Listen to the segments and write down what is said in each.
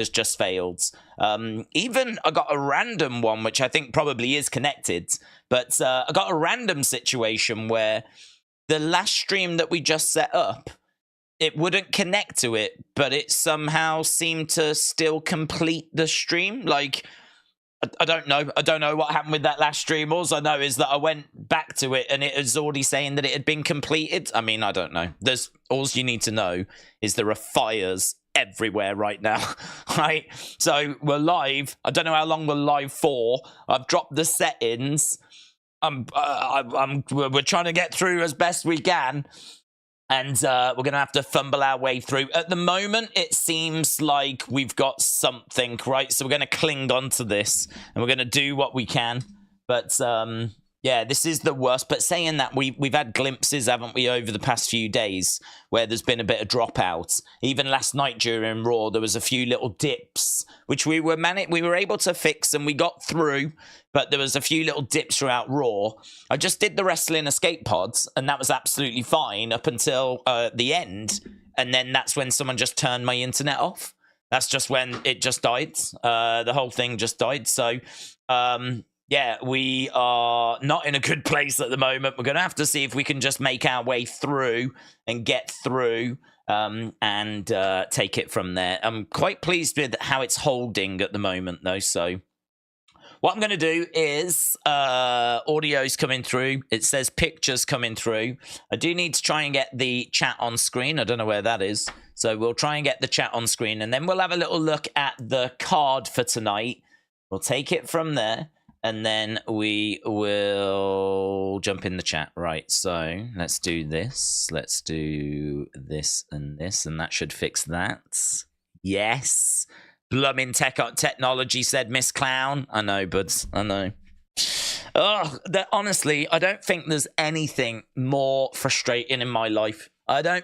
has just failed. Even I got a random one, which I think probably is connected, but I got a random situation where the last stream that we just set up, it wouldn't connect to it, but it somehow seemed to still complete the stream. Like, I don't know. I don't know what happened with that last stream. All I know is that I went back to it and it was already saying that it had been completed. I mean, I don't know. All you need to know is there are fires everywhere right now, right? So we're live. I don't know how long we're live for. I've dropped the settings. We're trying to get through as best we can. And we're going to have to fumble our way through. At the moment, it seems like we've got something, right? So we're going to cling on to this, and we're going to do what we can. But, yeah, this is the worst. But saying that, we've had glimpses, haven't we, over the past few days, where there's been a bit of dropout. Even last night during Raw, there was a few little dips, which we were able to fix, and we got through. But there was a few little dips throughout Raw. I just did the wrestling escape pods, and that was absolutely fine up until the end. And then that's when someone just turned my internet off. That's just when it just died. The whole thing just died. So, yeah, we are not in a good place at the moment. We're going to have to see if we can just make our way through and get through and take it from there. I'm quite pleased with how it's holding at the moment, though, so... What I'm going to do is audio's coming through. It says pictures coming through. I do need to try and get the chat on screen. I don't know where that is. So we'll try and get the chat on screen. And then we'll have a little look at the card for tonight. We'll take it from there. And then we will jump in the chat. Right, so let's do this. Let's do this and this. And that should fix that. Yes. Blooming technology, said Miss Clown. I know, buds. I know. Oh, honestly, I don't think there's anything more frustrating in my life. I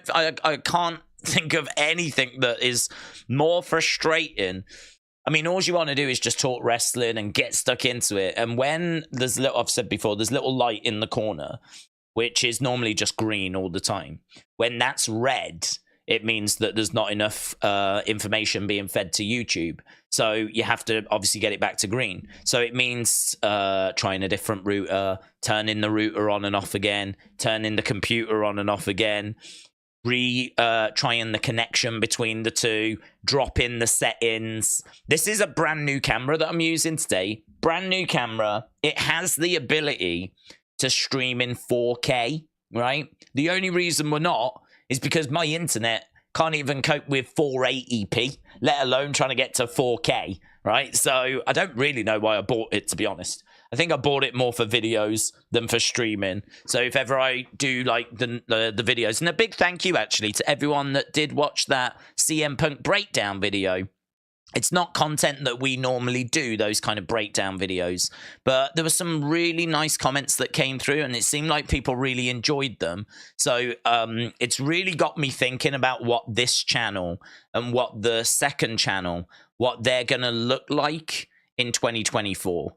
can't think of anything that is more frustrating. I mean, all you want to do is just talk wrestling and get stuck into it. And when there's I've said before, there's little light in the corner, which is normally just green all the time. When that's red, it means that there's not enough information being fed to YouTube. So you have to obviously get it back to green. So it means trying a different router, turning the router on and off again, turning the computer on and off again, trying the connection between the two, dropping the settings. This is a brand new camera that I'm using today. Brand new camera. It has the ability to stream in 4K, right? The only reason we're not is because my internet can't even cope with 480p, let alone trying to get to 4K, right? So I don't really know why I bought it, to be honest. I think I bought it more for videos than for streaming. So if ever I do like the videos, and a big thank you actually to everyone that did watch that CM Punk breakdown video. It's not content that we normally do, those kind of breakdown videos. But there were some really nice comments that came through, and it seemed like people really enjoyed them. So it's really got me thinking about what this channel and what the second channel, what they're going to look like in 2024.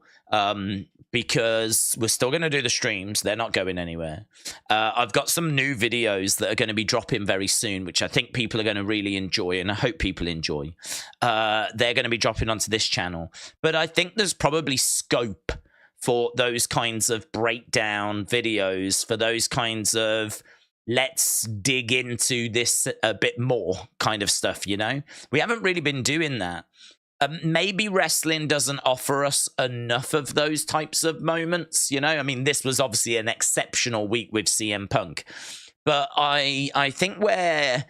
Because we're still going to do the streams. They're not going anywhere. I've got some new videos that are going to be dropping very soon, which I think people are going to really enjoy, and I hope people enjoy. They're going to be dropping onto this channel. But I think there's probably scope for those kinds of breakdown videos, for those kinds of let's dig into this a bit more kind of stuff, you know? We haven't really been doing that. Maybe wrestling doesn't offer us enough of those types of moments, you know? I mean, this was obviously an exceptional week with CM Punk. But I think where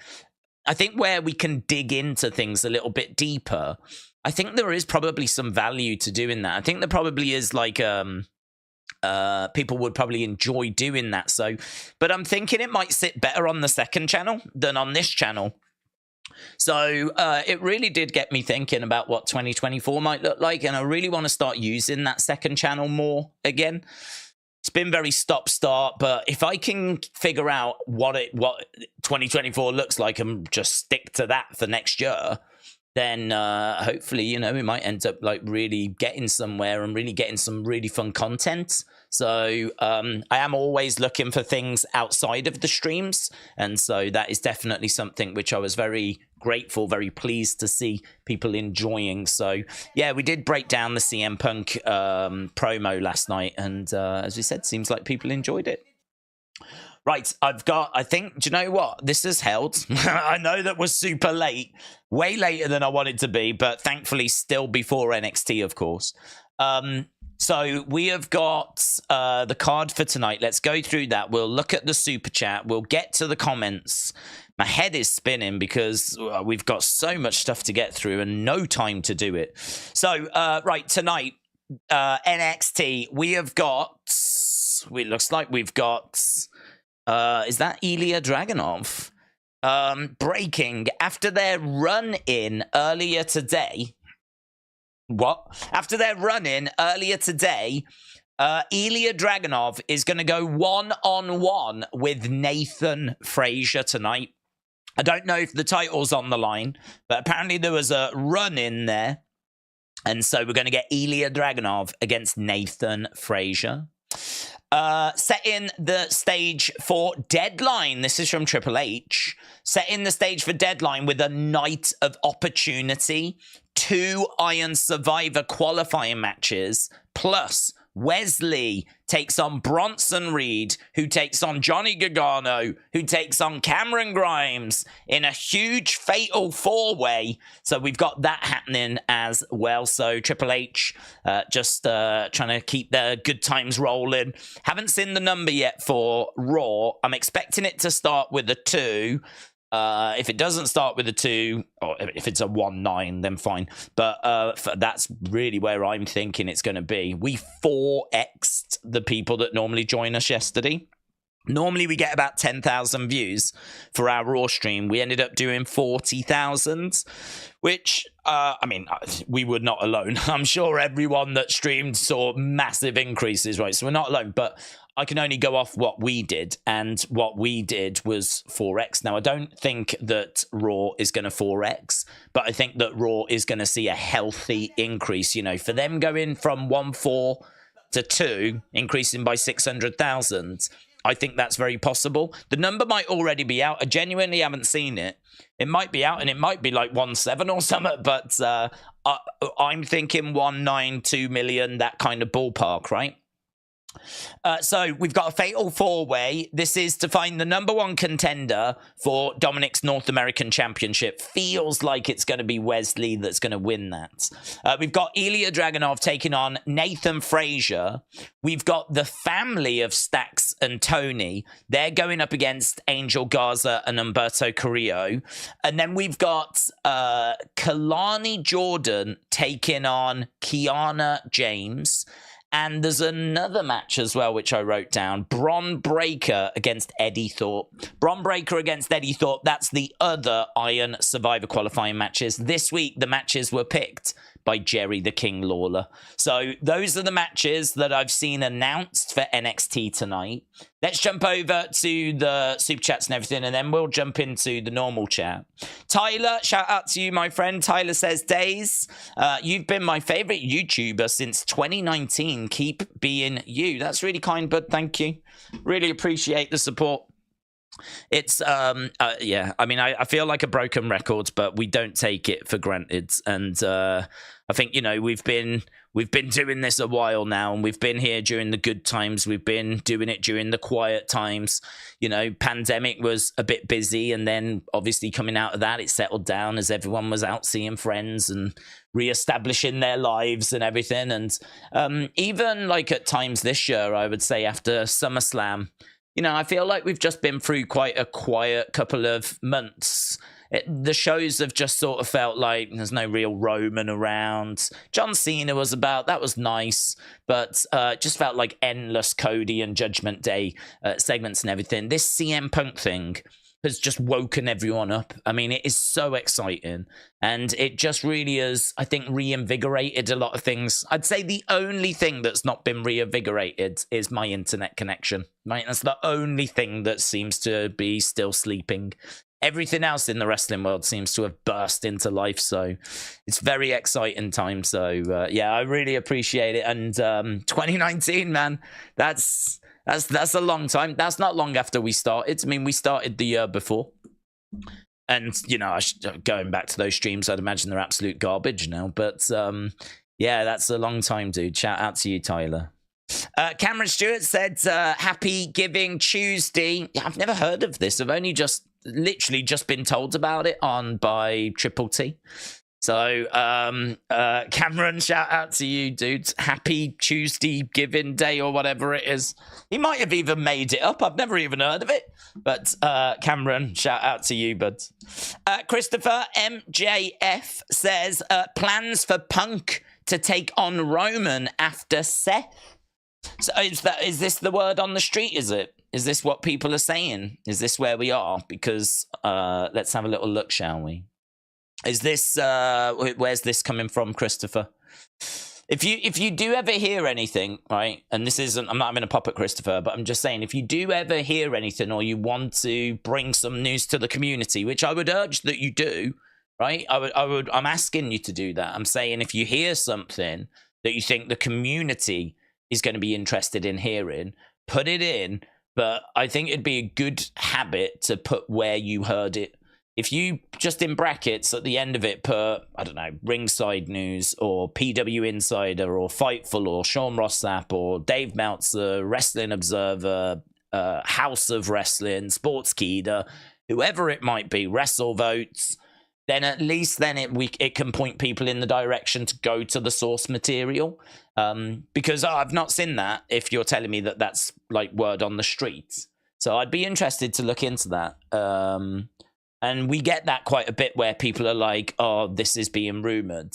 we can dig into things a little bit deeper, I think there is probably some value to doing that. I think there probably is like people would probably enjoy doing that. So, but I'm thinking it might sit better on the second channel than on this channel. So it really did get me thinking about what 2024 might look like, and I really want to start using that second channel more again. It's been very stop-start, but if I can figure out what 2024 looks like and just stick to that for next year, then hopefully, you know, we might end up like really getting somewhere and really getting some really fun content. So I am always looking for things outside of the streams. And so that is definitely something which I was very grateful, very pleased to see people enjoying. So yeah, we did break down the CM Punk promo last night. And as we said, seems like people enjoyed it. Right, I think, do you know what? This has held. I know that was super late, way later than I wanted to be, but thankfully still before NXT, of course. So we have got the card for tonight. Let's go through that. We'll look at the super chat. We'll get to the comments. My head is spinning because we've got so much stuff to get through and no time to do it. So, right, tonight, NXT, we have got, it looks like we've got, is that Ilya Dragunov? Breaking after their run-in earlier today. What? After their run-in earlier today, Ilya Dragunov is going to go one-on-one with Nathan Frazier tonight. I don't know if the title's on the line, but apparently there was a run-in there. And so we're going to get Ilya Dragunov against Nathan Frazier. Setting the stage for Deadline. This is from Triple H. Setting the stage for Deadline with a night of opportunity. 2 Iron Survivor qualifying matches. Plus, Wesley takes on Bronson Reed, who takes on Johnny Gargano, who takes on Cameron Grimes in a huge fatal 4-way. So we've got that happening as well. So Triple H just trying to keep the good times rolling. Haven't seen the number yet for Raw. I'm expecting it to start with a 2. If it doesn't start with a 2, or if it's a 1-9, then fine. But that's really where I'm thinking it's going to be. We 4x'd the people that normally join us yesterday. Normally we get about 10,000 views for our Raw stream. We ended up doing 40,000, which, I mean, we were not alone. I'm sure everyone that streamed saw massive increases, right? So we're not alone, but I can only go off what we did, and what we did was 4x. Now, I don't think that Raw is going to 4x, but I think that Raw is going to see a healthy increase. You know, for them going from 1.4 to 2, increasing by 600,000, I think that's very possible. The number might already be out. I genuinely haven't seen it. It might be out, and it might be like 1.7 or something, but I'm thinking 1.9, 2 million, that kind of ballpark, right? So we've got a fatal 4-way. This is to find the number 1 contender for Dominic's North American Championship. Feels like it's going to be Wesley that's going to win that. We've got Ilya Dragunov taking on Nathan Frazier. We've got the family of Stax and Tony. They're going up against Angel Garza and Humberto Carillo. And then we've got Kelani Jordan taking on Kiana James. And there's another match as well, which I wrote down. Bron Breakker against Eddy Thorpe. Bron Breakker against Eddy Thorpe. That's the other Iron Survivor qualifying matches. This week, the matches were picked by Jerry the King Lawler. So those are the matches that I've seen announced for NXT tonight. Let's jump over to the super chats and everything, and then we'll jump into the normal chat. Tyler, shout out to you, my friend. Tyler says, Daze, you've been my favorite YouTuber since 2019. Keep being you. That's really kind, bud. Thank you. Really appreciate the support. It's yeah, I mean, I feel like a broken record, but we don't take it for granted. And I think, you know, we've been doing this a while now, and we've been here during the good times. We've been doing it during the quiet times. You know, pandemic was a bit busy, and then obviously coming out of that, it settled down as everyone was out seeing friends and reestablishing their lives and everything. And even like at times this year, I would say after SummerSlam, you know, I feel like we've just been through quite a quiet couple of months. The shows have just sort of felt like there's no real Roman around. John Cena was about, that was nice, but just felt like endless Cody and Judgment Day segments and everything. This CM Punk thing has just woken everyone up. I mean, it is so exciting. And it just really is, I think, reinvigorated a lot of things. I'd say the only thing that's not been reinvigorated is my internet connection. Right? That's the only thing that seems to be still sleeping. everything else in the wrestling world seems to have burst into life. So it's very exciting time. So yeah, I really appreciate it. And 2019, man, that's a long time. That's not long after we started. I mean, we started the year before. And, you know, going back to those streams, I'd imagine they're absolute garbage now. But yeah, that's a long time, dude. Shout out to you, Tyler. Cameron Stewart said, Happy Giving Tuesday. I've never heard of this. I've only literally just been told about it by Triple T. So, Cameron, shout out to you, dude. Happy Tuesday Giving Day or whatever it is. He might have even made it up. I've never even heard of it. But, Cameron, shout out to you, bud. Christopher MJF says, plans for Punk to take on Roman after Seth. So is this the word on the street, is it? Is this what people are saying? Is this where we are? Because let's have a little look, shall we? Is this where's this coming from, Christopher? If you do ever hear anything, right, and this isn't, I'm not having a pop at Christopher, but I'm just saying, if you do ever hear anything or you want to bring some news to the community, which I would urge that you do, right? I'm asking you to do that. I'm saying if you hear something that you think the community is going to be interested in hearing, put it in. But I think it'd be a good habit to put where you heard it. If you just in brackets at the end of it put, I don't know, Ringside News or PW Insider or Fightful or Sean Ross Sapp or Dave Meltzer, Wrestling Observer, House of Wrestling, Sportskeeda, whoever it might be, Wrestle Votes, then at least then it can point people in the direction to go to the source material. Because I've not seen that if you're telling me that that's like word on the street. So I'd be interested to look into that. And we get that quite a bit where people are like, oh, this is being rumoured.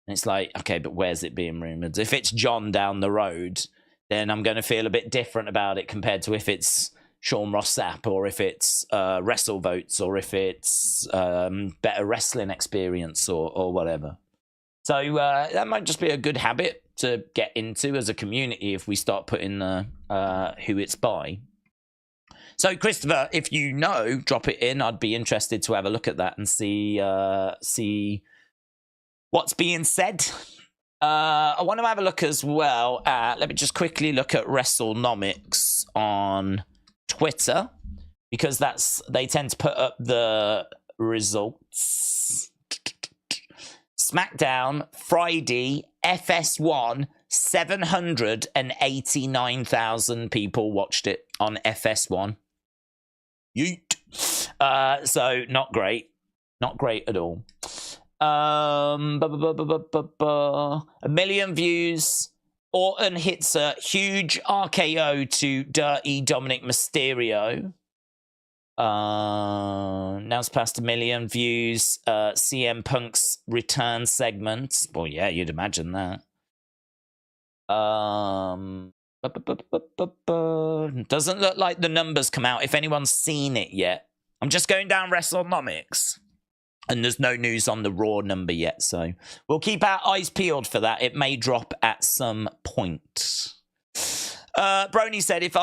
And it's like, okay, but where's it being rumoured? If it's John down the road, then I'm going to feel a bit different about it compared to if it's Sean Ross Sapp or if it's Wrestle Votes or if it's Better Wrestling Experience or whatever. So that might just be a good habit to get into as a community if we start putting the who it's by. So, Christopher, if you know, drop it in. I'd be interested to have a look at that and see what's being said. I want to have a look as well at, let me just quickly look at WrestleNomics on Twitter, because they tend to put up the results. SmackDown, Friday, FS1, 789,000 people watched it on FS1. Yeet. So not great. Not great at all. 1 million views. Orton hits a huge RKO to Dirty Dominic Mysterio. Now it's past 1 million views. CM Punk's return segment. Well, yeah, you'd imagine that. Doesn't look like the numbers come out if anyone's seen it yet. I'm just going down WrestleNomics, and there's no news on the Raw number yet, so we'll keep our eyes peeled for that. It may drop at some point. Brony said, if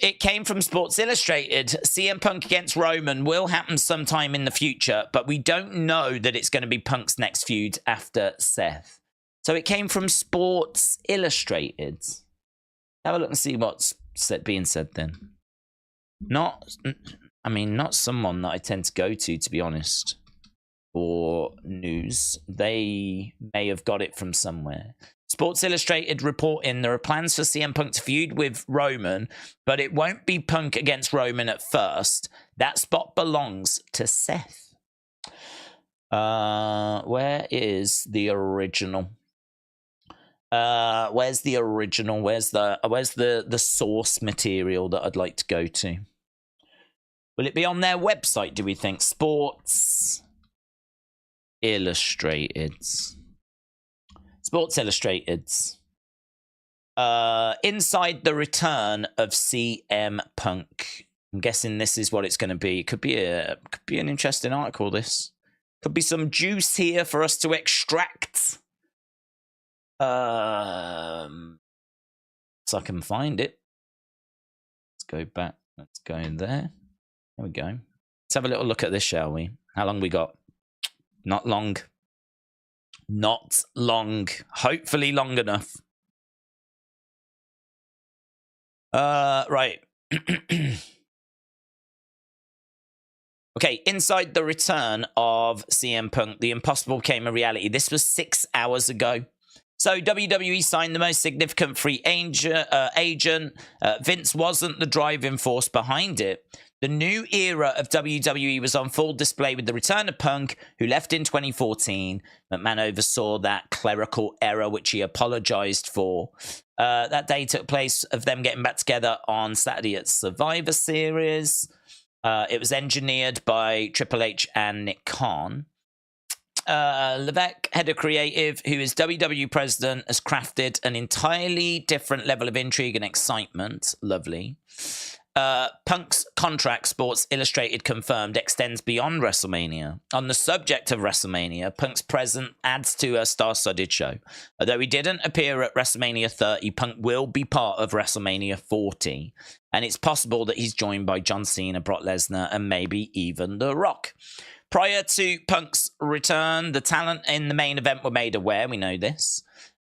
it came from Sports Illustrated, CM Punk against Roman will happen sometime in the future, but we don't know that it's going to be Punk's next feud after Seth. So it came from Sports Illustrated. Have a look and see what's being said then. Not someone that I tend to go to be honest, for news. They may have got it from somewhere. Sports Illustrated reporting there are plans for CM Punk to feud with Roman, but it won't be Punk against Roman at first. That spot belongs to Seth. Where is the original? Where's the original? Where's the source material that I'd like to go to? Will it be on their website, do we think? Sports Illustrated. Sports Illustrated. Inside the return of CM Punk. I'm guessing this is what it's going to be. It could be an interesting article, this. Could be some juice here for us to extract. So I can find it. Let's go back. Let's go in there. There we go. Let's have a little look at this, shall we? How long we got? Not long. Not long. Hopefully long enough. Right. Okay, inside the return of CM Punk, the impossible became a reality. This was 6 hours ago. So WWE signed the most significant free agent. Vince wasn't the driving force behind it. The new era of WWE was on full display with the return of Punk, who left in 2014. McMahon oversaw that clerical error, which he apologized for. That day took place of them getting back together on Saturday at Survivor Series. It was engineered by Triple H and Nick Khan. Levesque, head of creative, who is WWE president, has crafted an entirely different level of intrigue and excitement. Lovely. Punk's contract, Sports Illustrated confirmed, extends beyond WrestleMania. On the subject of WrestleMania, Punk's presence adds to a star-studded show. Although he didn't appear at WrestleMania 30, Punk will be part of WrestleMania 40. And it's possible that he's joined by John Cena, Brock Lesnar, and maybe even The Rock. Prior to Punk's return, the talent in the main event were made aware. We know this.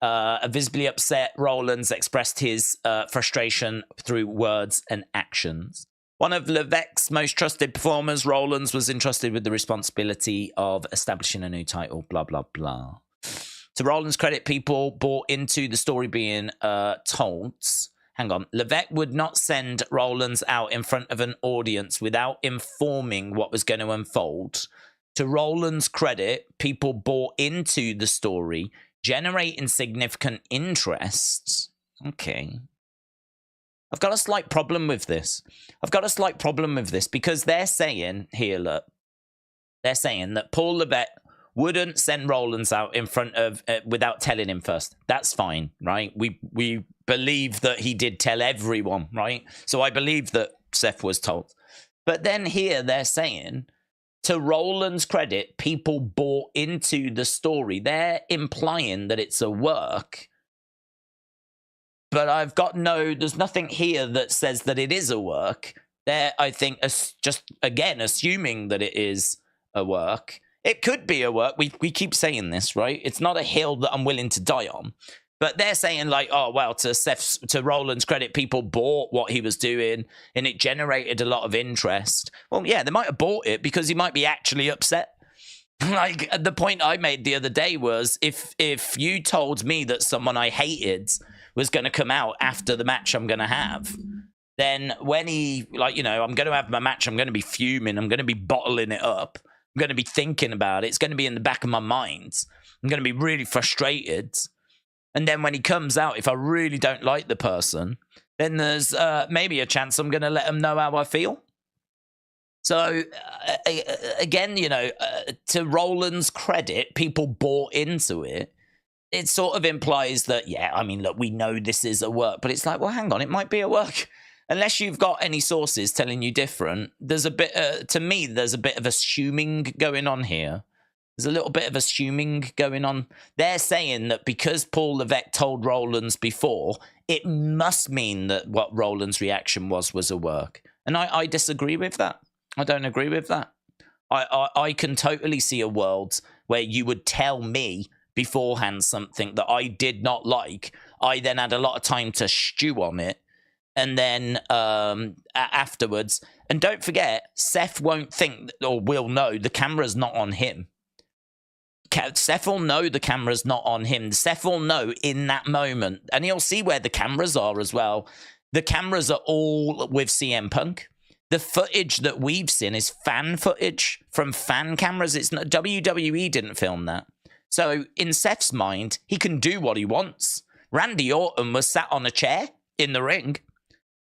A visibly upset Rollins expressed his frustration through words and actions. One of Levesque's most trusted performers, Rollins, was entrusted with the responsibility of establishing a new title, blah, blah, blah. To Rollins' credit, people bought into the story being told. Hang on. Levesque would not send Rollins out in front of an audience without informing what was going to unfold. To Rollins' credit, people bought into the story, generating significant interest. Okay. I've got a slight problem with this. Because they're saying, here, look. They're saying that Paul Levesque wouldn't send Rollins out in front of, without telling him first. That's fine, right? We believe that he did tell everyone, right? So I believe that Seth was told. But then here they're saying, to Rollins' credit, people bought into the story. They're implying that it's a work. But there's nothing here that says that it is a work. They're, I think, just, again, assuming that it is a work. It could be a work. We keep saying this, right? It's not a hill that I'm willing to die on. But they're saying like, oh, well, to Rollins' credit, people bought what he was doing and it generated a lot of interest. Well, yeah, they might have bought it because he might be actually upset. Like the point I made the other day was if you told me that someone I hated was going to come out after the match I'm going to have, then when he, like, you know, I'm going to have my match, I'm going to be fuming, I'm going to be bottling it up. I'm going to be thinking about it. It's going to be in the back of my mind. I'm going to be really frustrated. And then when he comes out, if I really don't like the person, then there's maybe a chance I'm going to let him know how I feel. So, again, you know, to Rollins' credit, people bought into it. It sort of implies that, yeah, I mean, look, we know this is a work. But it's like, well, hang on, it might be a work. Unless you've got any sources telling you different, there's a bit, to me, there's a bit of assuming going on here. There's a little bit of assuming going on. They're saying that because Paul Levesque told Rollins before, it must mean that what Rollins' reaction was a work. And I disagree with that. I don't agree with that. I can totally see a world where you would tell me beforehand something that I did not like. I then had a lot of time to stew on it. And then afterwards, and don't forget, Seth won't think or will know the camera's not on him. Seth will know the camera's not on him. Seth will know in that moment, and he'll see where the cameras are as well. The cameras are all with CM Punk. The footage that we've seen is fan footage from fan cameras. It's not, WWE didn't film that. So in Seth's mind, he can do what he wants. Randy Orton was sat on a chair in the ring.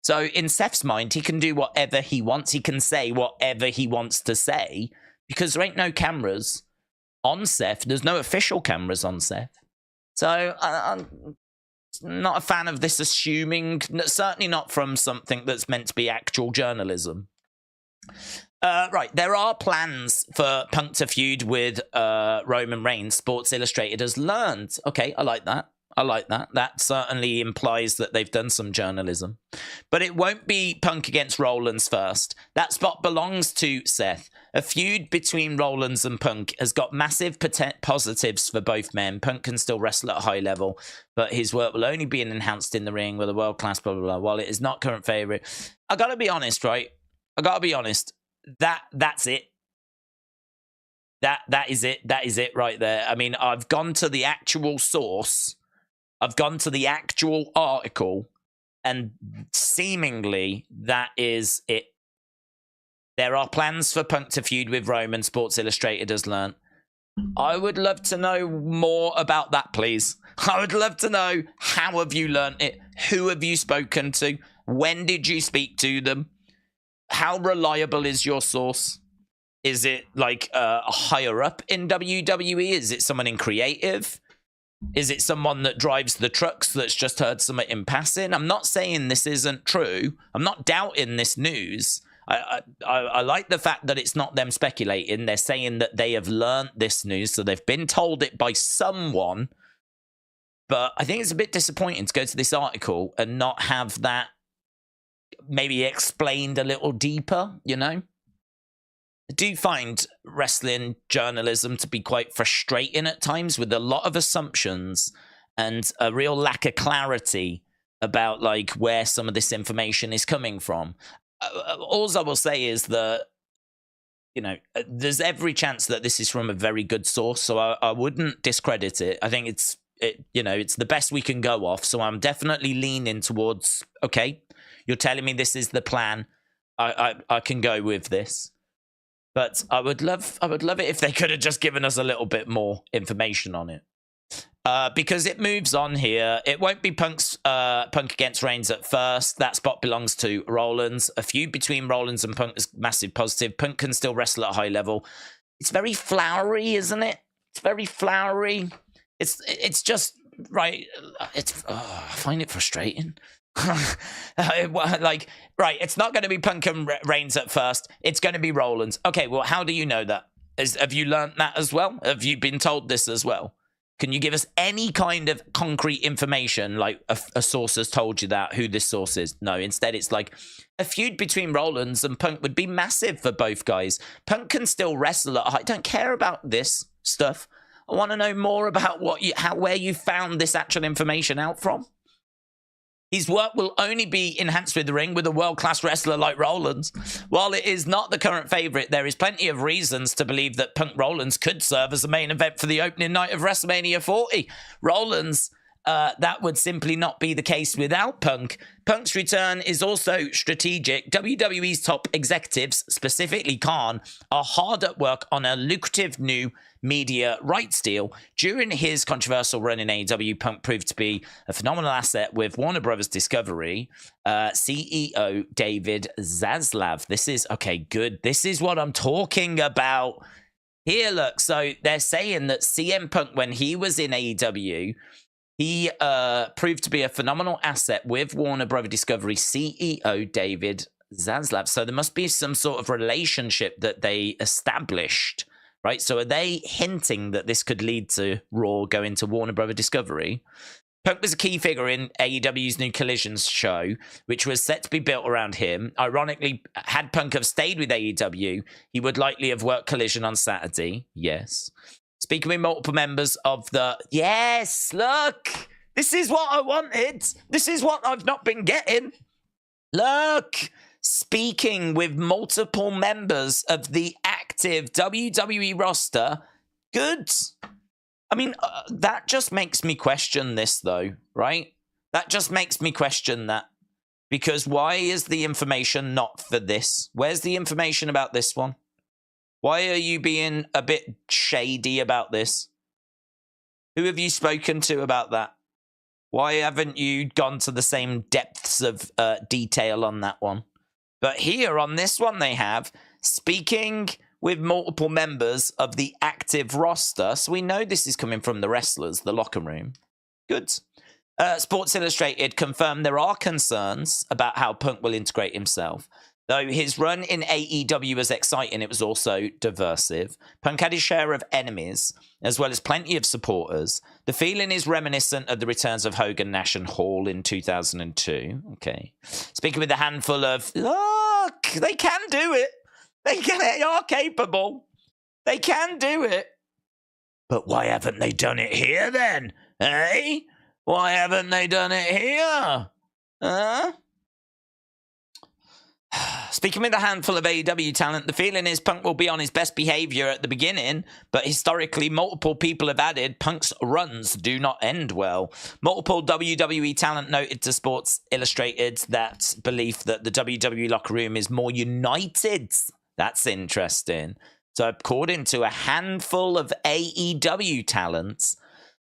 So in Seth's mind, he can do whatever he wants. He can say whatever he wants to say because there ain't no cameras on Seth. There's no official cameras on Seth. So I'm not a fan of this assuming, certainly not from something that's meant to be actual journalism. Right, there are plans for Punk to feud with Roman Reigns. Sports Illustrated has learned. Okay, I like that. I like that. That certainly implies that they've done some journalism. But it won't be Punk against Rollins first. That spot belongs to Seth. A feud between Rollins and Punk has got massive positives for both men. Punk can still wrestle at a high level, but his work will only be enhanced in the ring with a world-class blah, blah, blah. While it is not current favorite, I gotta be honest, right? I gotta be honest. That's it. That is it. That is it right there. I mean, I've gone to the actual source. I've gone to the actual article, and seemingly that is it. There are plans for Punk to feud with Roman, Sports Illustrated has learned. I would love to know more about that, please. I would love to know, how have you learned it? Who have you spoken to? When did you speak to them? How reliable is your source? Is it like a higher up in WWE? Is it someone in creative? Is it someone that drives the trucks that's just heard something in passing? I'm not saying this isn't true. I'm not doubting this news. I like the fact that it's not them speculating. They're saying that they have learned this news, so they've been told it by someone. But I think it's a bit disappointing to go to this article and not have that maybe explained a little deeper, you know? I do find wrestling journalism to be quite frustrating at times, with a lot of assumptions and a real lack of clarity about like where some of this information is coming from. All I will say is that, you know, there's every chance that this is from a very good source, so I wouldn't discredit it. I think it's the best we can go off, so I'm definitely leaning towards, okay, you're telling me this is the plan. I can go with this. But I would love it if they could have just given us a little bit more information on it. Because it moves on here. It won't be Punk against Reigns at first. That spot belongs to Rollins. A feud between Rollins and Punk is massive positive. Punk can still wrestle at a high level. It's very flowery, isn't it? It's very flowery. It's just right. I find it frustrating. Like, right, it's not going to be Punk and Reigns at first. It's going to be Rollins. Okay, well, how do you know that? Have you learned that as well? Have you been told this as well? Can you give us any kind of concrete information, like a source has told you that, who this source is? No, instead it's like a feud between Rollins and Punk would be massive for both guys. Punk can still wrestle at high. I don't care about this stuff. I want to know more about where you found this actual information out from. His work will only be enhanced with the ring with a world-class wrestler like Rollins. While it is not the current favourite, there is plenty of reasons to believe that Punk Rollins could serve as the main event for the opening night of WrestleMania 40. Rollins, that would simply not be the case without Punk. Punk's return is also strategic. WWE's top executives, specifically Khan, are hard at work on a lucrative new media rights deal. During his controversial run in AEW, Punk proved to be a phenomenal asset with Warner Brothers Discovery. CEO David Zaslav. This is, okay, good. This is what I'm talking about. Here, look, so they're saying that CM Punk, when he was in AEW, he proved to be a phenomenal asset with Warner Brothers Discovery CEO David Zaslav. So there must be some sort of relationship that they established, right? So are they hinting that this could lead to Raw going to Warner Brothers Discovery? Punk was a key figure in AEW's new Collisions show, which was set to be built around him. Ironically, had Punk have stayed with AEW, he would likely have worked Collision on Saturday. Yes. Speaking with multiple members of the... Yes, look! This is what I wanted! This is what I've not been getting! Look! Speaking with multiple members of the active WWE roster. Good. I mean, that just makes me question this, though, right? That just makes me question that. Because why is the information not for this? Where's the information about this one? Why are you being a bit shady about this? Who have you spoken to about that? Why haven't you gone to the same depths of detail on that one? But here on this one they have, speaking with multiple members of the active roster. So we know this is coming from the wrestlers, the locker room. Good. Sports Illustrated confirmed there are concerns about how Punk will integrate himself. Though his run in AEW was exciting, it was also diversive. Punk had his share of enemies, as well as plenty of supporters. The feeling is reminiscent of the returns of Hogan, Nash, and Hall in 2002. Okay. Speaking with a handful of, look, they can do it. They are capable. They can do it. But why haven't they done it here then? Eh? Why haven't they done it here? Huh? Speaking with a handful of AEW talent, the feeling is Punk will be on his best behavior at the beginning, but historically, multiple people have added Punk's runs do not end well. Multiple WWE talent noted to Sports Illustrated that belief that the WWE locker room is more united. That's interesting. So according to a handful of AEW talents,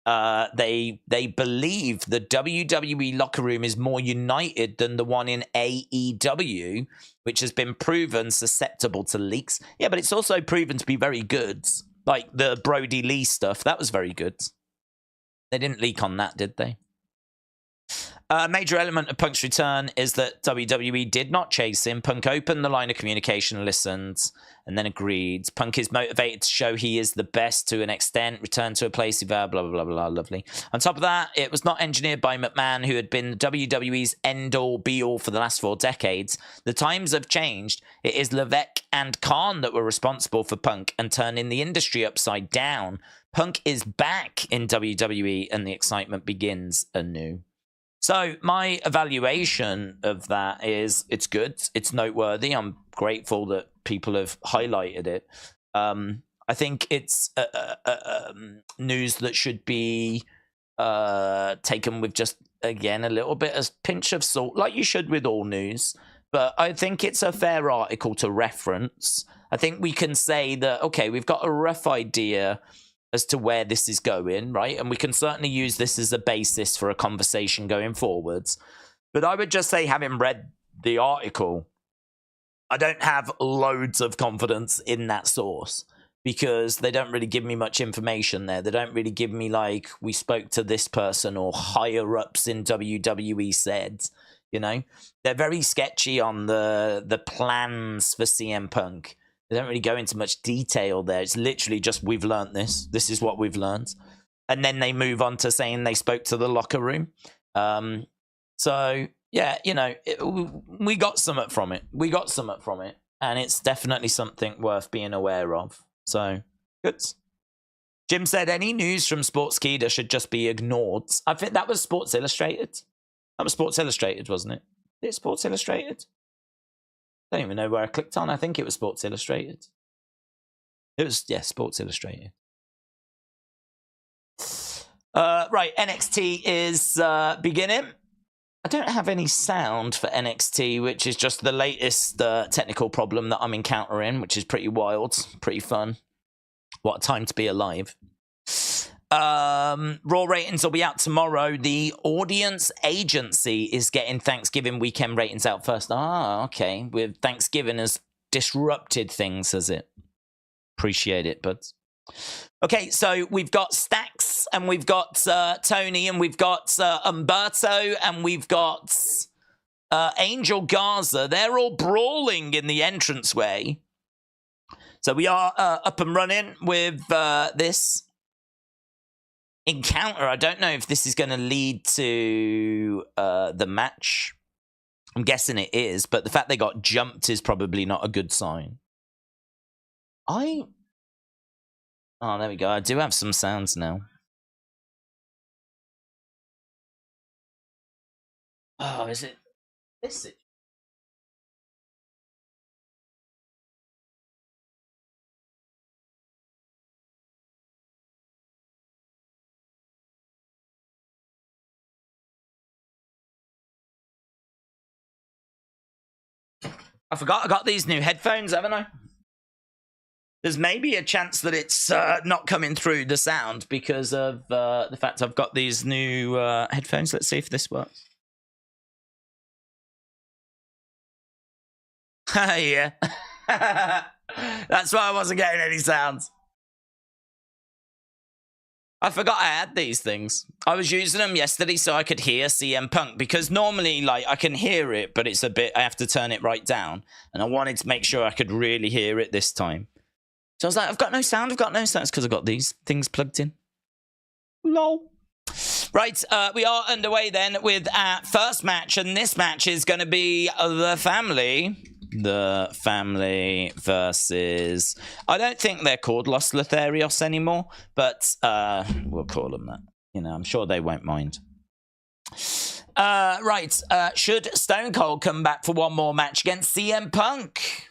they believe the WWE locker room is more united than the one in AEW, which has been proven susceptible to leaks. Yeah, but it's also proven to be very good. Like the Brody Lee stuff, that was very good. They didn't leak on that, did they? A major element of Punk's return is that WWE did not chase him. Punk opened the line of communication, listened, and then agreed. Punk is motivated to show he is the best to an extent, return to a place he blah, blah, blah, blah, lovely. On top of that, it was not engineered by McMahon, who had been WWE's end-all, be-all for the last 4 decades. The times have changed. It is Levesque and Khan that were responsible for Punk and turning the industry upside down. Punk is back in WWE, and the excitement begins anew. So my evaluation of that is it's good. It's noteworthy. I'm grateful that people have highlighted it. I think it's news that should be taken with just, again, a little bit of pinch of salt, like you should with all news. But I think it's a fair article to reference. I think we can say that, okay, we've got a rough idea as to where this is going, right? And we can certainly use this as a basis for a conversation going forwards. But I would just say, having read the article, I don't have loads of confidence in that source because they don't really give me much information there. They don't really give me, like, we spoke to this person or higher-ups in WWE said, you know? They're very sketchy on the plans for CM Punk. They don't really go into much detail there. It's literally just, we've learned this. This is what we've learned. And then they move on to saying they spoke to the locker room. So, yeah, you know, we got something from it. We got something from it. And it's definitely something worth being aware of. So, good. Jim said, any news from Sportskeeda should just be ignored. I think that was Sports Illustrated. That was Sports Illustrated, wasn't it? Is it Sports Illustrated? I don't even know where I clicked on. I think it was Sports Illustrated. It was, yeah, Sports Illustrated. Right, NXT is beginning. I don't have any sound for NXT, which is just the latest technical problem that I'm encountering, which is pretty wild, pretty fun. What a time to be alive. Raw ratings will be out tomorrow. The audience agency is getting Thanksgiving weekend ratings out first. Ah, okay. With Thanksgiving has disrupted things, has it? Appreciate it, buds. Okay, so we've got Stacks, and we've got Tony, and we've got Humberto, and we've got Angel Garza. They're all brawling in the entranceway. So we are up and running with this encounter. I don't know if this is going to lead to the match. I'm guessing it is, but the fact they got jumped is probably not a good sign. Oh, there we go. I do have some sounds now. Oh, is it this? I forgot I got these new headphones, haven't I? There's maybe a chance that it's not coming through the sound because of the fact I've got these new headphones. Let's see if this works. Yeah. That's why I wasn't getting any sounds. I forgot I had these things. I was using them yesterday so I could hear CM Punk, because normally, like, I can hear it, but it's a bit, I have to turn it right down. And I wanted to make sure I could really hear it this time. So I was like, I've got no sound. It's because I've got these things plugged in. Lol. Right, we are underway then with our first match, and this match is going to be the family. The family versus... I don't think they're called Los Lotharios anymore, but we'll call them that. You know, I'm sure they won't mind. Right, should Stone Cold come back for one more match against CM Punk?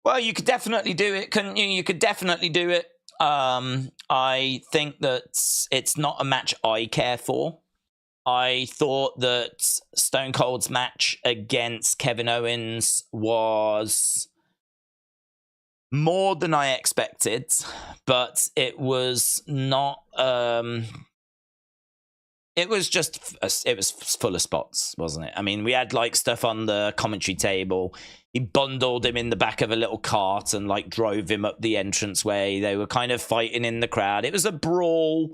Well, you could definitely do it, couldn't you? You could definitely do it. I think that it's not a match I care for. I thought that Stone Cold's match against Kevin Owens was more than I expected, but it was not... it was just... It was full of spots, wasn't it? I mean, we had, like, stuff on the commentary table. He bundled him in the back of a little cart and, like, drove him up the entranceway. They were kind of fighting in the crowd. It was a brawl.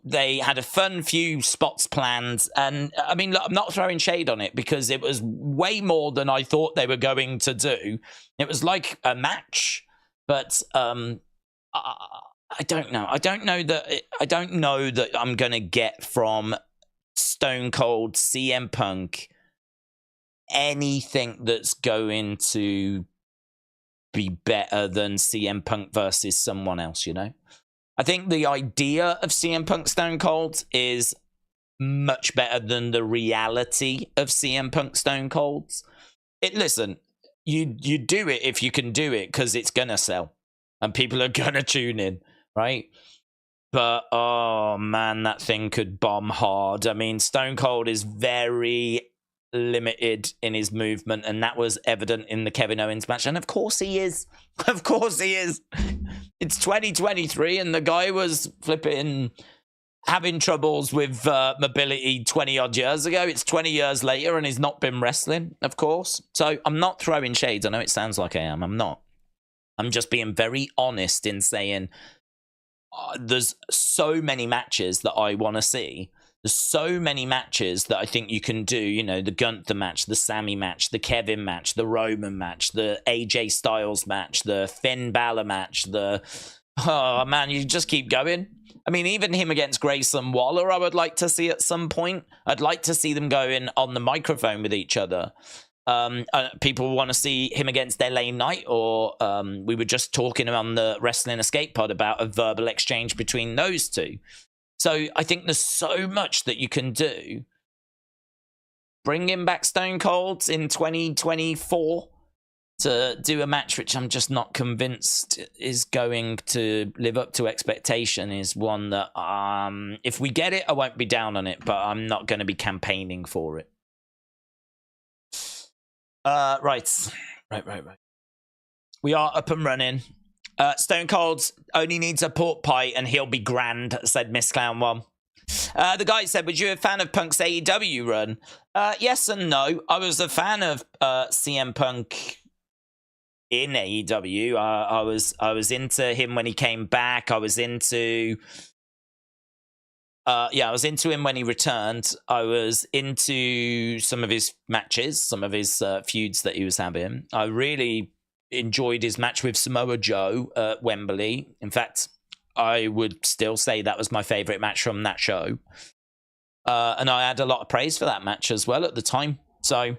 They had a fun few spots planned, and I mean, look, I'm not throwing shade on it because it was way more than I thought they were going to do. It was like a match, but I don't know. I don't know that I'm gonna get from Stone Cold CM Punk anything that's going to be better than CM Punk versus someone else, you know? I think the idea of CM Punk Stone Cold is much better than the reality of CM Punk Stone Cold. Listen, you do it if you can do it because it's gonna sell and people are gonna tune in, right? But oh man, that thing could bomb hard. I mean, Stone Cold is very limited in his movement, and that was evident in the Kevin Owens match. And of course he is. Of course he is. It's 2023 and the guy was flipping having troubles with mobility 20 odd years ago. It's 20 years later and he's not been wrestling, of course. So I'm not throwing shades. I know it sounds like I am. I'm not. I'm just being very honest in saying there's so many matches that I want to see. There's so many matches that I think you can do, you know, the Gunther match, the Sammy match, the Kevin match, the Roman match, the AJ Styles match, the Finn Balor match, oh man, you just keep going. I mean, even him against Grayson Waller, I would like to see at some point. I'd like to see them going on the microphone with each other. People want to see him against LA Knight, or we were just talking on the Wrestling Escape Pod about a verbal exchange between those two. So I think there's so much that you can do. Bringing back Stone Cold in 2024 to do a match which I'm just not convinced is going to live up to expectation is one that if we get it, I won't be down on it, but I'm not going to be campaigning for it. Right. We are up and running. Stone Cold only needs a pork pie and he'll be grand, said Miss Clown 1. The guy said, "Would you be a fan of Punk's AEW run?" Yes and no. I was a fan of CM Punk in AEW. I was into him when he came back. I was into him when he returned. I was into some of his matches, some of his feuds that he was having. I really enjoyed his match with Samoa Joe at Wembley. In fact, I would still say that was my favorite match from that show. And I had a lot of praise for that match as well at the time. So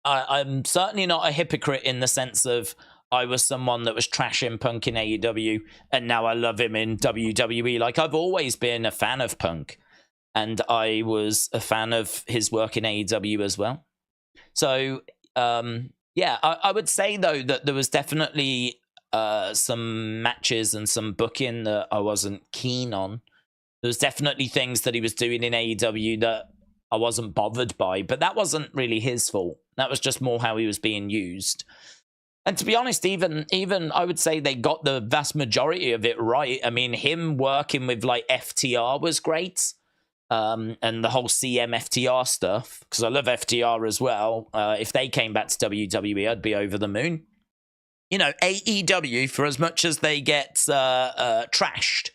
I'm certainly not a hypocrite in the sense of I was someone that was trashing Punk in AEW and now I love him in WWE. Like, I've always been a fan of Punk and I was a fan of his work in AEW as well. So, yeah, I would say, though, that there was definitely some matches and some booking that I wasn't keen on. There was definitely things that he was doing in AEW that I wasn't bothered by, but that wasn't really his fault. That was just more how he was being used. And to be honest, even I would say they got the vast majority of it right. I mean, him working with, like, FTR was great. And the whole CM FTR stuff, because I love FTR as well. If they came back to WWE, I'd be over the moon. You know, AEW, for as much as they get trashed,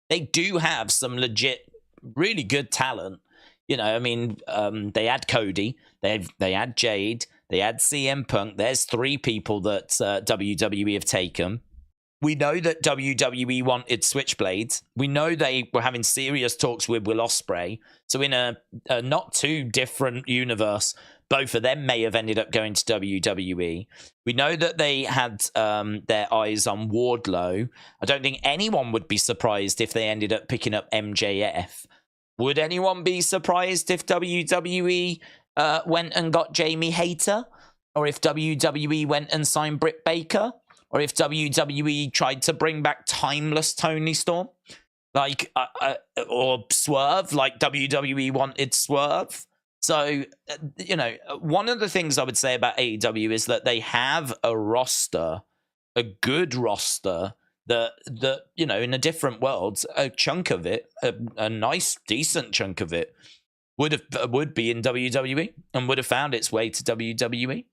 they do have some legit, really good talent. You know, I mean, they had Cody, they had Jade, they had CM Punk. There's 3 people that WWE have taken. We know that WWE wanted Switchblades. We know they were having serious talks with Will Ospreay. So in a not too different universe, both of them may have ended up going to WWE. We know that they had their eyes on Wardlow. I don't think anyone would be surprised if they ended up picking up MJF. Would anyone be surprised if WWE went and got Jamie Hayter? Or if WWE went and signed Britt Baker? Or if WWE tried to bring back Timeless Tony Storm? Like, or Swerve, like WWE wanted Swerve? So, you know, one of the things I would say about AEW is that they have a roster, a good roster, that you know, in a different world, a chunk of it, a nice, decent chunk of it, would be in WWE and would have found its way to WWE.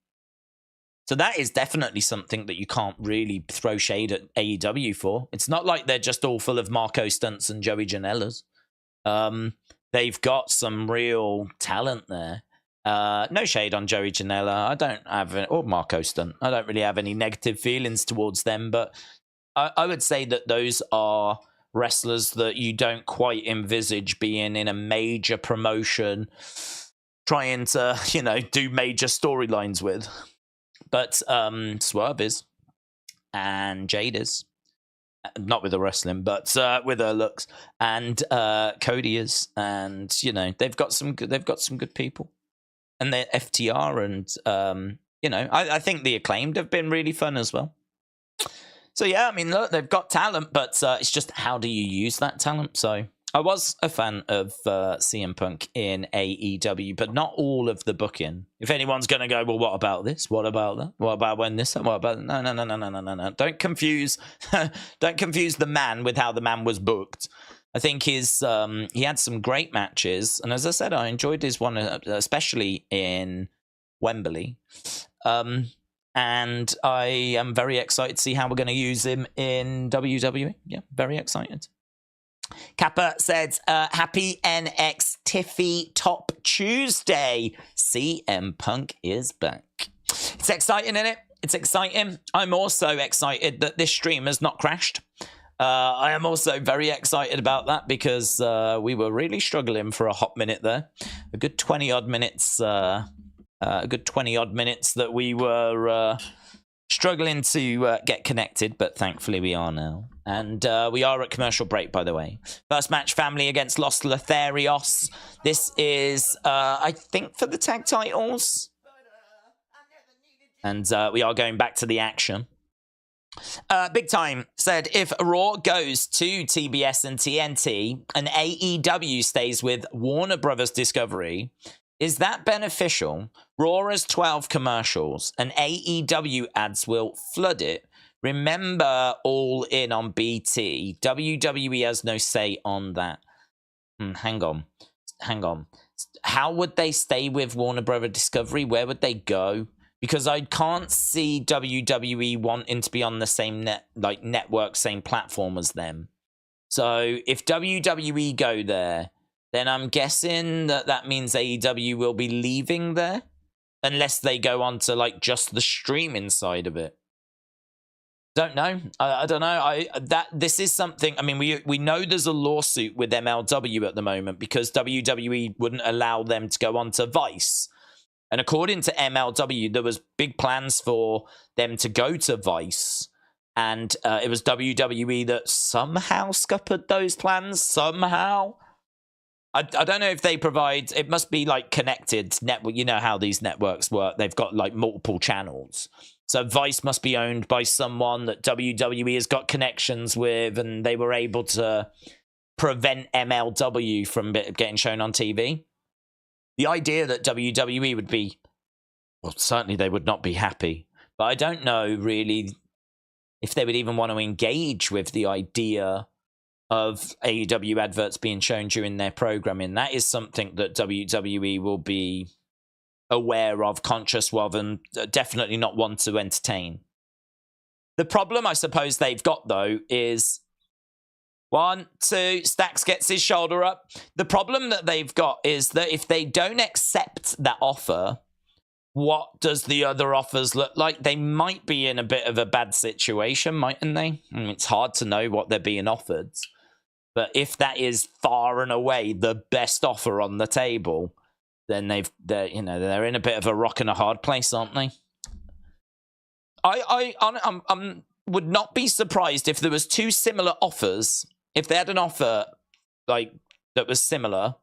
So that is definitely something that you can't really throw shade at AEW for. It's not like they're just all full of Marco Stunts and Joey Janela's. They've got some real talent there. No shade on Joey Janela. I don't have, or Marco Stunt. I don't really have any negative feelings towards them, but I would say that those are wrestlers that you don't quite envisage being in a major promotion, trying to, you know, do major storylines with. But Swerve is, and Jade is, not with the wrestling, but with her looks, and Cody is, and you know, they've got some good people, and they're FTR, and you know, I think the Acclaimed have been really fun as well. So yeah, I mean, look, they've got talent, but it's just how do you use that talent? So I was a fan of CM Punk in AEW, but not all of the booking. If anyone's going to go, well, what about this? What about that? What about when this? What about no. Don't confuse, don't confuse the man with how the man was booked. I think he had some great matches, and as I said, I enjoyed his one, especially in Wembley. And I am very excited to see how we're going to use him in WWE. Yeah, very excited. Kappa said, happy NXT Top Tuesday. CM Punk is back. It's exciting, isn't it? It's exciting. I'm also excited that this stream has not crashed. I am also very excited about that because we were really struggling for a hot minute there. A good 20-odd minutes. A good 20-odd minutes that we were struggling to get connected, but thankfully we are now. And we are at commercial break, by the way. First match, Family against Los Lotharios. This is, I think, for the tag titles. And we are going back to the action. Big Time said, if Raw goes to TBS and TNT and AEW stays with Warner Brothers Discovery, is that beneficial? Raw has 12 commercials and AEW ads will flood it. Remember, All In on BT. WWE has no say on that. Hang on. How would they stay with Warner Brothers Discovery? Where would they go? Because I can't see WWE wanting to be on the same network, same platform as them. So if WWE go there, then I'm guessing that means AEW will be leaving there, unless they go on to like just the streaming side of it. Don't know. I don't know. This is something. I mean, we know there's a lawsuit with MLW at the moment because WWE wouldn't allow them to go on to Vice. And according to MLW, there was big plans for them to go to Vice. And it was WWE that somehow scuppered those plans, somehow. I don't know if they provide, it must be like connected network. You know how these networks work. They've got like multiple channels. So Vice must be owned by someone that WWE has got connections with, and they were able to prevent MLW from getting shown on TV. The idea that WWE would be, well, certainly they would not be happy. But I don't know really if they would even want to engage with the idea of AEW adverts being shown during their programming. That is something that WWE will be aware of, conscious of, and definitely not want to entertain. The problem I suppose they've got, though, is 1, 2, Stacks gets his shoulder up. The problem that they've got is that if they don't accept that offer, what does the other offers look like? They might be in a bit of a bad situation, mightn't they? I mean, it's hard to know what they're being offered. But if that is far and away the best offer on the table, then they're in a bit of a rock and a hard place, aren't they? I would not be surprised if there was 2 similar offers. If they had an offer like that was similar,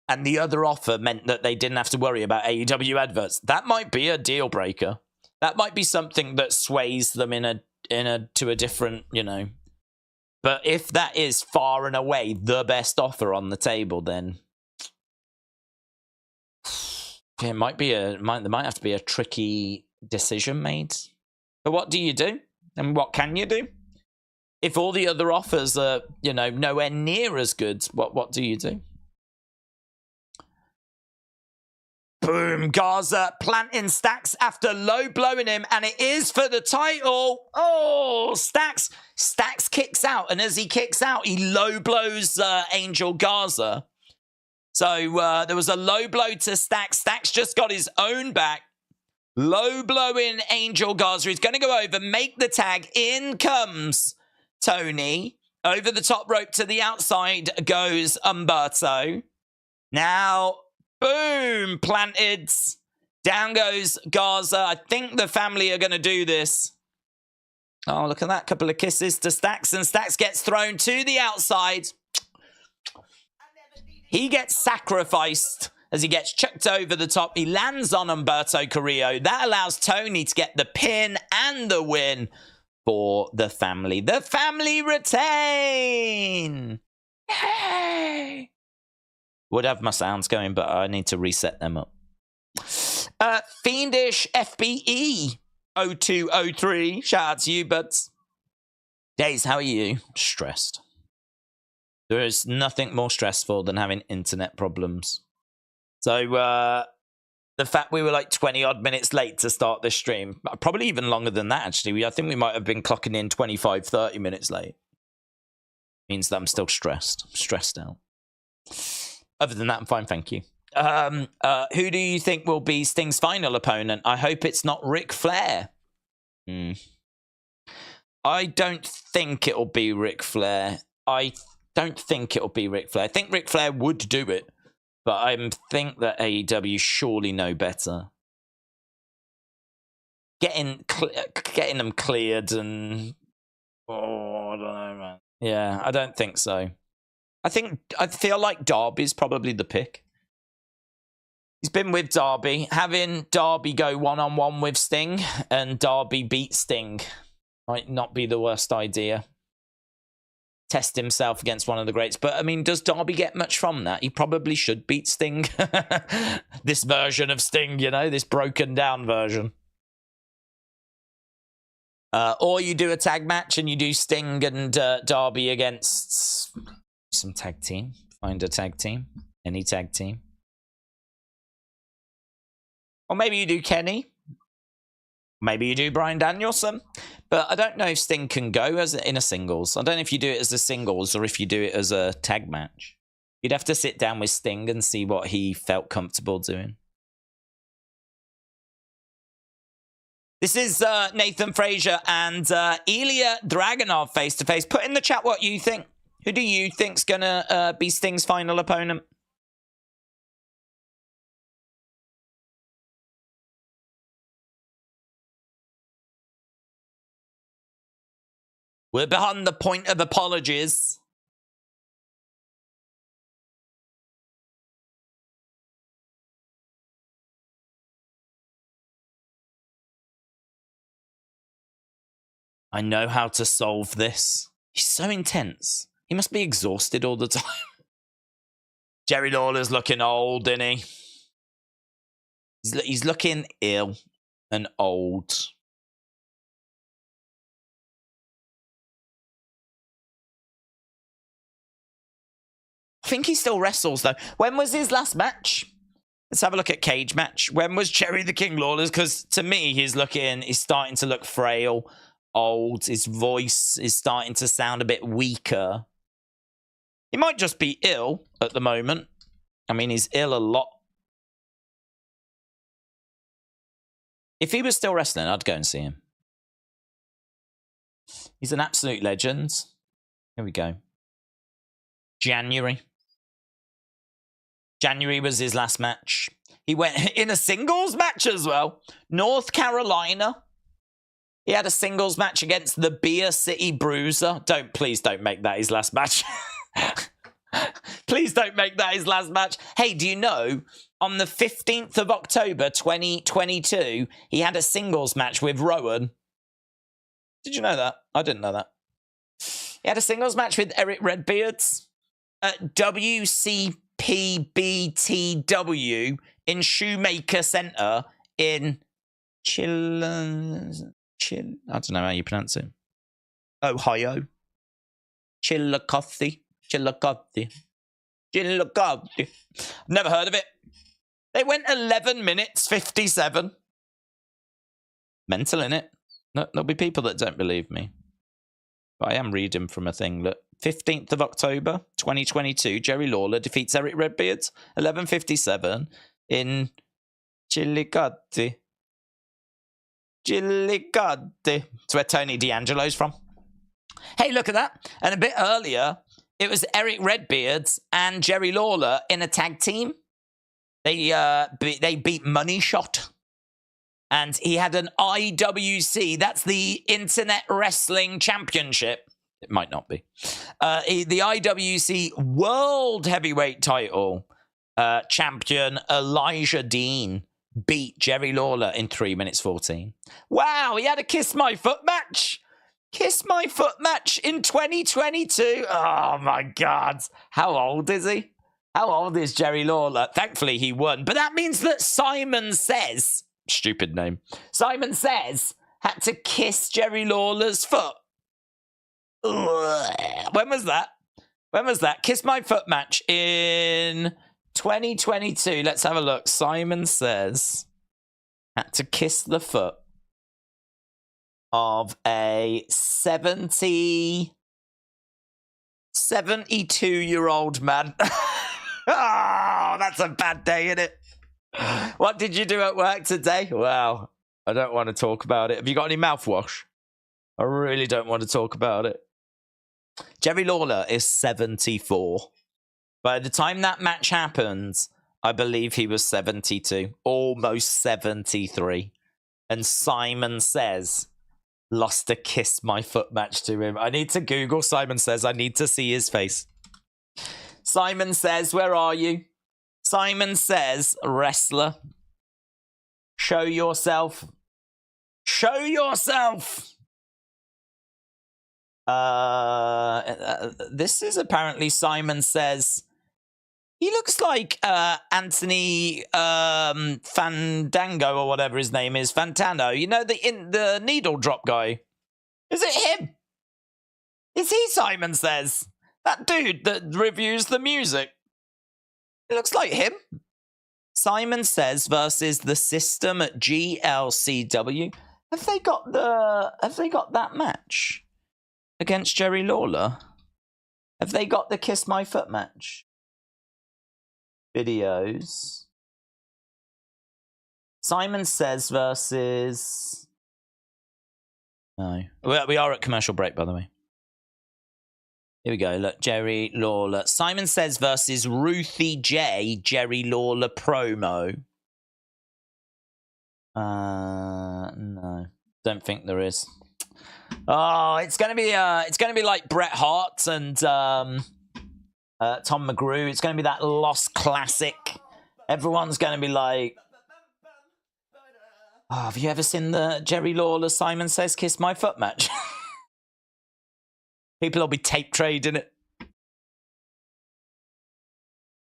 and the other offer meant that they didn't have to worry about AEW adverts, that might be a deal breaker. That might be something that sways them to a different, But if that is far and away the best offer on the table, then there might have to be a tricky decision made. But what do you do? And what can you do? If all the other offers are, nowhere near as good, what do you do? Boom, Garza planting Stacks after low blowing him, and it is for the title. Oh, Stacks kicks out, and as he kicks out, he low blows Angel Garza. So there was a low blow to Stacks. Stacks just got his own back. Low blowing Angel Garza. He's going to go over, make the tag. In comes Tony. Over the top rope to the outside goes Humberto. Now, boom, planted. Down goes Garza. I think the family are going to do this. Oh, look at that. Couple of kisses to Stacks, and Stacks gets thrown to the outside. He gets sacrificed as he gets chucked over the top. He lands on Humberto Carillo. That allows Tony to get the pin and the win for the family. The family retain! Yay! Would have my sounds going, but I need to reset them up. Fiendish FBE 0203. Shout out to you, buds. Daze, how are you? Stressed. There is nothing more stressful than having internet problems. So, the fact we were like 20 odd minutes late to start this stream, probably even longer than that, actually. I think we might have been clocking in 25, 30 minutes late. Means that I'm still stressed out. Other than that, I'm fine, thank you. Who do you think will be Sting's final opponent? I hope it's not Ric Flair. I don't think it'll be Ric Flair. I think Ric Flair would do it, but I think that AEW surely know better. Getting them cleared and... Oh, I don't know, man. Yeah, I don't think so. I feel like Darby's probably the pick. He's been with Darby. Having Darby go one-on-one with Sting and Darby beat Sting might not be the worst idea. Test himself against one of the greats. But, I mean, does Darby get much from that? He probably should beat Sting. This version of Sting, this broken down version. Or you do a tag match and you do Sting and Darby against some tag team. Find a tag team. Any tag team. Or maybe you do Kenny. Maybe you do Bryan Danielson. But I don't know if Sting can go in a singles. I don't know if you do it as a singles or if you do it as a tag match. You'd have to sit down with Sting and see what he felt comfortable doing. This is Nathan Frazier and Ilya Dragunov face-to-face. Put in the chat what you think. Who do you think's going to be Sting's final opponent? We're beyond the point of apologies. I know how to solve this. He's so intense. He must be exhausted all the time. Jerry Lawler's looking old, isn't he? He's looking ill and old. I think he still wrestles, though. When was his last match? Let's have a look at Cage Match. When was Jerry the King Lawler? Because to me, he's starting to look frail. old. His voice is starting to sound a bit weaker. He might just be ill at the moment. I mean, he's ill a lot. If he was still wrestling, I'd go and see him. He's an absolute legend. Here we go. January. January was his last match. He went in a singles match as well. North Carolina. He had a singles match against the Beer City Bruiser. Please don't make that his last match. Please don't make that his last match. Hey, do you know, on the 15th of October, 2022, he had a singles match with Rowan. Did you know that? I didn't know that. He had a singles match with Eric Redbeards at WCPBTW in Shoemaker Center in I don't know how you pronounce it. Ohio. Chillicothe. Never heard of it. They went 11 minutes 57. Mental, innit? No, there'll be people that don't believe me. But I am reading from a thing. Look, 15th of October, 2022, Jerry Lawler defeats Eric Redbeards, 11:57 in Chillicothe. It's where Tony D'Angelo's from. Hey, look at that. And a bit earlier, it was Eric Redbeards and Jerry Lawler in a tag team. They beat Money Shot. And he had an IWC, that's the Internet Wrestling Championship. It might not be. The IWC World Heavyweight title champion Elijah Dean beat Jerry Lawler in 3 minutes 14. Wow, he had a Kiss My Foot match. Kiss My Foot match in 2022. Oh, my God. How old is he? How old is Jerry Lawler? Thankfully, he won. But that means that Simon Says... Stupid name. Simon Says had to kiss Jerry Lawler's foot. Ugh. When was that? When was that? Kiss My Foot match in 2022. Let's have a look. Simon Says had to kiss the foot of a 72-year-old man. Oh, that's a bad day, isn't it? What did you do at work today? Well, I don't want to talk about it. Have you got any mouthwash? I really don't want to talk about it. Jerry Lawler is 74. By the time that match happens, I believe he was 72, almost 73. And Simon Says lost a Kiss My Foot match to him. I need to Google Simon Says. I need to see his face. Simon Says, where are you? Simon Says, wrestler. Show yourself. Show yourself. This is apparently Simon Says. He looks like Anthony Fandango or whatever his name is, Fantano. You know, the needle drop guy. Is it him? Is he Simon Says? That dude that reviews the music. It looks like him. Simon Says versus the System at GLCW. Have they got that match against Jerry Lawler? Have they got the Kiss My Foot match? Videos. Simon Says versus... No. We are at commercial break, by the way. Here we go. Look, Jerry Lawler. Simon Says versus Ruthie J. Jerry Lawler promo. No, don't think there is. Oh, it's gonna be like Bret Hart and Tom McGrew. It's gonna be that lost classic. Everyone's gonna be like, oh, have you ever seen the Jerry Lawler Simon Says Kiss My Foot match? People will be tape trading it.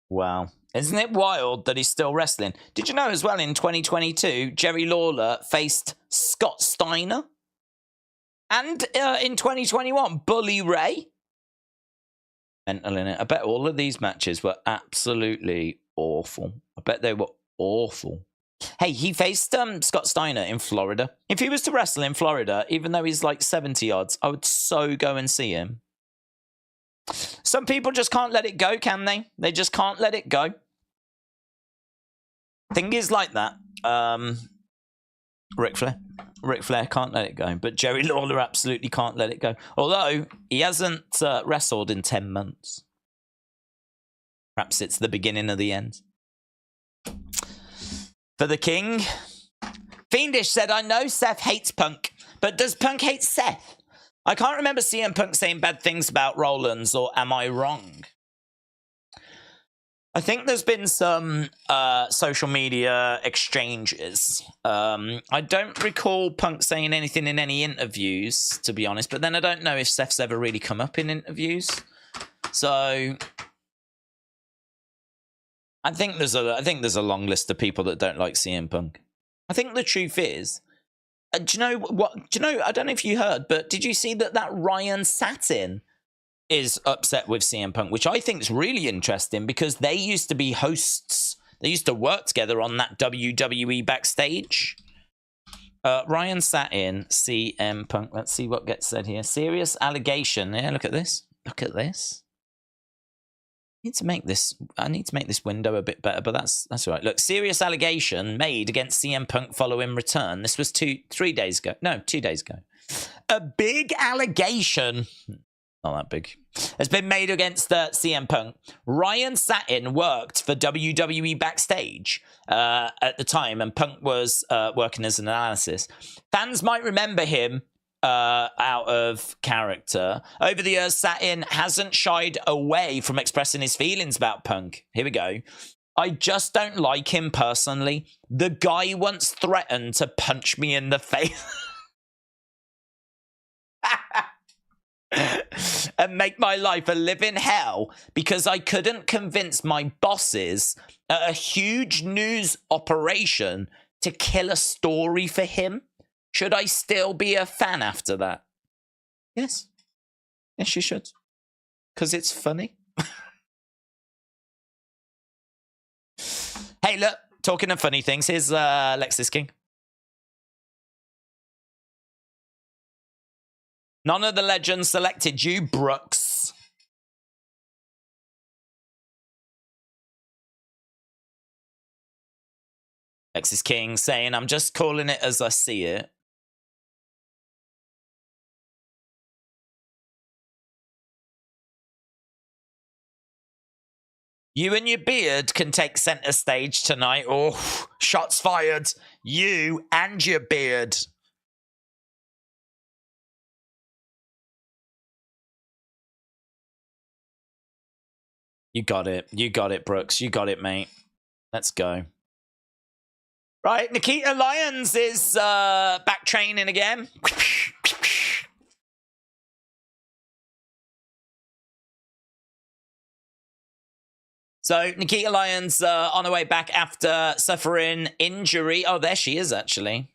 Wow. Isn't it wild that he's still wrestling? Did you know as well in 2022, Jerry Lawler faced Scott Steiner? And in 2021, Bully Ray? Mental in it. I bet all of these matches were absolutely awful. I bet they were awful. Hey, he faced Scott Steiner in Florida. If he was to wrestle in Florida, even though he's like 70 odds, I would so go and see him. Some people just can't let it go, can they? They just can't let it go. Thing is like that. Ric Flair can't let it go, but Jerry Lawler absolutely can't let it go. Although he hasn't wrestled in 10 months. Perhaps it's the beginning of the end. For the King, Fiendish said, I know Seth hates Punk, but does Punk hate Seth? I can't remember CM Punk saying bad things about Rollins, or am I wrong? I think there's been some social media exchanges. I don't recall Punk saying anything in any interviews, to be honest, but then I don't know if Seth's ever really come up in interviews. So I think there's a long list of people that don't like CM Punk. I think the truth is, do you know what? Do you know? I don't know if you heard, but did you see that Ryan Satin is upset with CM Punk, which I think is really interesting because they used to be hosts. They used to work together on that WWE backstage. Ryan Satin, CM Punk. Let's see what gets said here. Serious allegation. Yeah, look at this. Look at this. I need to make this window a bit better, but that's all right. Look, serious allegation made against CM Punk following return. This was 2 days ago. No, 2 days ago. A big allegation, not that big, has been made against CM Punk. Ryan Satin worked for WWE backstage at the time, and Punk was working as an analyst. Fans might remember him out of character. Over the years, Satin hasn't shied away from expressing his feelings about Punk. Here we go. I just don't like him personally. The guy once threatened to punch me in the face and make my life a living hell because I couldn't convince my bosses at a huge news operation to kill a story for him. Should I still be a fan after that? Yes. Yes, you should. Because it's funny. Hey, look, talking of funny things, here's Lexis King. None of the legends selected you, Brooks. Lexis King saying, I'm just calling it as I see it. You and your beard can take center stage tonight. Oh, shots fired. You and your beard. You got it. You got it, Brooks. You got it, mate. Let's go. Right, Nikita Lyons is back training again. So Nikita Lyons on her way back after suffering injury. Oh, there she is, actually.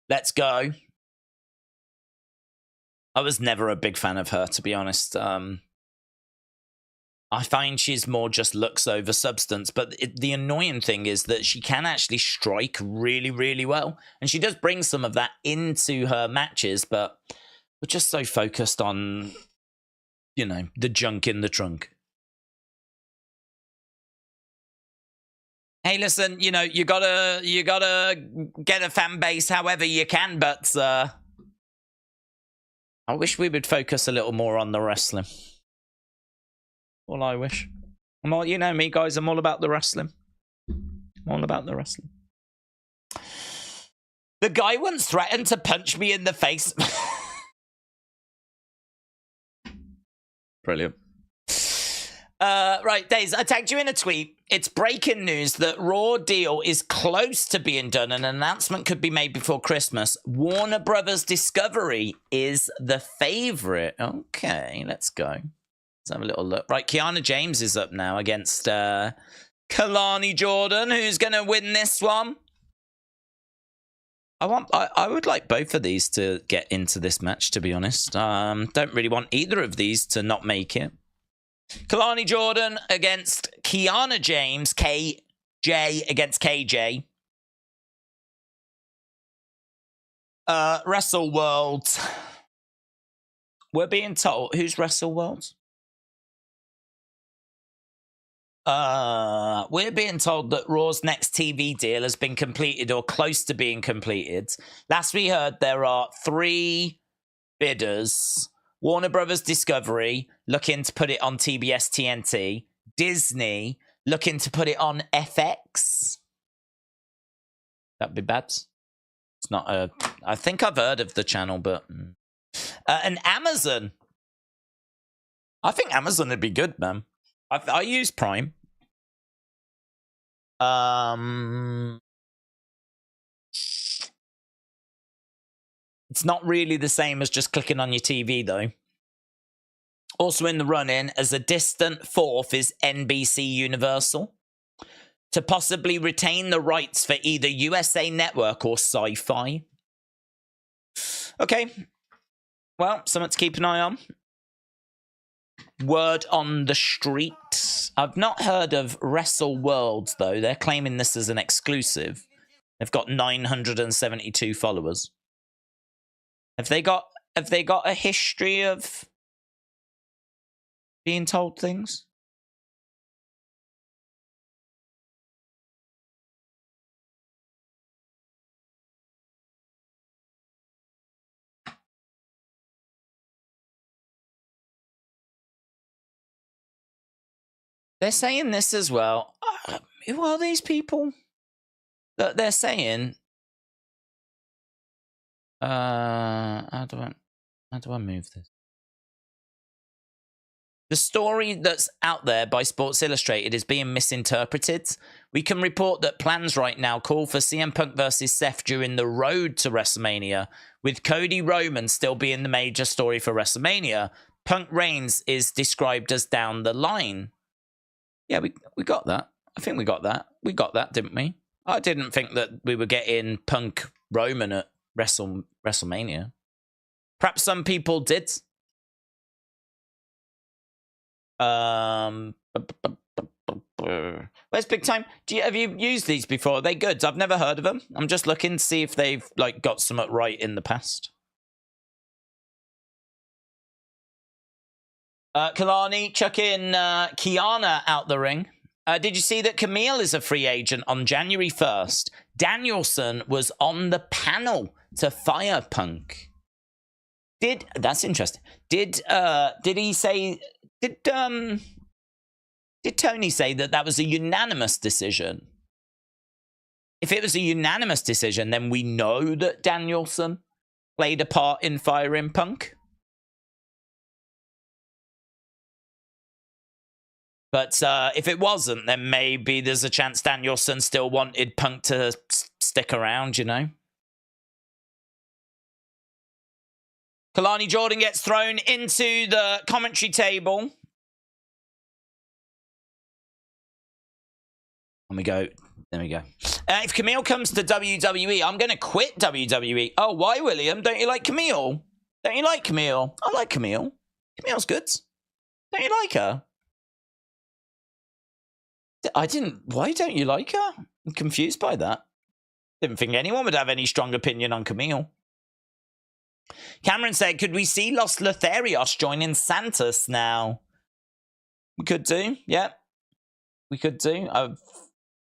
Let's go. I was never a big fan of her, to be honest. I find she's more just looks over substance. But the annoying thing is that she can actually strike really, really well. And she does bring some of that into her matches, but we're just so focused on, you know, the junk in the trunk. Hey, listen, you know, you gotta get a fan base however you can, but I wish we would focus a little more on the wrestling. All I wish. I'm all, you know me, guys, I'm all about the wrestling. I'm all about the wrestling. The guy once threatened to punch me in the face. Brilliant. Right, Daze, I tagged you in a tweet. It's breaking news that Raw deal is close to being done and an announcement could be made before Christmas. Warner Brothers Discovery is the favorite. Okay, let's go. Let's have a little look. Right, Kiana James is up now against Kelani Jordan. Who's going to win this one? I would like both of these to get into this match, to be honest. Don't really want either of these to not make it. Kelani Jordan against Kiana James, KJ against KJ. Wrestle World. We're being told. Who's Wrestle World? We're being told that Raw's next TV deal has been completed or close to being completed. Last we heard, there are 3 bidders. Warner Brothers Discovery looking to put it on TBS TNT. Disney looking to put it on FX. That'd be bad. It's not a... I think I've heard of the channel, but... and Amazon. I think Amazon would be good, man. I use Prime. It's not really the same as just clicking on your TV, though. Also in the run-in, as a distant 4th, is NBC Universal. To possibly retain the rights for either USA Network or Sci-Fi. Okay. Well, something to keep an eye on. Word on the street. I've not heard of Wrestle World, though. They're claiming this as an exclusive. They've got 972 followers. Have they got a history of being told things? They're saying this as well. Who are these people? They're saying... how do I move this? The story that's out there by Sports Illustrated is being misinterpreted. We can report that plans right now call for CM Punk versus Seth during the road to WrestleMania, with Cody Roman still being the major story for WrestleMania. Punk Reigns is described as down the line. Yeah, we got that. I think we got that. We got that, didn't we? I didn't think that we were getting Punk Roman at WrestleMania. Perhaps some people did. Where's Big Time? Have you used these before? Are they good? I've never heard of them. I'm just looking to see if they've got something right in the past. Kelani, chuck in Kiana out the ring. Did you see that Camille is a free agent on January 1st? Danielson was on the panel to fire Punk. That's interesting. Did he say... Did Tony say that was a unanimous decision? If it was a unanimous decision, then we know that Danielson played a part in firing Punk. But if it wasn't, then maybe there's a chance Danielson still wanted Punk to stick around, you know? Kalani Jordan gets thrown into the commentary table. There we go. There we go. If Camille comes to WWE, I'm going to quit WWE. Oh, why, William? Don't you like Camille? Don't you like Camille? I like Camille. Camille's good. Don't you like her? Why don't you like her? I'm confused by that. Didn't think anyone would have any strong opinion on Camille. Cameron said, could we see Los Lotharios joining Santos now? We could do, yeah. We could do.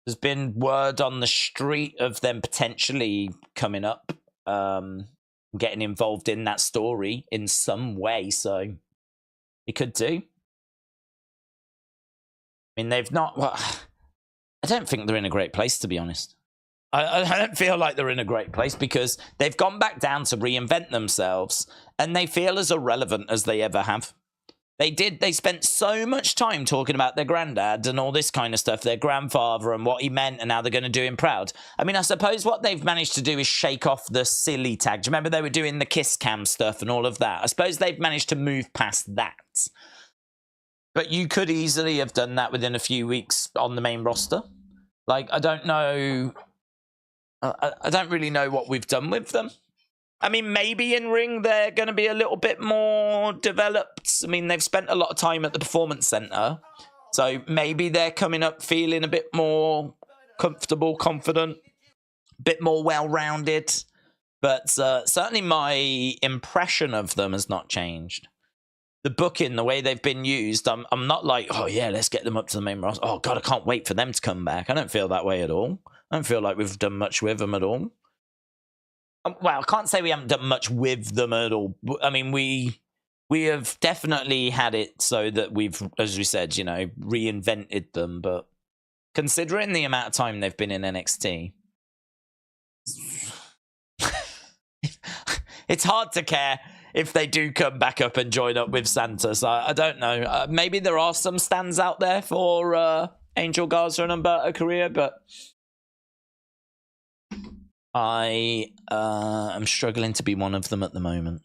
There's been word on the street of them potentially coming up, getting involved in that story in some way, so we could do. I mean, they've not... Well, I don't think they're in a great place, to be honest. I don't feel like they're in a great place because they've gone back down to reinvent themselves and they feel as irrelevant as they ever have. They spent so much time talking about their granddad and all this kind of stuff, their grandfather and what he meant and how they're going to do him proud. I mean, I suppose what they've managed to do is shake off the silly tag. Do you remember they were doing the kiss cam stuff and all of that? I suppose they've managed to move past that. But you could easily have done that within a few weeks on the main roster. Like, I don't know... I don't really know what we've done with them. I mean, maybe in ring they're going to be a little bit more developed. I mean, they've spent a lot of time at the Performance Center. So maybe they're coming up feeling a bit more comfortable, confident, a bit more well-rounded. But certainly my impression of them has not changed. The booking, the way they've been used, I'm not like, oh yeah, let's get them up to the main roster. Oh God, I can't wait for them to come back. I don't feel that way at all. I don't feel like we've done much with them at all. Well, I can't say we haven't done much with them at all. I mean, we have definitely had it so that we've, as we said, you know, reinvented them. But considering the amount of time they've been in NXT, it's hard to care if they do come back up and join up with Santa. So I don't know. Maybe there are some stands out there for Angel Garza and Humberto Carrillo, but I am struggling to be one of them at the moment.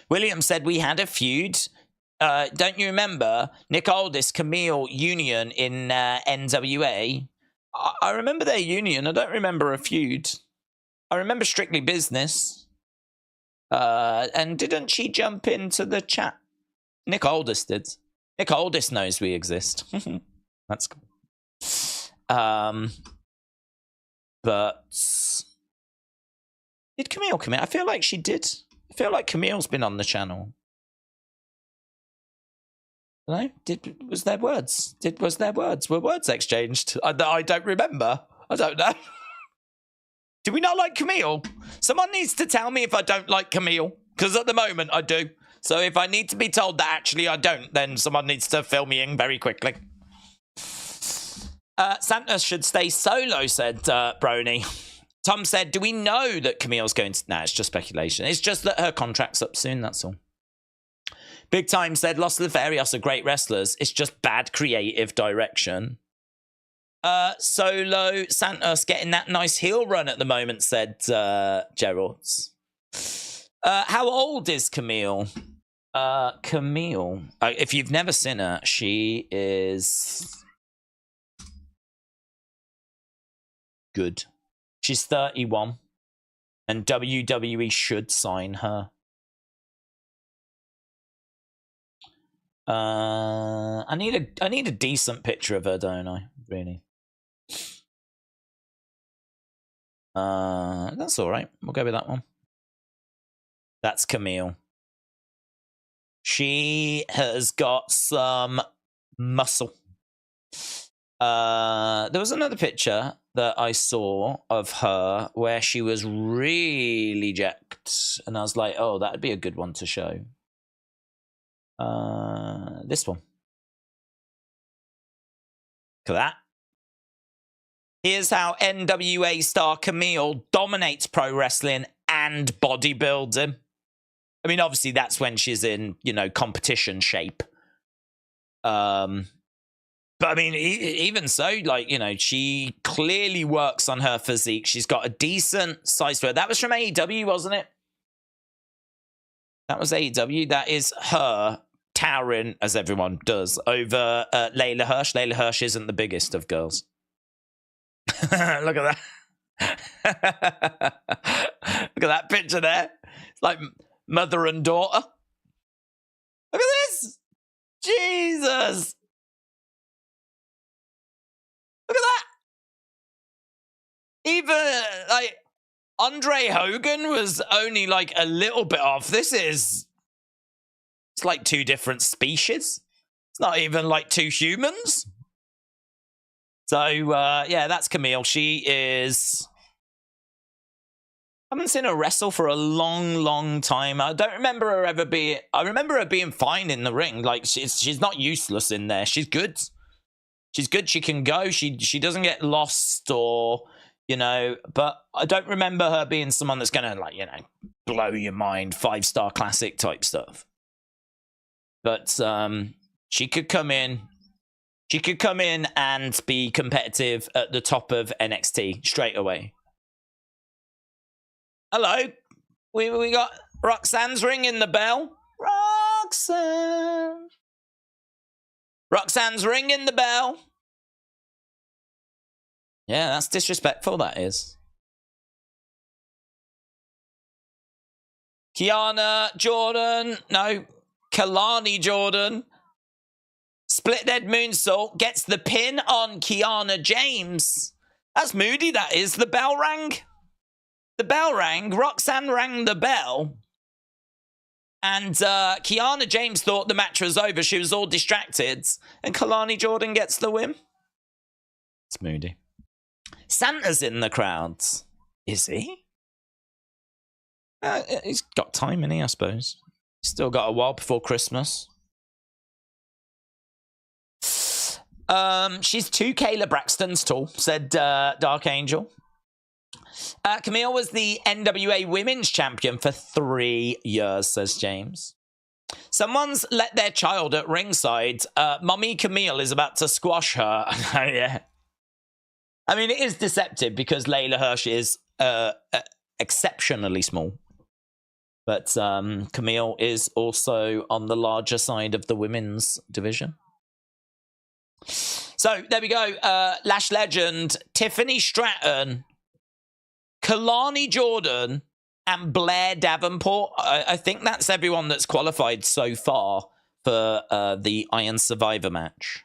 William said we had a feud. Don't you remember Nick Aldis, Camille Union in NWA? I remember their union. I don't remember a feud. I remember Strictly Business. And didn't she jump into the chat? Nick Aldis did. Nick Aldis knows we exist. That's cool. But did Camille come in? I feel like she did. I feel like Camille's been on the channel. No? Was there words? Were words exchanged? I don't remember. I don't know. Do we not like Camille? Someone needs to tell me if I don't like Camille, because at the moment I do. So if I need to be told that actually I don't, then someone needs to fill me in very quickly. Santa should stay solo, said Brony. Tom said, do we know that Camille's going to... Nah, it's just speculation. It's just that her contract's up soon, that's all. Big Time said, Los Lotharios are great wrestlers. It's just bad creative direction. Solo Santos getting that nice heel run at the moment, said Gerald. How old is Camille? Camille. If you've never seen her, she is good. She's 31, and WWE should sign her. I need a decent picture of her, don't I? Really. That's all right. We'll go with that one. That's Camille. She has got some muscle. There was another picture that I saw of her where she was really jacked, and I was like, oh, that'd be a good one to show. This one. Look at that. Here's how NWA star Camille dominates pro wrestling and bodybuilding. I mean, obviously, that's when she's in, you know, competition shape. But I mean, even so, like, you know, she clearly works on her physique. She's got a decent size to her. That was from AEW, wasn't it? That was AEW. That is her towering, as everyone does, over Layla Hirsch. Layla Hirsch isn't the biggest of girls. Look at that. Look at that picture there. It's like mother and daughter. Look at this. Jesus. Look at that. Even, like, Andre Hogan was only, like, a little bit off. It's like two different species. It's not even, like, two humans. So, yeah, that's Camille. She is... I haven't seen her wrestle for a long, long time. I don't remember her ever being... I remember her being fine in the ring. Like, she's not useless in there. She's good. She's good. She can go. She doesn't get lost or, you know... But I don't remember her being someone that's going to, like, you know, blow your mind, 5-star classic type stuff. But she could come in... She could come in and be competitive at the top of NXT straight away. Hello. We got Roxanne's ringing the bell. Roxanne. Roxanne's ringing the bell. Yeah, that's disrespectful, that is. Kiana Jordan. No. Kelani Jordan. Split dead moonsault gets the pin on Kiana James. That's moody, that is. The bell rang. The bell rang. Roxanne rang the bell. And Kiana James thought the match was over. She was all distracted. And Kelani Jordan gets the win. It's moody. Santa's in the crowd. Is he? He's got time, innit, I suppose. He's still got a while before Christmas. She's 2 Kayla Braxton's tall, said Dark Angel. Camille was the NWA Women's Champion for 3 years, says James. Someone's let their child at ringside. Mommy Camille is about to squash her. Yeah. I mean, it is deceptive because Layla Hirsch is exceptionally small. But Camille is also on the larger side of the women's division. So, there we go. Lash Legend, Tiffany Stratton, Kelani Jordan, and Blair Davenport. I think that's everyone that's qualified so far for the Iron Survivor match.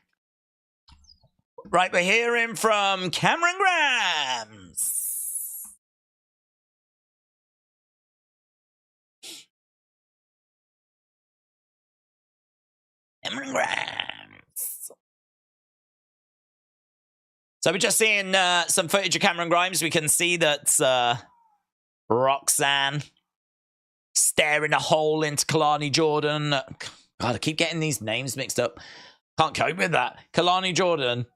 Right, we're hearing from Cameron Grimes. Cameron Grimes. So we're just seeing some footage of Cameron Grimes. We can see that Roxanne staring a hole into Kelani Jordan. God, I keep getting these names mixed up. Can't cope with that. Kelani Jordan.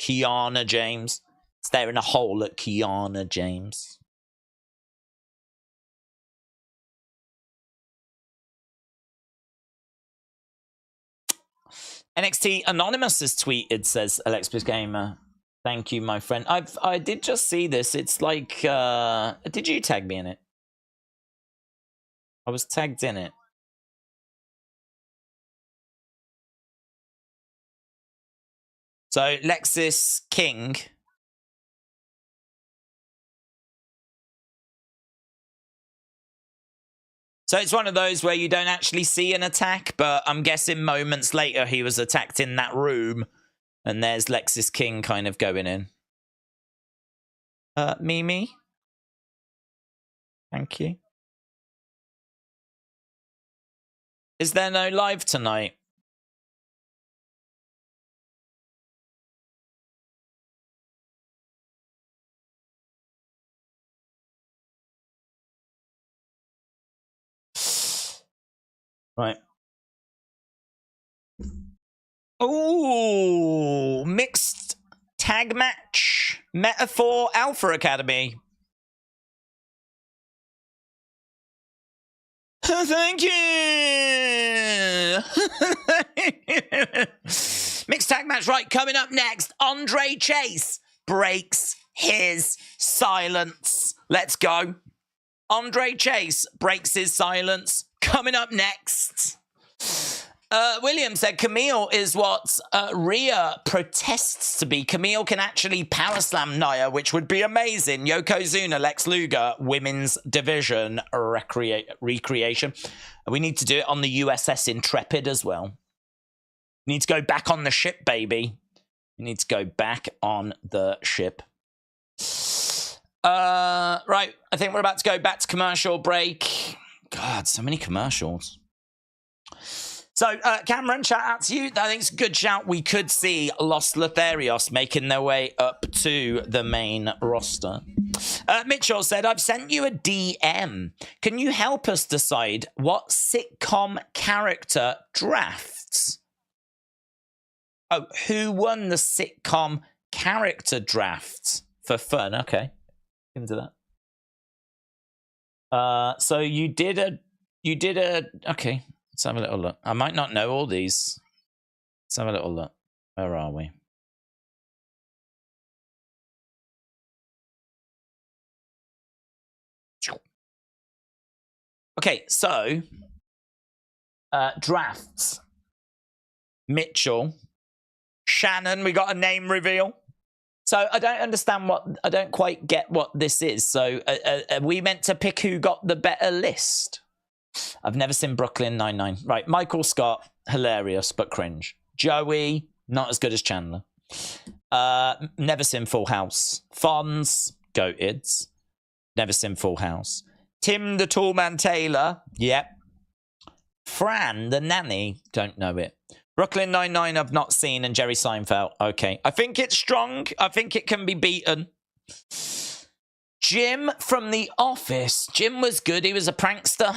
Kiana James. Staring a hole at Kiana James. NXT Anonymous has tweeted, says Alexis Gamer. Thank you, my friend. I did just see this. It's like, did you tag me in it? I was tagged in it. So, Lexis King. So it's one of those where you don't actually see an attack, but I'm guessing moments later he was attacked in that room, and there's Lexis King kind of going in. Mimi? Thank you. Is there no live tonight? Right. Ooh, mixed tag match. Metaphor Alpha Academy. Thank you. Mixed tag match. Right, coming up next, Andre Chase breaks his silence. Let's go. Andre Chase breaks his silence. Coming up next. William said Camille is what Rhea protests to be. Camille can actually power slam Nia, which would be amazing. Yokozuna, Lex Luger, women's division recreation. We need to do it on the USS Intrepid as well. We need to go back on the ship, baby. We need to go back on the ship. Right, I think we're about to go back to commercial break. God, so many commercials. So, Cameron, shout out to you. I think it's a good shout. We could see Los Lotharios making their way up to the main roster. Mitchell said, I've sent you a DM. Can you help us decide what sitcom character drafts? Oh, who won the sitcom character drafts? For fun, okay. Into that. So you did a, okay, let's have a little look. I might not know all these. Let's have a little look. Where are we? Okay, so, drafts. Mitchell. Shannon, we got a name reveal. So I don't understand I don't quite get what this is. So are we meant to pick who got the better list? I've never seen Brooklyn Nine-Nine. Right, Michael Scott, hilarious but cringe. Joey, not as good as Chandler. Never seen Full House. Fonz, goated. Never seen Full House. Tim the Toolman Taylor, yep. Fran the Nanny, don't know it. Brooklyn Nine-Nine I've not seen, and Jerry Seinfeld, okay. I think it's strong. I think it can be beaten. Jim from The Office. Jim was good. He was a prankster.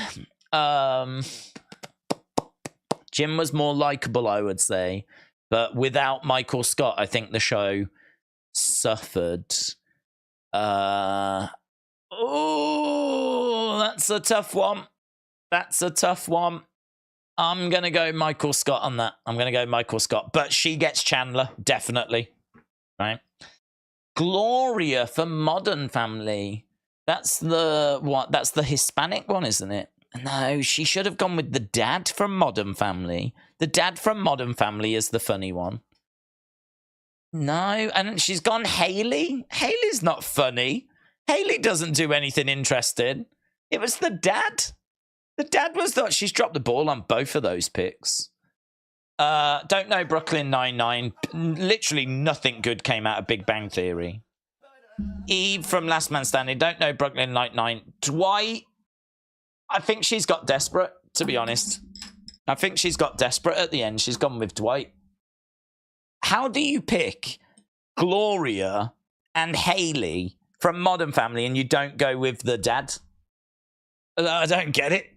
Jim was more likable, I would say. But without Michael Scott, I think the show suffered. Oh, that's a tough one. That's a tough one. I'm going to go Michael Scott on that. I'm going to go Michael Scott. But she gets Chandler, definitely. Right? Gloria for Modern Family. That's the what? That's the Hispanic one, isn't it? No, she should have gone with the dad from Modern Family. The dad from Modern Family is the funny one. No, and she's gone Haley. Haley's not funny. Haley doesn't do anything interesting. It was the dad. The dad was the... She's dropped the ball on both of those picks. Don't know Brooklyn Nine-Nine. Literally nothing good came out of Big Bang Theory. Eve from Last Man Standing. Don't know Brooklyn Nine-Nine. Dwight. I think she's got desperate, to be honest. I think she's got desperate at the end. She's gone with Dwight. How do you pick Gloria and Haley from Modern Family and you don't go with the dad? I don't get it.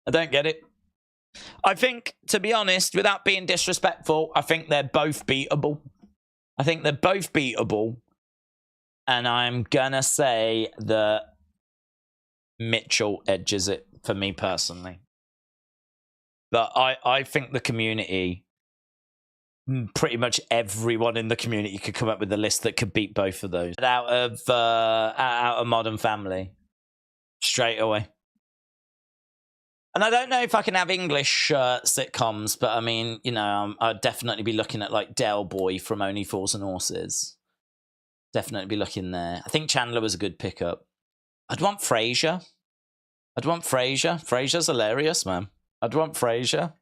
I don't get it. I think, to be honest, without being disrespectful, I think they're both beatable. I think they're both beatable. And I'm going to say that Mitchell edges it for me personally. But I think the community, pretty much everyone in the community could come up with a list that could beat both of those. Out of Modern Family. Straight away. And I don't know if I can have English sitcoms, but I mean, you know, I'd definitely be looking at like Del Boy from Only Fools and Horses. Definitely be looking there. I think Chandler was a good pickup. I'd want Frasier. I'd want Frasier. Frasier's hilarious, man. I'd want Frasier.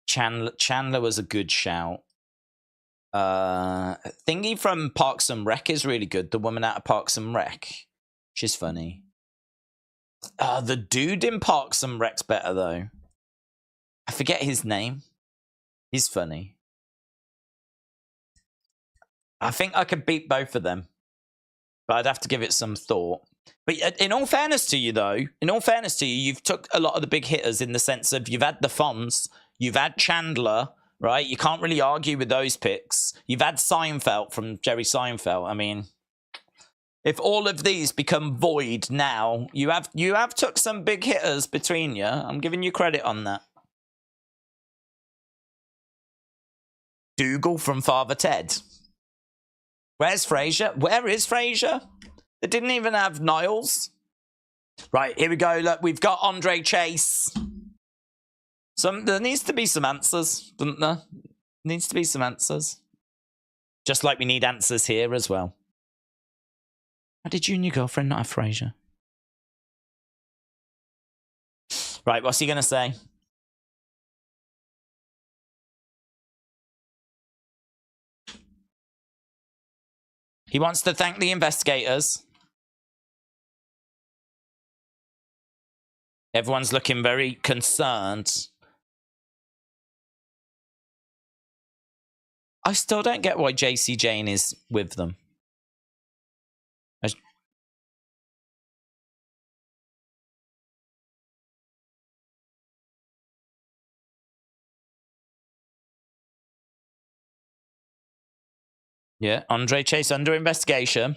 Chandler was a good shout. Thingy from Parks and Rec is really good. The woman out of Parks and Rec. She's funny. The dude in Parks and Rec's better, though. I forget his name. He's funny. I think I could beat both of them. But I'd have to give it some thought. But in all fairness to you, though, you've took a lot of the big hitters in the sense of you've had the Fonz, you've had Chandler, right? You can't really argue with those picks. You've had Seinfeld from Jerry Seinfeld. I mean... If all of these become void now, you have took some big hitters between you. I'm giving you credit on that. Dougal from Father Ted. Where's Frasier? Where is Frasier? They didn't even have Niles. Right, here we go. Look, we've got Andre Chase. There needs to be some answers, doesn't there? Needs to be some answers. Just like we need answers here as well. How did you and your girlfriend not have Frasier? Right, what's he going to say? He wants to thank the investigators. Everyone's looking very concerned. I still don't get why JC Jane is with them. Yeah, Andre Chase under investigation.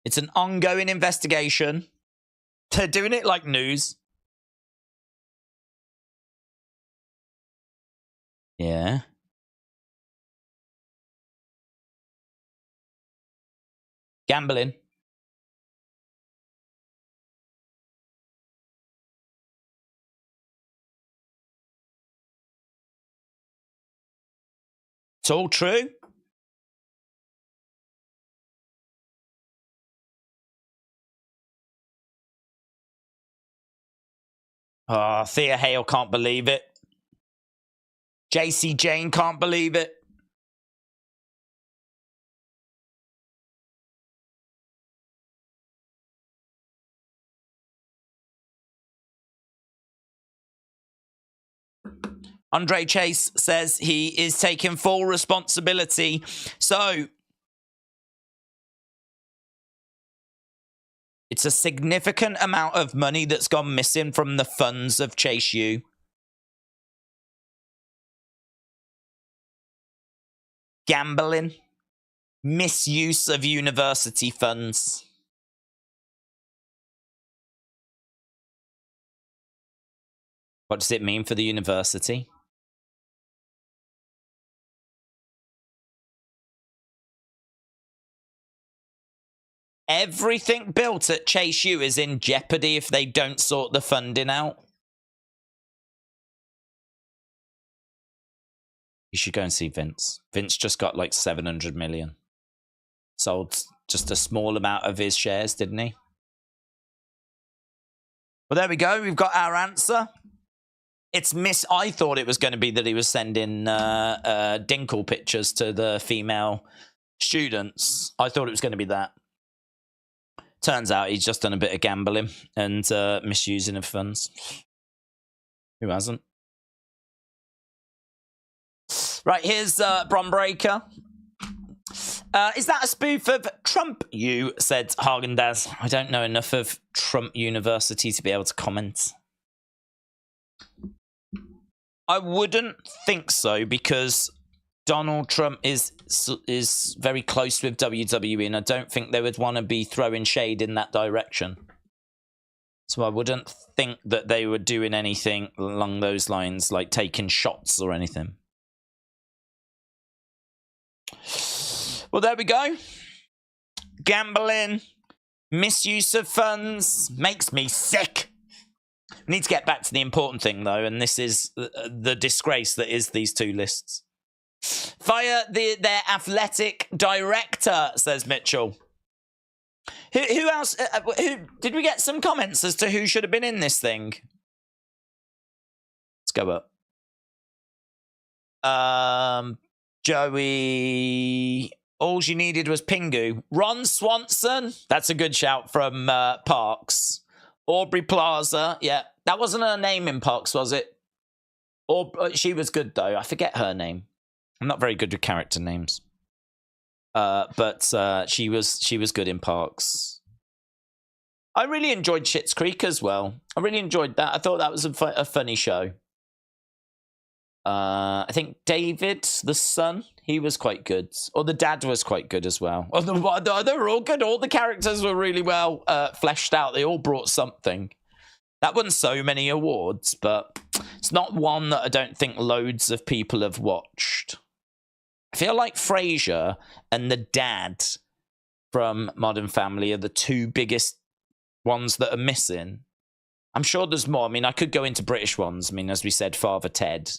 It's an ongoing investigation. They're doing it like news. Yeah. Gambling. It's all true. Oh, Thea Hale can't believe it. JC Jane can't believe it. Andre Chase says he is taking full responsibility. So it's a significant amount of money that's gone missing from the funds of Chase U. Gambling. Misuse of university funds. What does it mean for the university? Everything built at Chase U is in jeopardy if they don't sort the funding out. You should go and see Vince. Vince just got like 700 million. Sold just a small amount of his shares, didn't he? Well, there we go. We've got our answer. It's I thought it was going to be that he was sending Dinkle pictures to the female students. I thought it was going to be that. Turns out he's just done a bit of gambling and misusing of funds. Who hasn't? Right, here's Bron Breaker. Is that a spoof of Trump, you said Hagen-Dazs. I don't know enough of Trump University to be able to comment. I wouldn't think so, because Donald Trump is very close with WWE, and I don't think they would want to be throwing shade in that direction. So I wouldn't think that they were doing anything along those lines, like taking shots or anything. Well, there we go. Gambling, misuse of funds, makes me sick. We need to get back to the important thing, though, and this is the disgrace that is these two lists. Fire their athletic director, says Mitchell. Who else? Who did we get some comments as to who should have been in this thing? Let's go up. Joey. All you needed was Pingu. Ron Swanson. That's a good shout from Parks. Aubrey Plaza. Yeah, that wasn't her name in Parks, was it? Or she was good though. I forget her name. I'm not very good with character names. But she was good in Parks. I really enjoyed Schitt's Creek as well. I really enjoyed that. I thought that was a funny show. I think David, the son, he was quite good. Or the dad was quite good as well. They were all good. All the characters were really well fleshed out. They all brought something. That won so many awards, but it's not one that I don't think loads of people have watched. I feel like Frasier and the dad from Modern Family are the two biggest ones that are missing. I'm sure there's more. I mean, I could go into British ones. I mean, as we said, Father Ted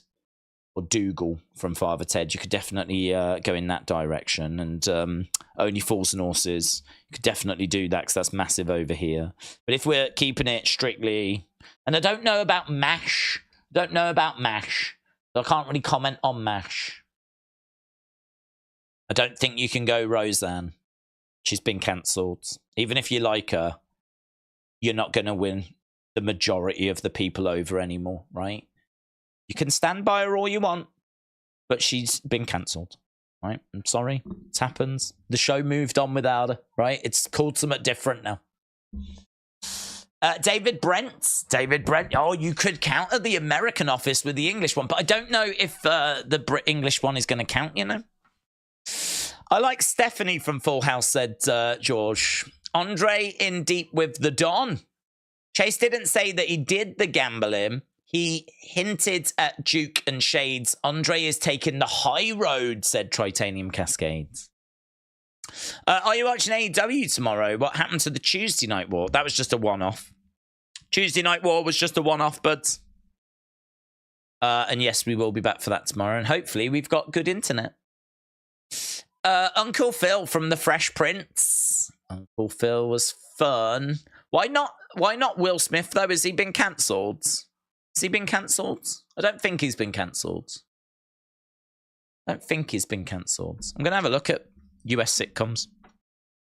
or Dougal from Father Ted. You could definitely go in that direction. And Only Fools and Horses, you could definitely do that because that's massive over here. But if we're keeping it strictly... And I don't know about MASH. So I can't really comment on MASH. I don't think you can go Roseanne. She's been cancelled. Even if you like her, you're not going to win the majority of the people over anymore, right? You can stand by her all you want, but she's been cancelled, right? I'm sorry. It happens. The show moved on without her, right? It's called something different now. David Brent. Oh, you could counter the American Office with the English one, but I don't know if the English one is going to count, you know? I like Stephanie from Full House, said George. Andre in deep with the Don. Chase didn't say that he did the gambling. He hinted at Duke and Shades. Andre is taking the high road, said Tritanium Cascades. Are you watching AEW tomorrow? What happened to the Tuesday Night War? That was just a one-off. Tuesday Night War was just a one-off, but... and yes, we will be back for that tomorrow. And hopefully we've got good internet. Uncle Phil from The Fresh Prince. Uncle Phil was fun. Why not Will Smith, though? Has he been cancelled? Has he been cancelled? I don't think he's been cancelled. I don't think he's been cancelled. I'm going to have a look at US sitcoms.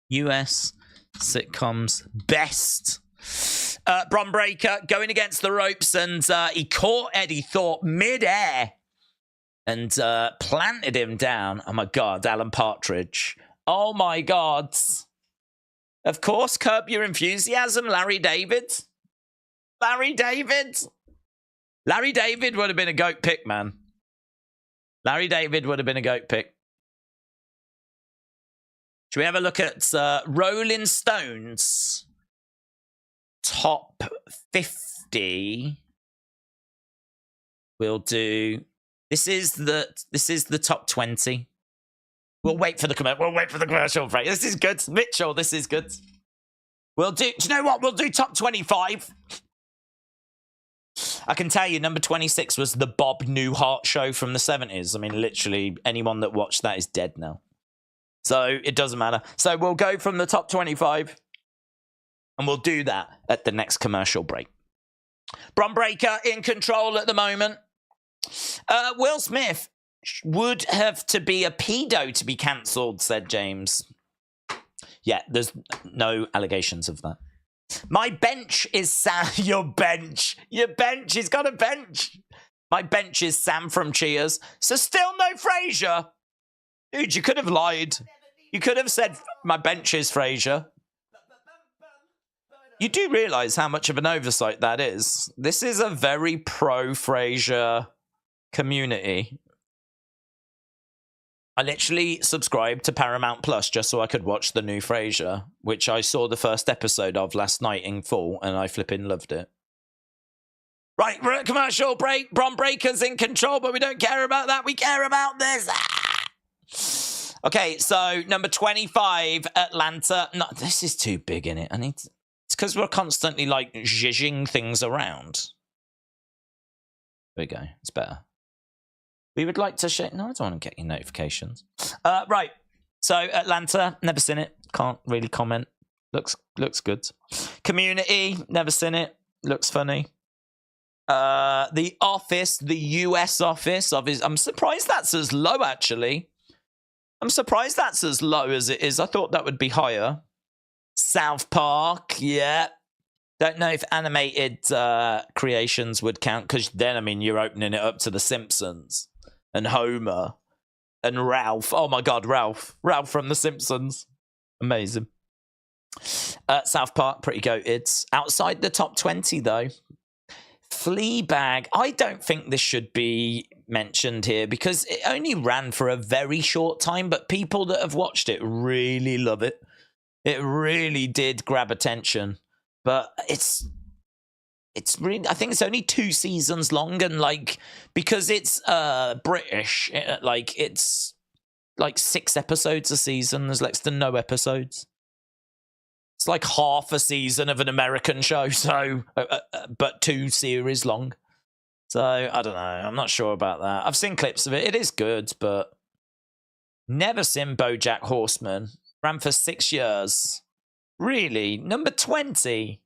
US sitcoms best. Bron Breakker going against the ropes, and he caught Eddy Thorpe mid-air and planted him down. Oh my God, Alan Partridge. Oh my God. Of course, Curb Your Enthusiasm, Larry David. Larry David. Larry David would have been a GOAT pick, man. Larry David would have been a GOAT pick. Should we have a look at Rolling Stones top 50? We'll do. This is the top 20. We'll wait for the commercial break. This is good, Mitchell. This is good. We'll do. Do you know what? We'll do top 25. I can tell you, number 26 was the Bob Newhart show from the 70s. I mean, literally, anyone that watched that is dead now. So it doesn't matter. So we'll go from the top 25, and we'll do that at the next commercial break. Bron Breakker in control at the moment. Will Smith would have to be a pedo to be cancelled, said James. Yeah, there's no allegations of that. My bench is Sam. Your bench. He's got a bench. My bench is Sam from Cheers. So still no Frasier. Dude, you could have lied. You could have said my bench is Frasier. You do realise how much of an oversight that is. This is a very pro-Frasier community. I literally subscribed to Paramount Plus just so I could watch the new Frasier, which I saw the first episode of last night in full, and I flipping loved it. Right, we're at commercial break. Bron Breakker's in control, but we don't care about that. We care about this. Ah! Okay, so number 25, Atlanta. No, this is too big, innit? It's because we're constantly, like, zhizhing things around. There we go. It's better. We would like to share. No, I don't want to get your notifications. Right. So Atlanta, never seen it. Can't really comment. Looks good. Community, never seen it. Looks funny. The Office, the US Office. I'm surprised that's as low, actually. I'm surprised that's as low as it is. I thought that would be higher. South Park, yeah. Don't know if animated creations would count, because then, I mean, you're opening it up to The Simpsons. And Homer. And Ralph. Oh my God, Ralph. Ralph from The Simpsons. Amazing. South Park, pretty goated. Outside the top 20, though. Fleabag. I don't think this should be mentioned here because it only ran for a very short time, but people that have watched it really love it. It really did grab attention. But it's really, I think it's only 2 seasons long, and like, because it's British, it's like 6 episodes a season. There's less than no episodes. It's like half a season of an American show, so but 2 series long. So I don't know. I'm not sure about that. I've seen clips of it. It is good, but never seen BoJack Horseman. Ran for 6 years. Really? Number 20?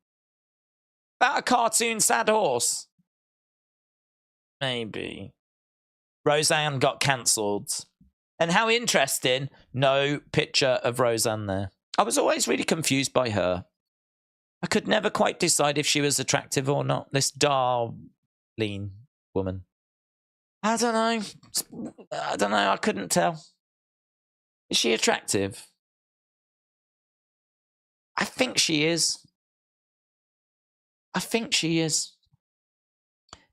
About a cartoon sad horse? Maybe. Roseanne got cancelled. And how interesting, no picture of Roseanne there. I was always really confused by her. I could never quite decide if she was attractive or not. This Darlene woman. I don't know. I couldn't tell. Is she attractive? I think she is.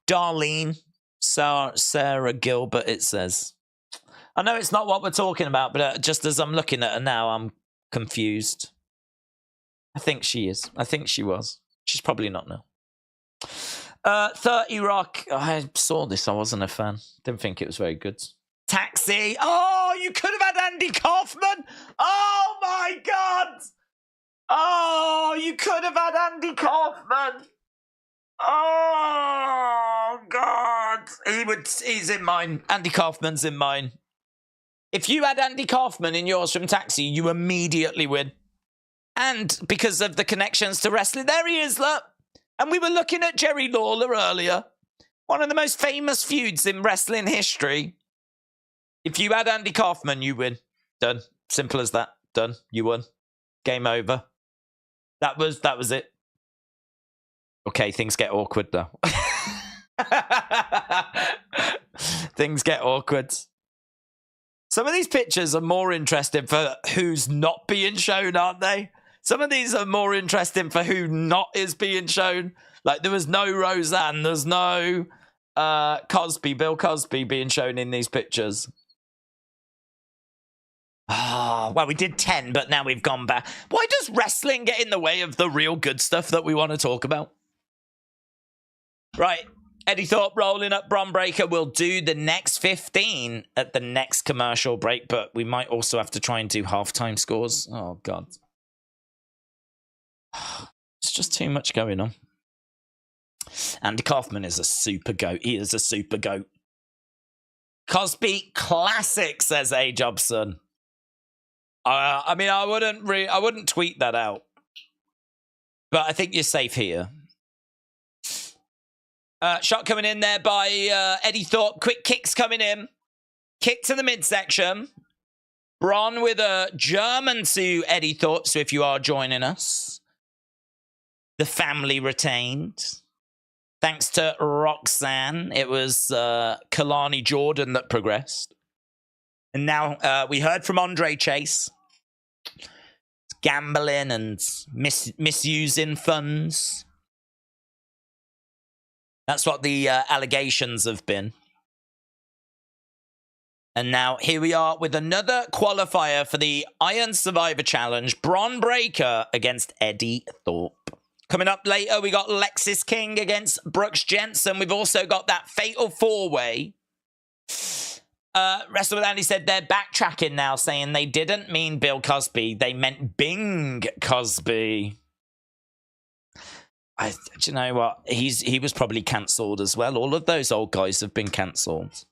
Darlene. Sarah Gilbert, it says. I know it's not what we're talking about, but just as I'm looking at her now, I'm confused. I think she is. I think she was. She's probably not now. 30 Rock. I saw this. I wasn't a fan. Didn't think it was very good. Taxi. Oh, you could have had Andy Kaufman. Oh, my God. Oh, you could have had Andy Kaufman. Oh, God. He's in mine. Andy Kaufman's in mine. If you had Andy Kaufman in yours from Taxi, you immediately win. And because of the connections to wrestling, there he is, look. And we were looking at Jerry Lawler earlier. One of the most famous feuds in wrestling history. If you had Andy Kaufman, you win. Done. Simple as that. Done. You won. Game over. That was it. Okay, things get awkward though. Things get awkward. Some of these pictures are more interesting for who's not being shown, aren't they? Some of these are more interesting for who not is being shown. Like, there was no Roseanne. There's no Bill Cosby being shown in these pictures. Ah, well, we did 10, but now we've gone back. Why does wrestling get in the way of the real good stuff that we want to talk about? Right. Eddy Thorpe rolling up Bron Breakker. We'll do the next 15 at the next commercial break, but we might also have to try and do halftime scores. Oh, God. It's just too much going on. Andy Kaufman is a super goat. He is a super goat. Cosby classic, says A. Jobson. I mean, I wouldn't tweet that out, but I think you're safe here. Shot coming in there by Eddy Thorpe. Quick kicks coming in. Kick to the midsection. Bron with a German to Eddy Thorpe. So if you are joining us, the family retained. Thanks to Roxanne. It was Kelani Jordan that progressed. And now we heard from Andre Chase. Gambling and misusing funds. That's what the allegations have been. And now here we are with another qualifier for the Iron Survivor Challenge. Bron Breakker against Eddy Thorpe. Coming up later, we got Lexis King against Brooks Jensen. We've also got that fatal four-way. Wrestle with Andy said they're backtracking now, saying they didn't mean Bill Cosby. They meant Bing Cosby. Do you know what? He was probably cancelled as well. All of those old guys have been cancelled.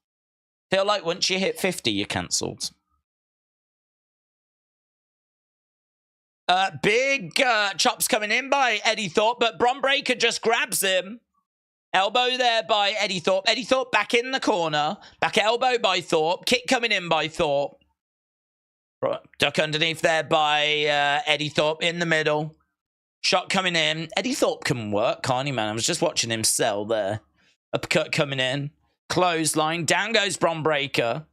Feel like once you hit 50, you're cancelled. Big chops coming in by Eddy Thorpe, but Bron Breakker just grabs him. Elbow there by Eddy Thorpe. Eddy Thorpe back in the corner. Back elbow by Thorpe. Kick coming in by Thorpe. Duck underneath there by Eddy Thorpe in the middle. Shot coming in. Eddy Thorpe can work, can't he, man? I was just watching him sell there. Uppercut coming in. Clothesline. Down goes Bron Breakker.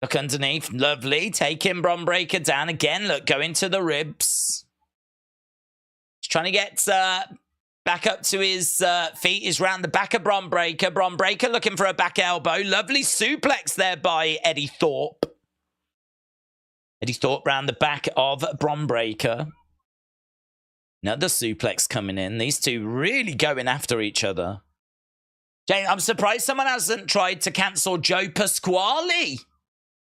Look underneath. Lovely. Taking Bron Breakker down again. Look, going to the ribs. He's trying to get back up to his feet. He's round the back of Bron Breakker. Bron Breakker looking for a back elbow. Lovely suplex there by Eddy Thorpe. Eddy Thorpe round the back of Bron Breakker. Another suplex coming in. These two really going after each other. Jane, I'm surprised someone hasn't tried to cancel Joe Pasquale.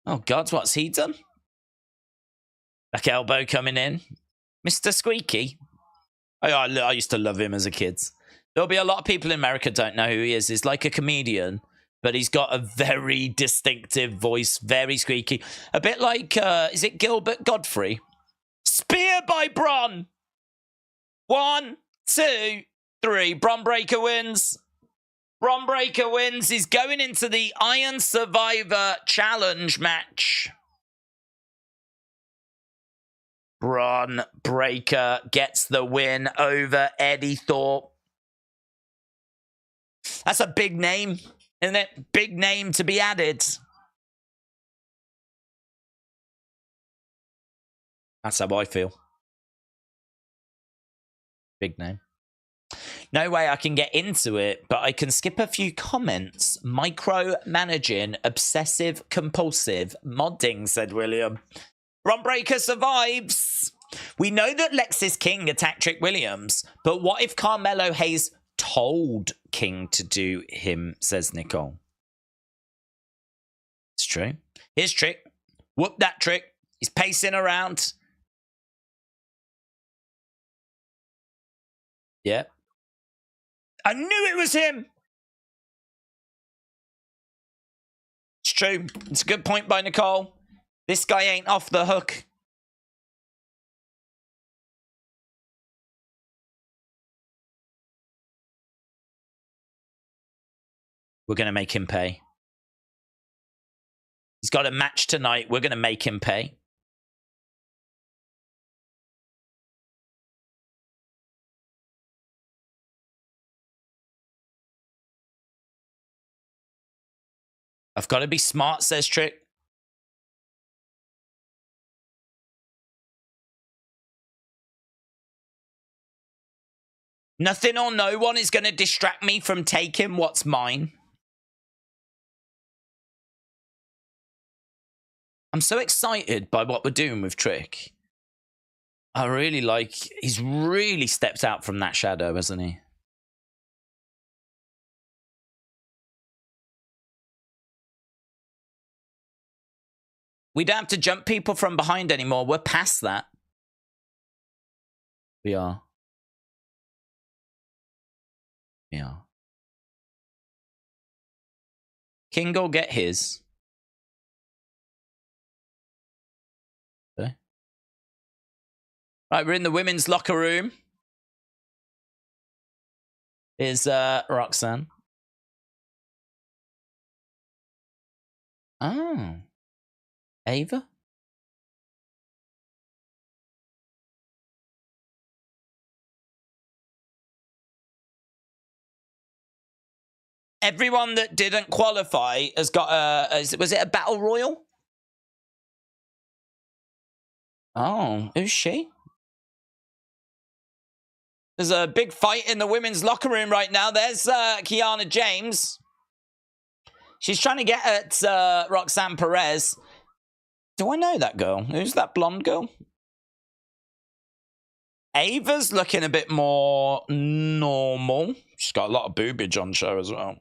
Oh, God, what's he done? Back elbow coming in. Mr. Squeaky. I used to love him as a kid. There'll be a lot of people in America don't know who he is. He's like a comedian, but he's got a very distinctive voice, very squeaky. A bit like, is it Gilbert Godfrey? Spear by Bron. 1, 2, 3. Bron Breakker wins. Bron Breakker wins. He's going into the Iron Survivor Challenge match. Bron Breakker gets the win over Eddy Thorpe. That's a big name, isn't it? Big name to be added. That's how I feel. Big name. No way I can get into it, but I can skip a few comments. Micromanaging, obsessive, compulsive, modding, said William. Bron Breakker survives. We know that Lexis King attacked Trick Williams, but what if Carmelo Hayes told King to do him, says Nicole. It's true. Here's Trick. Whoop that Trick. He's pacing around. Yeah. I knew it was him. It's true. It's a good point by Nicole. This guy ain't off the hook. We're going to make him pay. He's got a match tonight. We're going to make him pay. I've got to be smart, says Trick. Nothing or no one is going to distract me from taking what's mine. I'm so excited by what we're doing with Trick. I really like... He's really stepped out from that shadow, hasn't he? We don't have to jump people from behind anymore. We're past that. We are. We are. King will get his. Okay. Right, we're in the women's locker room. Is Roxanne. Oh. Ava? Everyone that didn't qualify has got a... Was it a battle royal? Oh, who's she? There's a big fight in the women's locker room right now. There's Kiana James. She's trying to get at Roxanne Perez. Do I know that girl? Who's that blonde girl? Ava's looking a bit more normal. She's got a lot of boobage on show as well.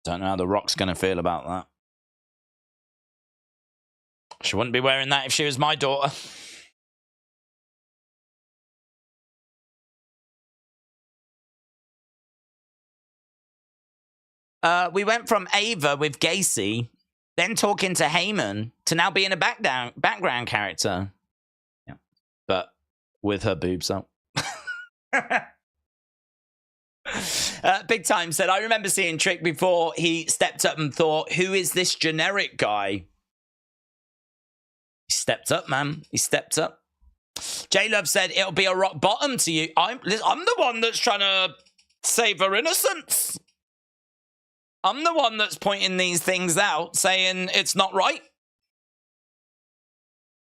Don't know how The Rock's going to feel about that. She wouldn't be wearing that if she was my daughter. We went from Ava with Gacy, then talking to Heyman, to now being a background character. Yeah. But with her boobs out. Big Time said, I remember seeing Trick before he stepped up and thought, who is this generic guy? He stepped up, man. He stepped up. J-Love said, it'll be a rock bottom to you. I'm the one that's trying to save her innocence. I'm the one that's pointing these things out, saying it's not right.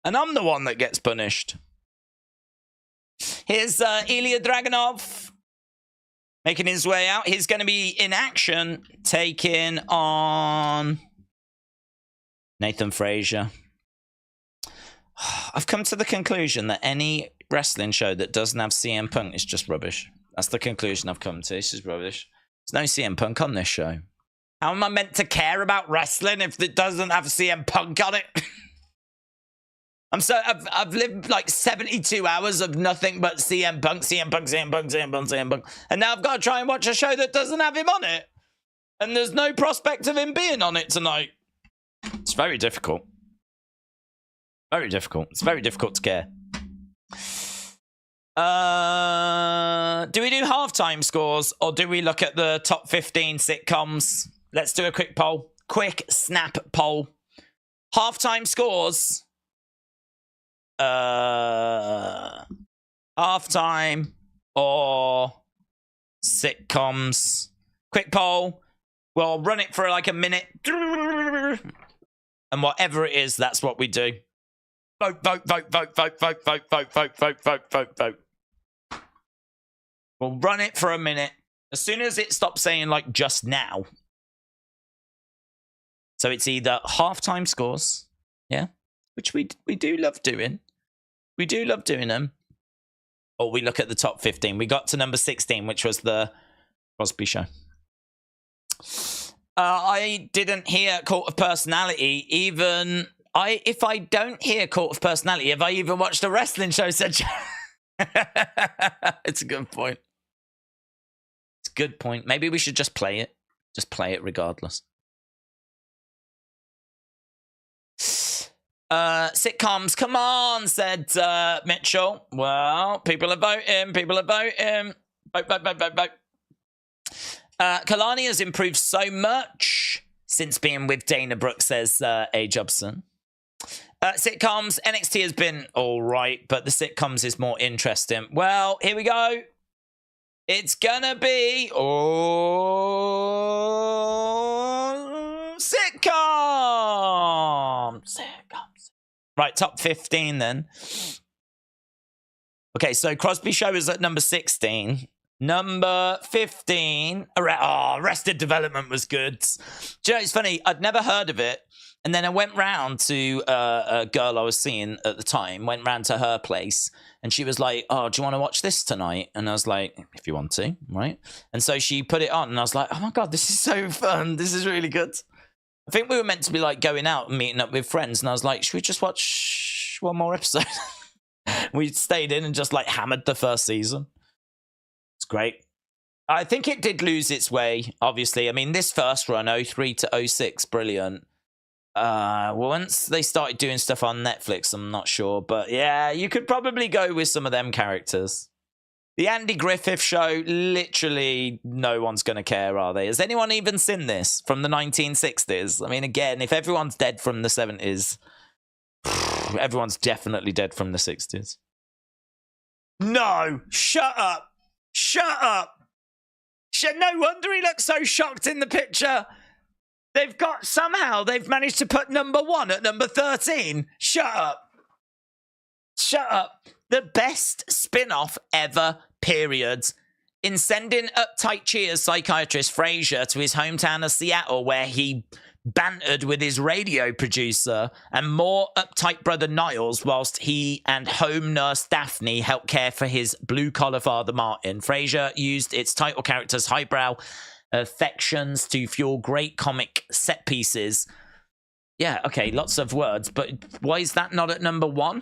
And I'm the one that gets punished. Here's Ilya Dragunov making his way out. He's going to be in action, taking on Nathan Frazier. I've come to the conclusion that any wrestling show that doesn't have CM Punk is just rubbish. That's the conclusion I've come to. This is rubbish. There's no CM Punk on this show. How am I meant to care about wrestling if it doesn't have CM Punk on it? I've lived like 72 hours of nothing but CM Punk, CM Punk, CM Punk, CM Punk, CM Punk. And now I've got to try and watch a show that doesn't have him on it. And there's no prospect of him being on it tonight. It's very difficult. Very difficult. It's very difficult to care. Do we do halftime scores or do we look at the top 15 sitcoms? Let's do a quick poll. Quick snap poll. Halftime scores. Halftime or sitcoms. Quick poll. We'll run it for like a minute. And whatever it is, that's what we do. Vote, vote, vote, vote, vote, vote, vote, vote, vote, vote, vote, vote, vote. We'll run it for a minute. As soon as it stops saying like just now. So it's either halftime scores, yeah, which we do love doing. We do love doing them. Or we look at the top 15. We got to number 16, which was the Crosby Show. I didn't hear Court of Personality. Even if I don't hear Court of Personality, have I even watched a wrestling show? Said it's a good point. It's a good point. Maybe we should just play it. Just play it regardless. Sitcoms, come on, said Mitchell. Well, people are voting. People are voting. Vote, vote, vote, vote, vote. Kelani has improved so much since being with Dana Brooke, says A. Jobson. Sitcoms, NXT has been all right, but the sitcoms is more interesting. Well, here we go. It's gonna be sitcoms. Right, top 15 then. Okay, so Crosby Show is at number 16. Number 15. Arrested Development was good. Do you know, it's funny, I'd never heard of it. And then I went round to a girl I was seeing at the time, went round to her place, and she was like, oh, do you want to watch this tonight? And I was like, if you want to, right? And so she put it on, and I was like, oh my God, this is so fun. This is really good. I think we were meant to be like going out and meeting up with friends, and I was like, should we just watch one more episode? We stayed in and just like hammered the first season. It's great. I think it did lose its way, obviously. I mean, this first run, 03 to 06, brilliant. Once they started doing stuff on Netflix, I'm not sure. But yeah, you could probably go with some of them characters. The Andy Griffith Show, literally no one's going to care, are they? Has anyone even seen this from the 1960s? I mean, again, if everyone's dead from the 70s, everyone's definitely dead from the 60s. No, shut up. Shut up. No wonder he looks so shocked in the picture. Somehow they've managed to put number 1 at number 13. Shut up. Shut up. The best spin-off ever, period. In sending uptight cheers psychiatrist Frazier to his hometown of Seattle, where he bantered with his radio producer, and more uptight brother Niles, whilst he and home nurse Daphne helped care for his blue-collar father Martin. Frazier used its title character's highbrow affections to fuel great comic set pieces. Yeah, okay, lots of words, but why is that not at number 1?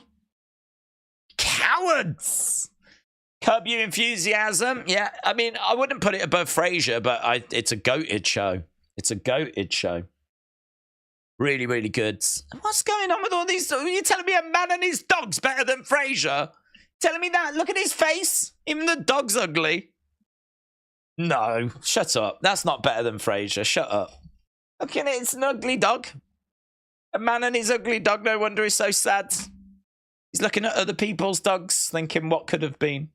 Cowards! Curb Your Enthusiasm. Yeah, I mean, I wouldn't put it above Frasier, but it's a goated show. It's a goated show. Really, really good. What's going on with all these? Are you telling me a man and his dog's better than Frasier? Telling me that? Look at his face. Even the dog's ugly. No, shut up. That's not better than Frasier. Shut up. Look at it. It's an ugly dog. A man and his ugly dog. No wonder he's so sad. He's looking at other people's dogs, thinking what could have been.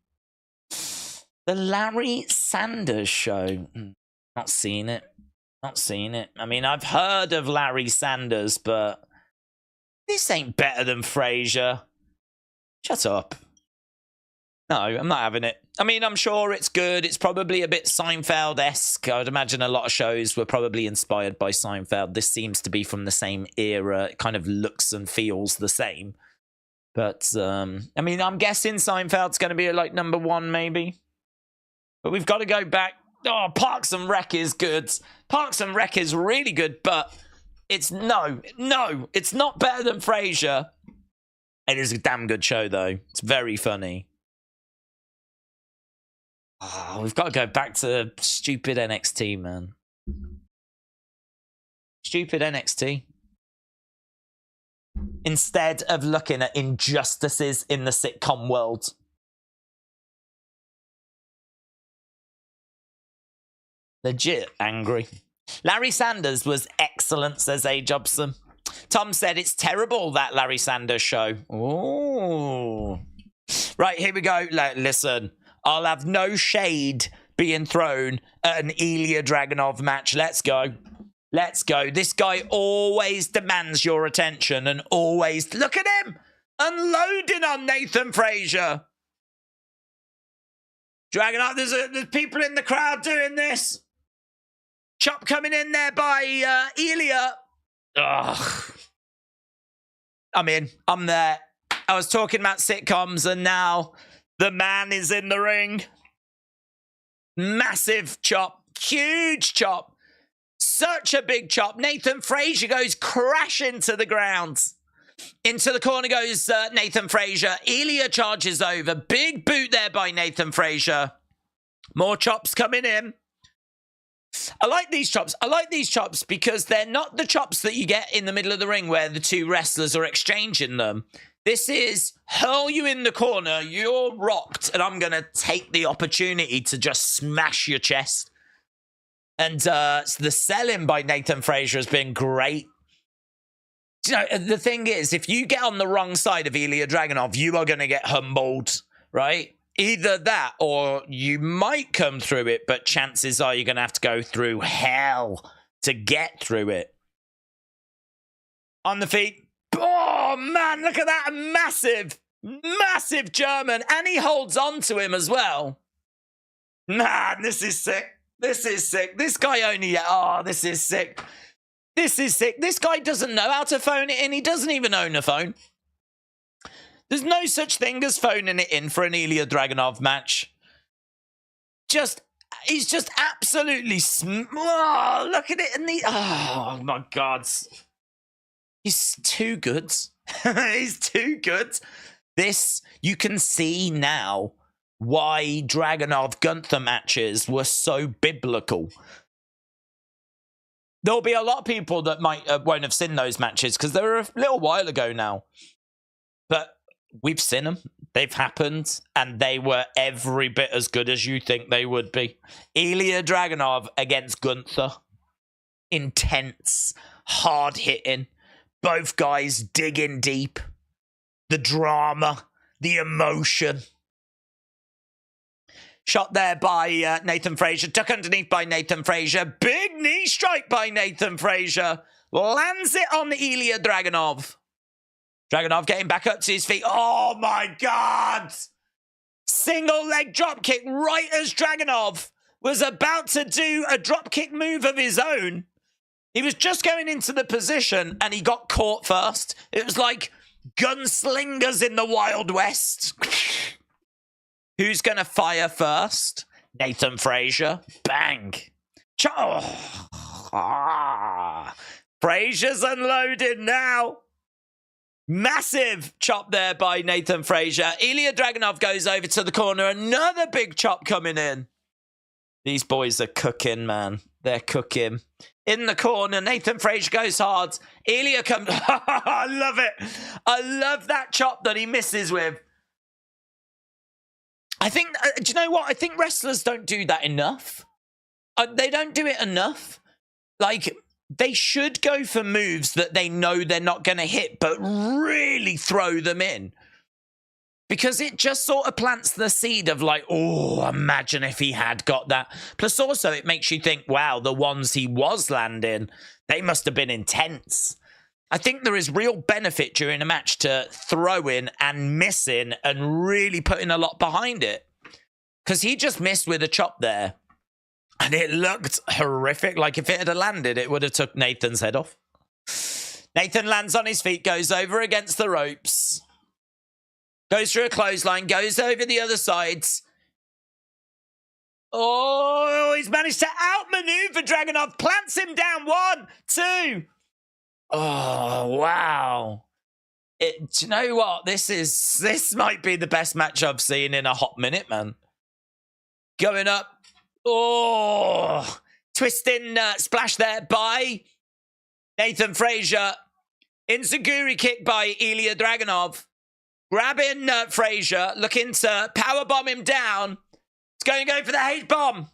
The Larry Sanders Show. Not seen it. Not seen it. I mean, I've heard of Larry Sanders, but this ain't better than Frasier. Shut up. No, I'm not having it. I mean, I'm sure it's good. It's probably a bit Seinfeld-esque. I would imagine a lot of shows were probably inspired by Seinfeld. This seems to be from the same era. It kind of looks and feels the same. But, I mean, I'm guessing Seinfeld's going to be like number 1, maybe. But we've got to go back. Oh, Parks and Rec is good. Parks and Rec is really good, but it's no, it's not better than Frasier. It is a damn good show, though. It's very funny. Oh, we've got to go back to stupid NXT, man. Stupid NXT. Instead of looking at injustices in the sitcom world. Legit angry. Larry Sanders was excellent, says A. Jobson. Tom said it's terrible, that Larry Sanders show. Ooh. Right, here we go. Listen. I'll have no shade being thrown at an Ilya Dragunov match. Let's go. Let's go. This guy always demands your attention and always... Look at him! Unloading on Nathan Frazier. Dragunov, there's people in the crowd doing this. Chop coming in there by Ilya. Ugh. I'm in. I'm there. I was talking about sitcoms and now... The man is in the ring. Massive chop. Huge chop. Such a big chop. Nathan Frazier goes crashing to the ground. Into the corner goes Nathan Frazier. Ilya charges over. Big boot there by Nathan Frazier. More chops coming in. I like these chops. I like these chops because they're not the chops that you get in the middle of the ring where the two wrestlers are exchanging them. This is hurl you in the corner, you're rocked, and I'm going to take the opportunity to just smash your chest. And the selling by Nathan Frazier has been great. You know, the thing is, if you get on the wrong side of Ilya Dragunov, you are going to get humbled, right? Either that or you might come through it, but chances are you're going to have to go through hell to get through it. On the feet. Oh, man, look at that. Massive, massive German. And he holds on to him as well. Nah, this is sick. This is sick. This guy only... Oh, this is sick. This is sick. This guy doesn't know how to phone it in. He doesn't even own a phone. There's no such thing as phoning it in for an Ilya Dragunov match. He's just absolutely... Oh, look at it. Oh, my God. He's too good. He's too good. This, you can see now why Dragunov-Gunther matches were so biblical. There'll be a lot of people that won't have seen those matches because they were a little while ago now. But we've seen them. They've happened. And they were every bit as good as you think they would be. Ilya Dragunov against Gunther. Intense. Hard-hitting. Both guys digging deep. The drama. The emotion. Shot there by Nathan Frazier. Tuck underneath by Nathan Frazier. Big knee strike by Nathan Frazier. Lands it on Ilya Dragunov. Dragunov getting back up to his feet. Oh, my God. Single leg drop kick right as Dragunov was about to do a drop kick move of his own. He was just going into the position and he got caught first. It was like gunslingers in the Wild West. Who's going to fire first? Nathan Frazier. Bang. Frazier's unloaded now. Massive chop there by Nathan Frazier. Ilya Dragunov goes over to the corner. Another big chop coming in. These boys are cooking, man. They're cooking. In the corner, Nathan Frazier goes hard. Ilya comes... I love it. I love that chop that he misses with. I think, do you know what? I think wrestlers don't do that enough. They don't do it enough. Like, they should go for moves that they know they're not going to hit, but really throw them in. Because it just sort of plants the seed of like, oh, imagine if he had got that. Plus also it makes you think, wow, the ones he was landing, they must have been intense. I think there is real benefit during a match to throwing and missing and really putting a lot behind it. Because he just missed with a chop there. And it looked horrific. Like if it had landed, it would have took Nathan's head off. Nathan lands on his feet, goes over against the ropes. Goes through a clothesline, goes over the other sides. Oh, he's managed to outmaneuver Dragunov. Plants him down. 1, 2. Oh, wow. Do you know what? This might be the best match I've seen in a hot minute, man. Going up. Oh, twisting splash there by Nathan Frazier. Enziguri kick by Ilya Dragunov. Grabbing Frazier, looking to powerbomb him down. It's going to go for the H-bomb.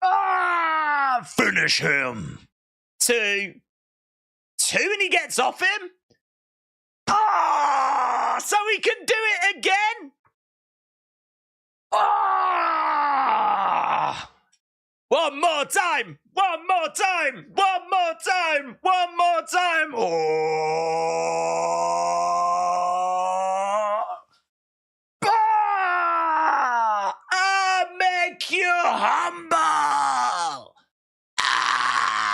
Ah, finish him. 2, and he gets off him. Ah, so he can do it again. Ah, one more time. One more time. One more time. One more time. Oh. Ah, I'll make you humble. Ah,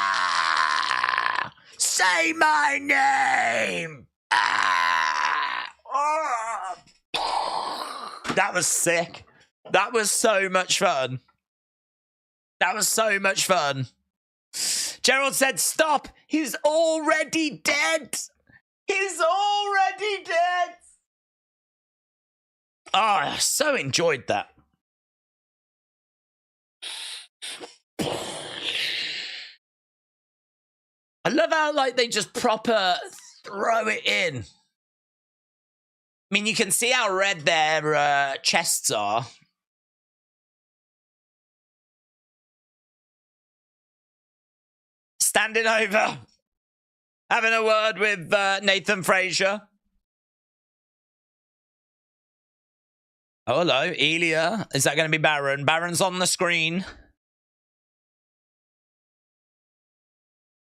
say my name. Ah. Oh. That was sick. That was so much fun. That was so much fun. Gerald said, stop. He's already dead. He's already dead. Oh, I so enjoyed that. I love how, like, they just proper throw it in. I mean, you can see how red their chests are. Standing over. Having a word with Nathan Frazier. Oh, hello. Elia. Is that going to be Baron? Baron's on the screen.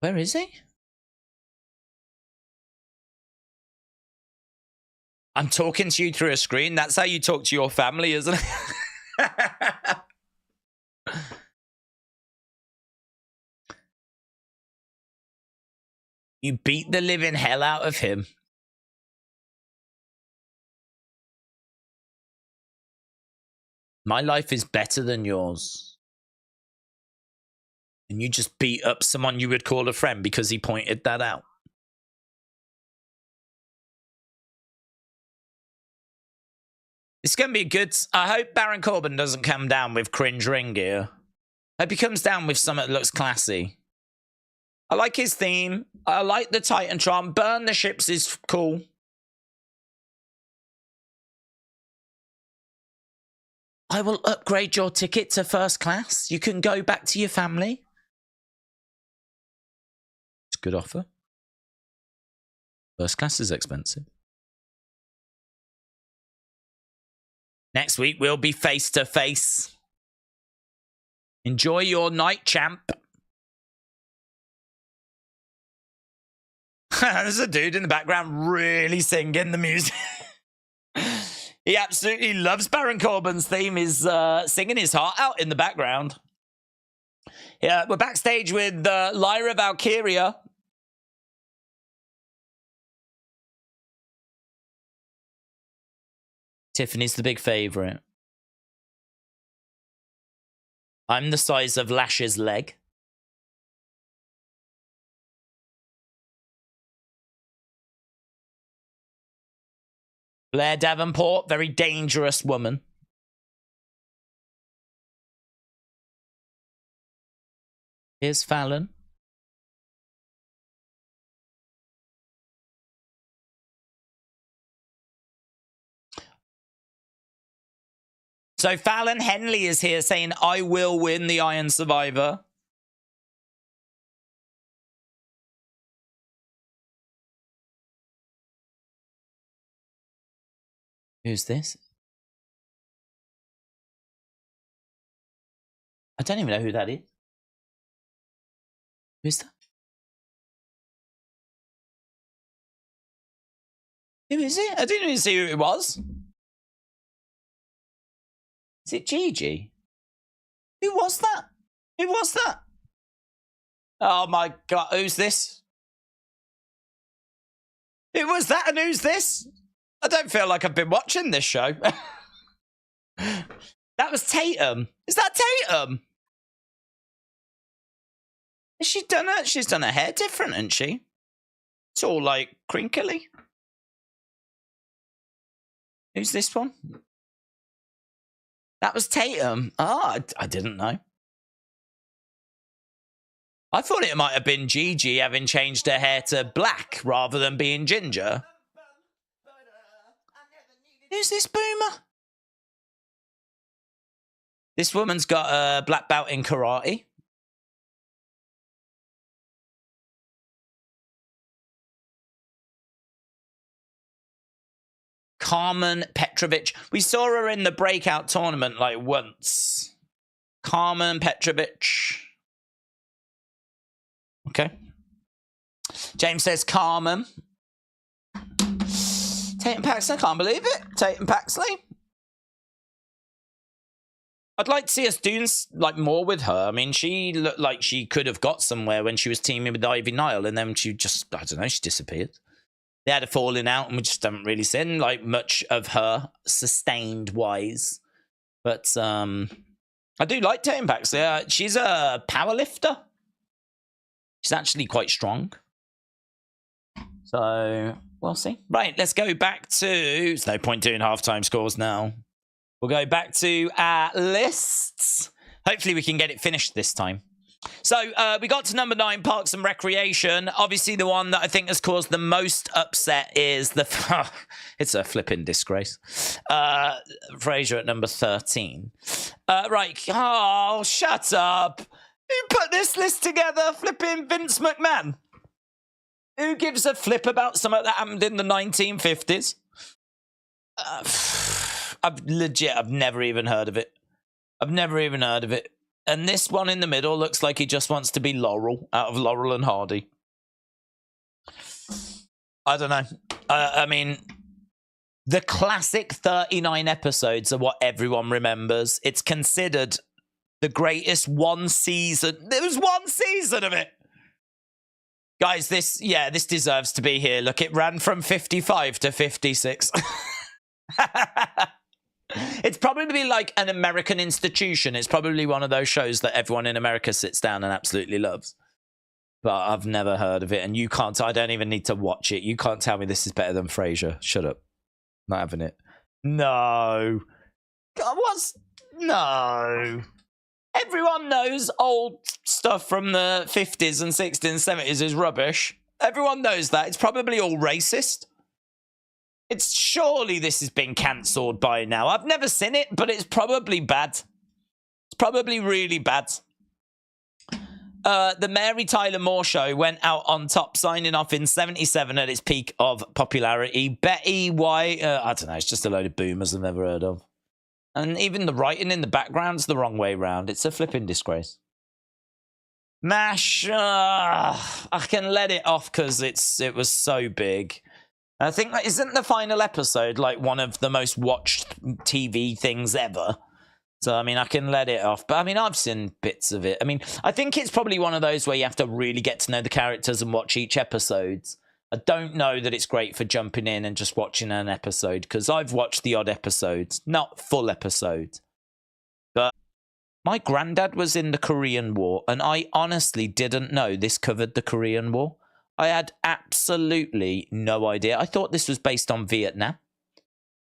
Where is he? I'm talking to you through a screen. That's how you talk to your family, isn't it? You beat the living hell out of him. My life is better than yours. And you just beat up someone you would call a friend because he pointed that out. It's going to be good. I hope Baron Corbin doesn't come down with cringe ring gear. I hope he comes down with something that looks classy. I like his theme. I like the Titantron. Burn the ships is cool. I will upgrade your ticket to first class. You can go back to your family. It's a good offer. First class is expensive. Next week, we'll be face to face. Enjoy your night, champ. There's a dude in the background really singing the music. He absolutely loves Baron Corbin's theme. He's singing his heart out in the background. Yeah, we're backstage with Lyra Valkyria. Tiffany's the big favorite. I'm the size of Lash's leg. Blair Davenport, very dangerous woman. Here's Fallon. So Fallon Henley is here saying, I will win the Iron Survivor. Who's this? I don't even know who that is. Who's that? Who is it? I didn't even see who it was. Is it Gigi? Who was that? Who was that? Oh my God, who's this? Who was that and who's this? I don't feel like I've been watching this show. That was Tatum. Is that Tatum? Has she done her? She's done her hair different, hasn't she? It's all like crinkly. Who's this one? That was Tatum. Oh, I didn't know. I thought it might have been Gigi having changed her hair to black rather than being ginger. Who's this boomer? This woman's got a black belt in karate. Carmen Petrovic. We saw her in the breakout tournament like once. Carmen Petrovic. Okay. James says Carmen. Tatum Paxley, I can't believe it. Tatum Paxley. I'd like to see us doing like more with her. I mean, she looked like she could have got somewhere when she was teaming with Ivy Nile, and then she just, I don't know, she disappeared. They had a falling out, and we just haven't really seen like much of her sustained wise. But I do like Tatum Paxley. She's a power lifter. She's actually quite strong. So we'll see. Right, let's go back to... There's no point doing halftime scores now. We'll go back to our lists. Hopefully we can get it finished this time. So we got to number 9, Parks and Recreation. Obviously, the one that I think has caused the most upset is the... it's a flipping disgrace. Frasier at number 13. Right. Oh, shut up. Who put this list together? Flipping Vince McMahon. Who gives a flip about something that happened in the 1950s? I've never even heard of it. I've never even heard of it. And this one in the middle looks like he just wants to be Laurel out of Laurel and Hardy. I don't know. I mean, the classic 39 episodes are what everyone remembers. It's considered the greatest one season. There was one season of it. Guys, this deserves to be here. Look, it ran from 55 to 56. It's probably like an American institution. It's probably one of those shows that everyone in America sits down and absolutely loves. But I've never heard of it, and you can't. I don't even need to watch it. You can't tell me this is better than Frasier. Shut up. Not having it. No. God, no. Everyone knows old stuff from the 50s and 60s and 70s is rubbish. Everyone knows that. It's probably all racist. It's surely this has been cancelled by now. I've never seen it, but it's probably bad. It's probably really bad. The Mary Tyler Moore Show went out on top, signing off in 77 at its peak of popularity. Betty White, I don't know, it's just a load of boomers I've never heard of. And even the writing in the background's the wrong way round. It's a flipping disgrace. MASH, I can let it off because it was so big. I think that isn't the final episode like one of the most watched TV things ever. So, I mean, I can let it off. But, I mean, I've seen bits of it. I mean, I think it's probably one of those where you have to really get to know the characters and watch each episode. I don't know that it's great for jumping in and just watching an episode, because I've watched the odd episodes, not full episodes. But my granddad was in the Korean War, and I honestly didn't know this covered the Korean War. I had absolutely no idea. I thought this was based on Vietnam.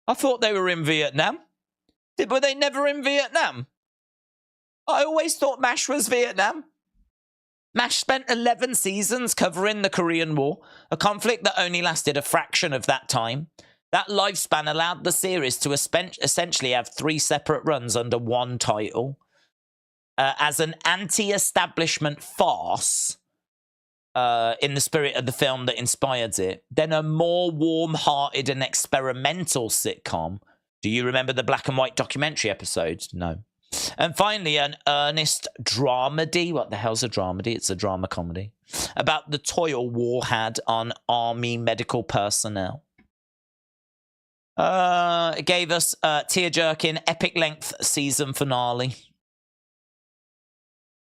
I thought they were in Vietnam. Were they never in Vietnam? I always thought MASH was Vietnam. MASH spent 11 seasons covering the Korean War, a conflict that only lasted a fraction of that time. That lifespan allowed the series to essentially have 3 separate runs under one title. As an anti-establishment farce, in the spirit of the film that inspired it, then a more warm-hearted and experimental sitcom. Do you remember the black and white documentary episodes? No. And finally, an earnest dramedy. What the hell's a dramedy? It's a drama comedy about the toil war had on army medical personnel. It gave us tear-jerking, epic-length season finale.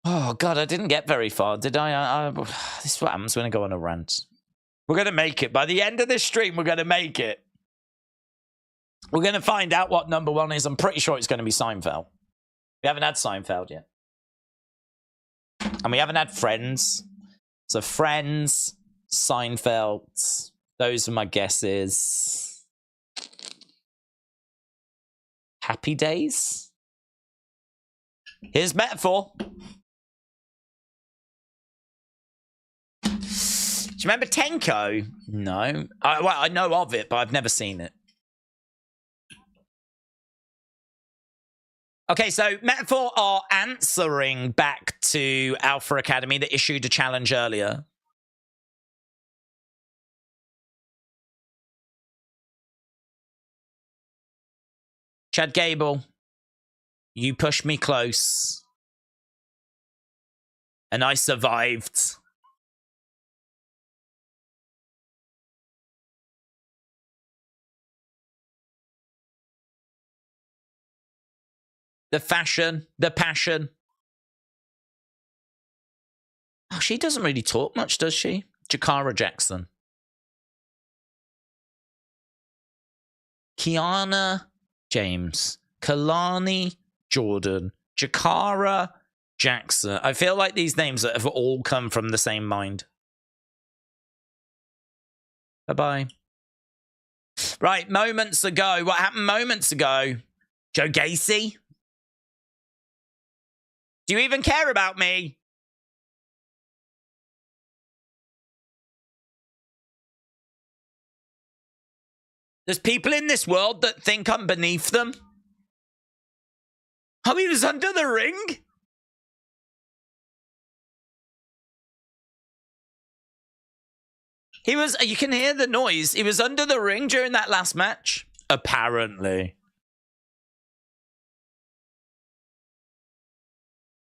Oh, God, I didn't get very far, did I? This is what happens when I go on a rant. We're going to make it. By the end of this stream, we're going to make it. We're going to find out what number 1 is. I'm pretty sure it's going to be Seinfeld. We haven't had Seinfeld yet. And we haven't had Friends. So Friends, Seinfeld, those are my guesses. Happy Days? Here's Metaphor. Do you remember Tenko? No. I know of it, but I've never seen it. Okay, so Metaphor are answering back to Alpha Academy that issued a challenge earlier. Chad Gable, you pushed me close. And I survived. The fashion, the passion. Oh, she doesn't really talk much, does she? Jakara Jackson. Kiana James. Kelani Jordan. Jakara Jackson. I feel like these names have all come from the same mind. Bye-bye. Right, moments ago. What happened moments ago? Joe Gacy? Do you even care about me? There's people in this world that think I'm beneath them. Oh, he was under the ring? He was, you can hear the noise. He was under the ring during that last match. Apparently.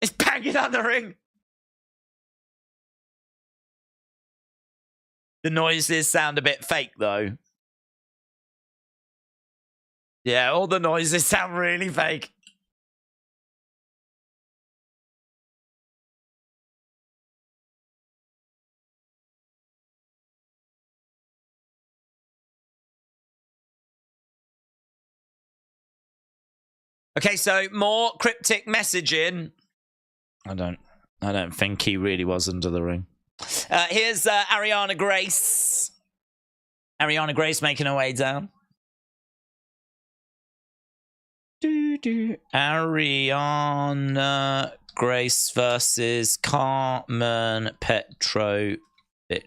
He's banging on the ring. The noises sound a bit fake, though. Yeah, all the noises sound really fake. Okay, so more cryptic messaging. I don't think he really was under the ring. Here's Ariana Grace. Ariana Grace making her way down. Ariana Grace versus Carmen Petrovich. That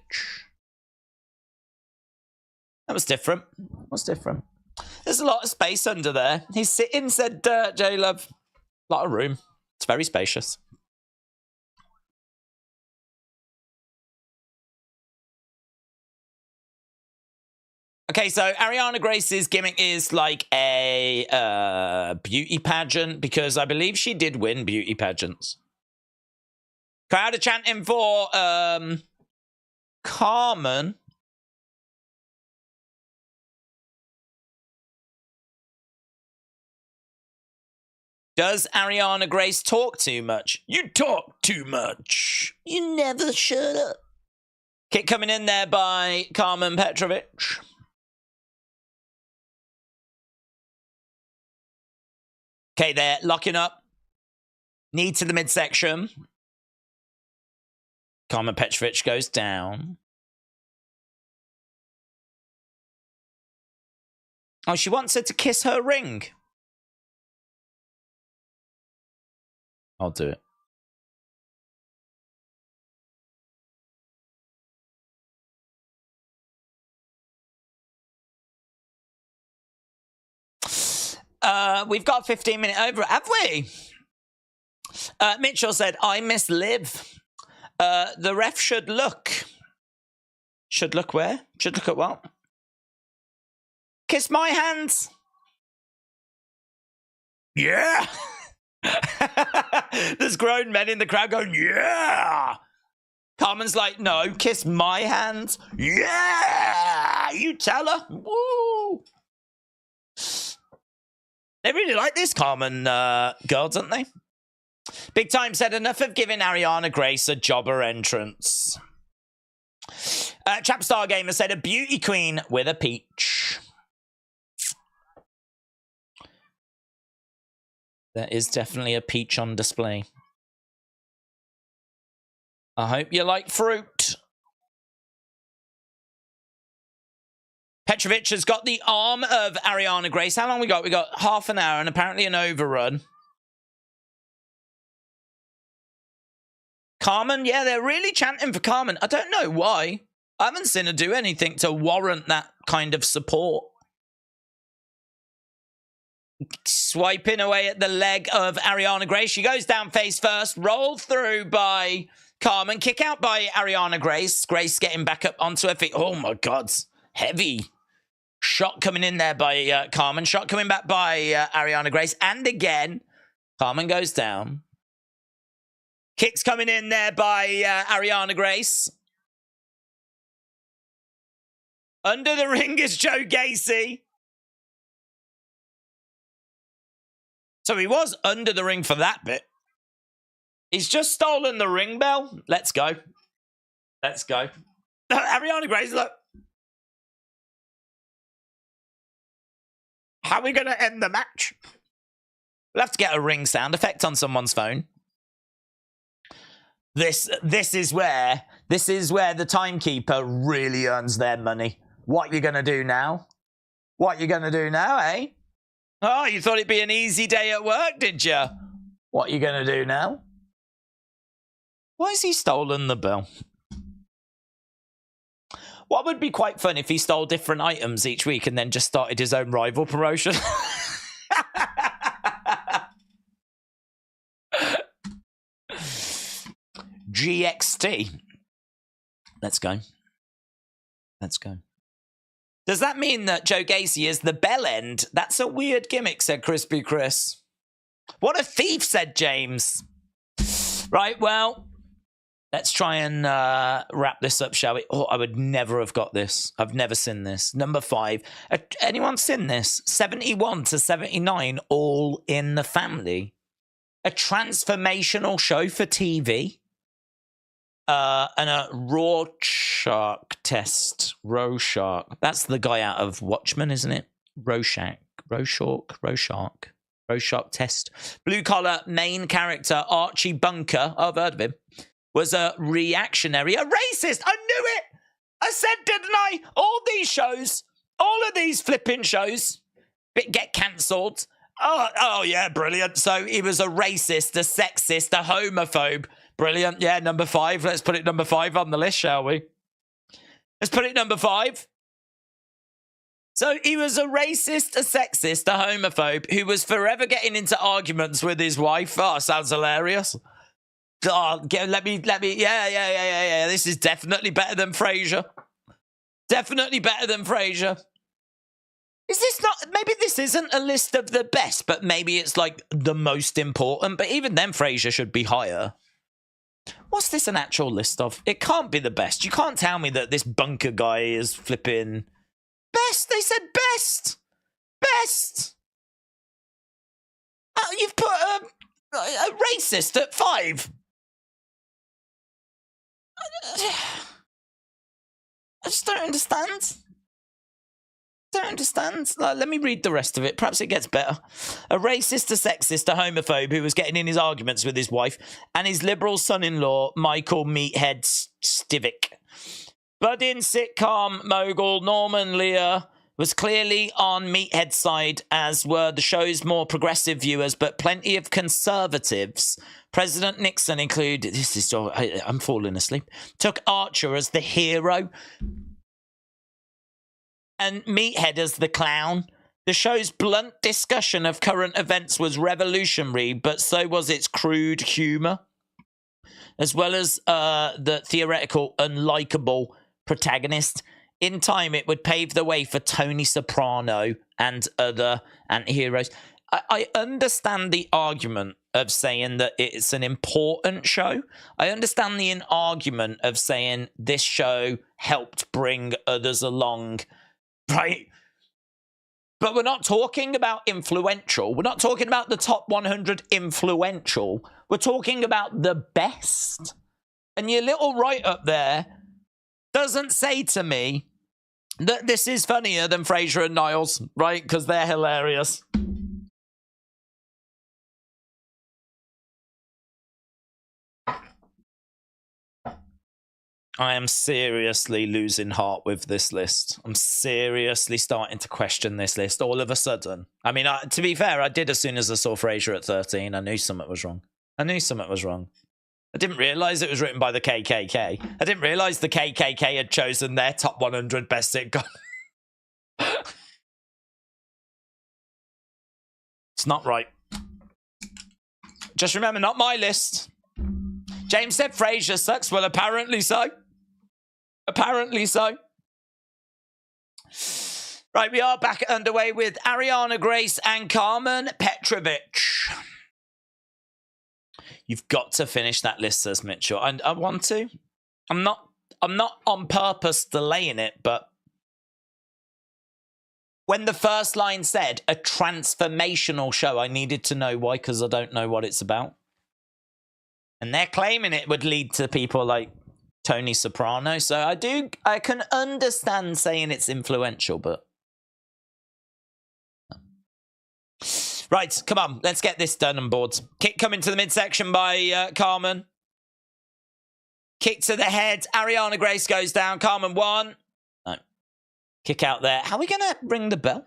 was different. What's different? There's a lot of space under there. He's sitting, said J-Love. A lot of room. It's very spacious. Okay, so Ariana Grace's gimmick is like a beauty pageant, because I believe she did win beauty pageants. Crowd are chanting for Carmen. Does Ariana Grace talk too much? You talk too much. You never shut up. Kick coming in there by Carmen Petrovich. Okay, they're locking up. Knee to the midsection. Carmen Petrovich goes down. Oh, she wants her to kiss her ring. I'll do it. We've got 15 minutes over, have we? Mitchell said, I miss Liv. The ref should look. Should look where? Should look at what? Kiss my hands. Yeah. There's grown men in the crowd going, yeah. Carmen's like, no, kiss my hands. Yeah. You tell her. Woo. They really like this Carmen girl, don't they? Big Time said, enough of giving Ariana Grace a jobber entrance. Chapstar Gamer said, a beauty queen with a peach. There is definitely a peach on display. I hope you like fruit. Petrovich has got the arm of Ariana Grace. How long we got? We got half an hour and apparently an overrun. Carmen, yeah, they're really chanting for Carmen. I don't know why. I haven't seen her do anything to warrant that kind of support. Swiping away at the leg of Ariana Grace. She goes down face first. Rolled through by Carmen. Kick out by Ariana Grace. Grace getting back up onto her feet. Oh, my God. Heavy. Shot coming in there by Carmen. Shot coming back by Ariana Grace. And again, Carmen goes down. Kicks coming in there by Ariana Grace. Under the ring is Joe Gacy. So he was under the ring for that bit. He's just stolen the ring bell. Let's go. Let's go. Ariana Grace, look. How are we going to end the match? We'll have to get a ring sound effect on someone's phone. This is where the timekeeper really earns their money. What you going to do now? What you going to do now, eh? Oh, you thought it'd be an easy day at work, did you? What you going to do now? Why has he stolen the bell? What would be quite fun if he stole different items each week and then just started his own rival promotion? GXT. Let's go. Let's go. Does that mean that Joe Gacy is the bell end? That's a weird gimmick, said Crispy Chris. What a thief, said James. Right, well, let's try and wrap this up, shall we? Oh, I would never have got this. I've never seen this. Number 5. Anyone seen this? 71 to 79, All in the Family. A transformational show for TV. And a Rorschach test. Rorschach. That's the guy out of Watchmen, isn't it? Rorschach test. Blue collar main character Archie Bunker, I've heard of him, was a reactionary, a racist. I knew it. I said, didn't I? All these shows, all of these flipping shows get cancelled. Oh yeah, brilliant. So he was a racist, a sexist, a homophobe. Brilliant. Yeah, number 5. Let's put it number 5 on the list, shall we? Let's put it number 5. So he was a racist, a sexist, a homophobe who was forever getting into arguments with his wife. Oh, sounds hilarious. Oh, let me. Yeah. This is definitely better than Frasier. Definitely better than Frasier. Is this not, maybe this isn't a list of the best, but maybe it's like the most important. But even then, Frasier should be higher. What's this an actual list of? It can't be the best. You can't tell me that this bunker guy is flipping best. They said best. Best. Oh, you've put a racist at 5. I just don't understand. Let me read the rest of it. Perhaps it gets better. A racist, a sexist, a homophobe who was getting in his arguments with his wife and his liberal son-in-law, Michael Meathead Stivic. Budding sitcom mogul Norman Lear was clearly on Meathead's side, as were the show's more progressive viewers, but plenty of conservatives. President Nixon included, I'm falling asleep, took Archer as the hero and Meathead as the clown. The show's blunt discussion of current events was revolutionary, but so was its crude humour, as well as the theoretical, unlikable protagonist. In time, it would pave the way for Tony Soprano and other anti-heroes. I understand the argument of saying that it's an important show. I understand the argument of saying this show helped bring others along, right? But we're not talking about influential. We're not talking about the top 100 influential. We're talking about the best. And your little write-up there doesn't say to me that this is funnier than Frasier and Niles, right? Because they're hilarious. I am seriously losing heart with this list. I'm seriously starting to question this list all of a sudden. I mean, to be fair, I did as soon as I saw Frasier at 13. I knew something was wrong. I didn't realise it was written by the KKK. I didn't realise the KKK had chosen their top 100 best sitcom. It's not right. Just remember, not my list. James said Frasier sucks. Well, apparently so. Apparently so. Right, we are back underway with Ariana Grace and Carmen Petrovich. You've got to finish that list, says Mitchell. And I want to. I'm not on purpose delaying it, but when the first line said a transformational show, I needed to know why, because I don't know what it's about. And they're claiming it would lead to people like Tony Soprano. So I can understand saying it's influential, but... Right, come on, let's get this done and boards. Kick coming to the midsection by Carmen. Kick to the head. Ariana Grace goes down. Carmen 1. No. Kick out there. How are we going to ring the bell?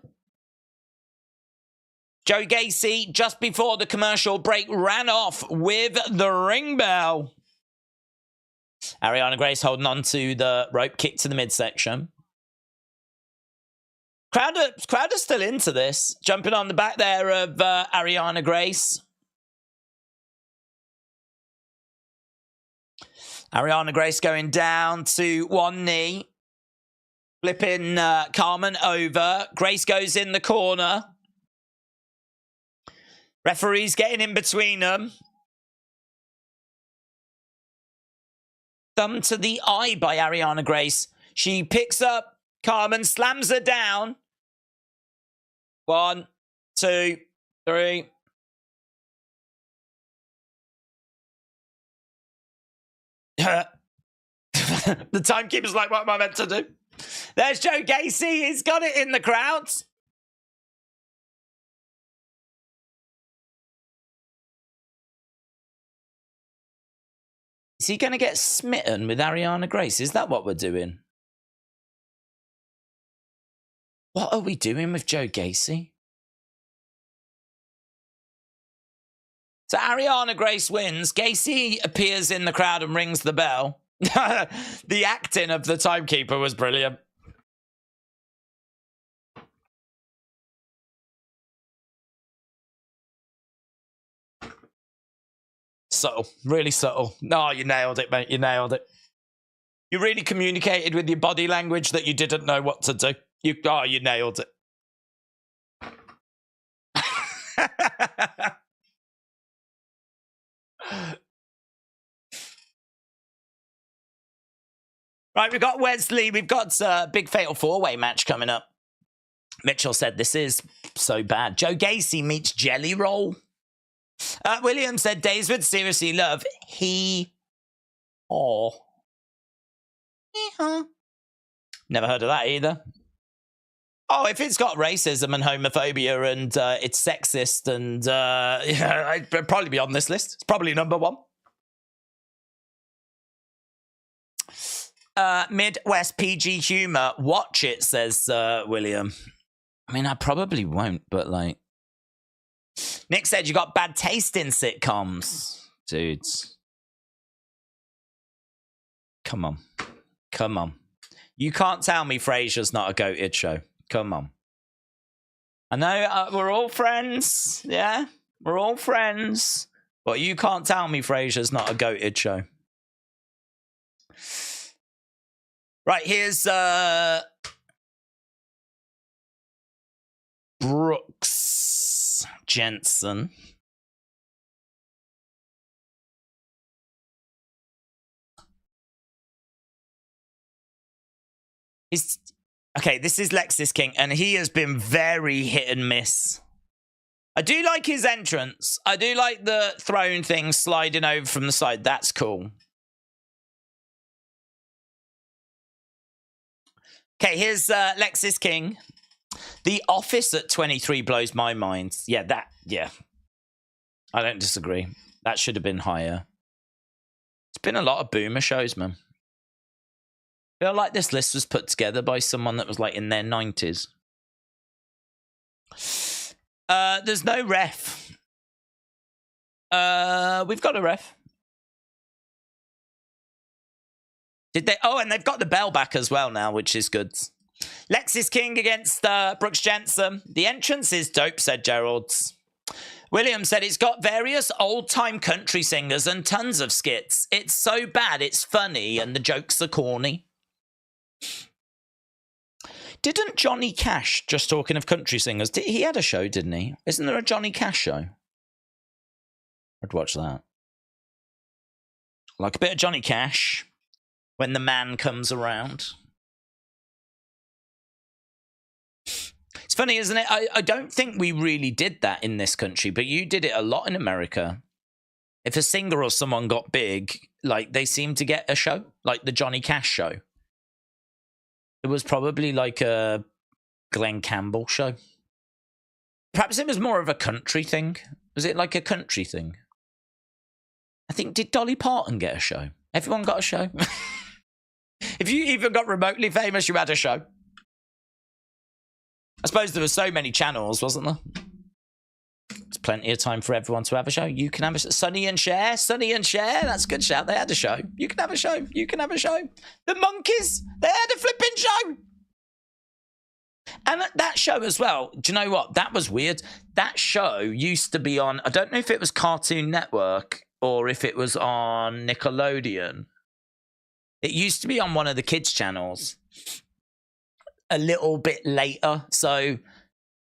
Joe Gacy, just before the commercial break, ran off with the ring bell. Ariana Grace holding on to the rope, kick to the midsection. Crowd are still into this. Jumping on the back there of Ariana Grace. Ariana Grace going down to one knee. Flipping Carmen over. Grace goes in the corner. Referee's getting in between them. Thumb to the eye by Ariana Grace. She picks up Carmen, slams her down. 1, 2, 3. The timekeeper's like, what am I meant to do? There's Joe Gacy. He's got it in the crowds. Is he going to get smitten with Ariana Grace? Is that what we're doing? What are we doing with Joe Gacy? So Ariana Grace wins. Gacy appears in the crowd and rings the bell. The acting of the timekeeper was brilliant. Subtle. Really subtle. No, you nailed it, mate. You nailed it. You really communicated with your body language that you didn't know what to do. You nailed it. Right, we've got Wesley. We've got a big fatal four-way match coming up. Mitchell said this is so bad. Joe Gacy meets Jelly Roll. William said Daze would seriously love Never heard of that either. Oh, if it's got racism and homophobia and it's sexist and it'd probably be on this list. It's probably number 1. Midwest PG humor. Watch it, says William. I mean, I probably won't, but like... Nick said you got bad taste in sitcoms. Dudes. Come on. Come on. You can't tell me Frasier's not a goated show. Come on. I know we're all friends. Yeah, we're all friends. But you can't tell me Frasier's not a goated show. Right, here's Brooks Jensen. Okay, this is Lexis King, and he has been very hit and miss. I do like his entrance. I do like the throne thing sliding over from the side. That's cool. Okay, here's Lexis King. The Office at 23 blows my mind. Yeah, I don't disagree. That should have been higher. It's been a lot of boomer shows, man. I feel like this list was put together by someone that was like in their 90s. There's no ref. We've got a ref. Did they? Oh, and they've got the bell back as well now, which is good. Lexis King against Brooks Jensen. The entrance is dope, said Gerald. William said it's got various old-time country singers and tons of skits. It's so bad, it's funny, and the jokes are corny. Didn't Johnny Cash, just talking of country singers, he had a show, didn't he? Isn't there a Johnny Cash show? I'd watch that. Like a bit of Johnny Cash when the man comes around. It's funny, isn't it? I don't think we really did that in this country, but you did it a lot in America. If a singer or someone got big, like they seemed to get a show, like the Johnny Cash show. It was probably like a Glenn Campbell show. Perhaps it was more of a country thing. Was it like a country thing? I think, did Dolly Parton get a show? Everyone got a show? If you even got remotely famous, you had a show. I suppose there were so many channels, wasn't there? There's plenty of time for everyone to have a show. You can have a Sonny and Cher. Sonny and Cher. That's a good shout. They had a show. You can have a show. You can have a show. The Monkeys. They had a flipping show. And that show as well, do you know what? That was weird. That show used to be on, I don't know if it was Cartoon Network or if it was on Nickelodeon. It used to be on one of the kids' channels a little bit later. So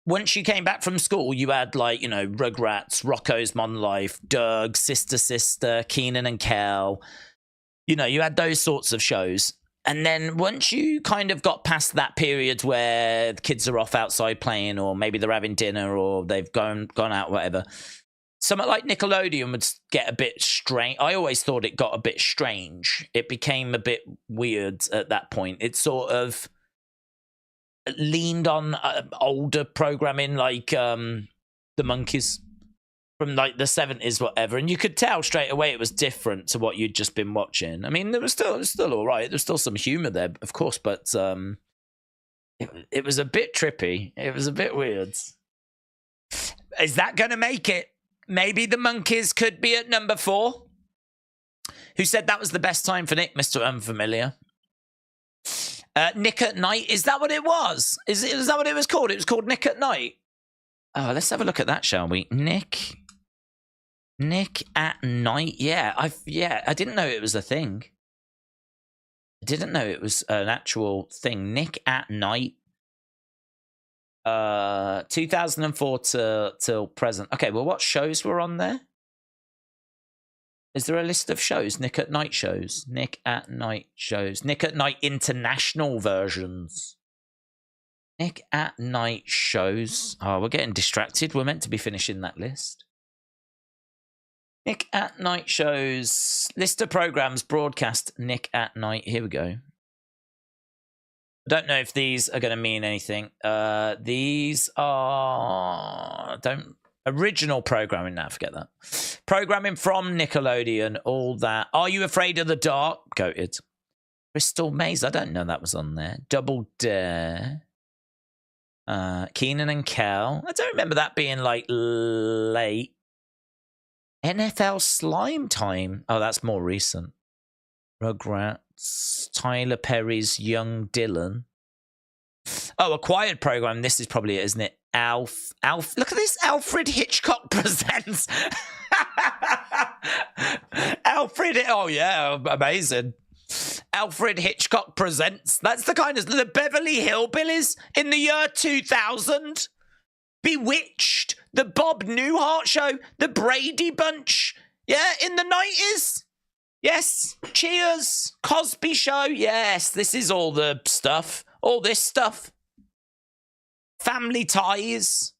once you came back from school, you had like, you know, Rugrats, Rocco's Modern Life, Doug, Sister Sister, Kenan and Kel. You know, you had those sorts of shows. And then once you kind of got past that period where the kids are off outside playing, or maybe they're having dinner, or they've gone out, whatever, something like Nickelodeon would get a bit strange. I always thought it got a bit strange. It became a bit weird at that point. It sort of leaned on older programming, like the Monkeys from like the 70s, whatever, and you could tell straight away it was different to what you'd just been watching. I mean, it was still all right. There's still some humor there, of course, but it was a bit trippy. It was a bit weird. Is that going to make it? Maybe the Monkeys could be at number 4. Who said that was the best time for Nick, Mr. Unfamiliar? Nick at Night. Is that what it was? Is that what it was called? It was called Nick at Night. Oh, let's have a look at that, shall we? Nick at Night. Yeah, I didn't know it was a thing. I didn't know it was an actual thing. Nick at Night. 2004 till present. Okay, well, what shows were on there? Is there a list of shows? Nick at Night shows. Nick at Night shows. Nick at Night international versions. Nick at Night shows. Oh, we're getting distracted. We're meant to be finishing that list. Nick at Night shows. List of programs broadcast Nick at Night. Here we go. I don't know if these are going to mean anything. These are... Original programming. Now, forget that. Programming from Nickelodeon. All that. Are You Afraid of the Dark? Goated. Crystal Maze. I don't know that was on there. Double Dare. Kenan and Kel. I don't remember that being like late. NFL Slime Time. Oh, that's more recent. Rugrats. Tyler Perry's Young Dylan. Oh, acquired program. This is probably it, isn't it? Alf. Look at this. Alfred Hitchcock presents. Alfred. Oh yeah, amazing. Alfred Hitchcock presents. That's the kind of the Beverly Hillbillies in the year 2000. Bewitched. The Bob Newhart Show. The Brady Bunch. Yeah, in the 90s. Yes. Cheers. Cosby Show. Yes, this is all the stuff. All this stuff. Family Ties.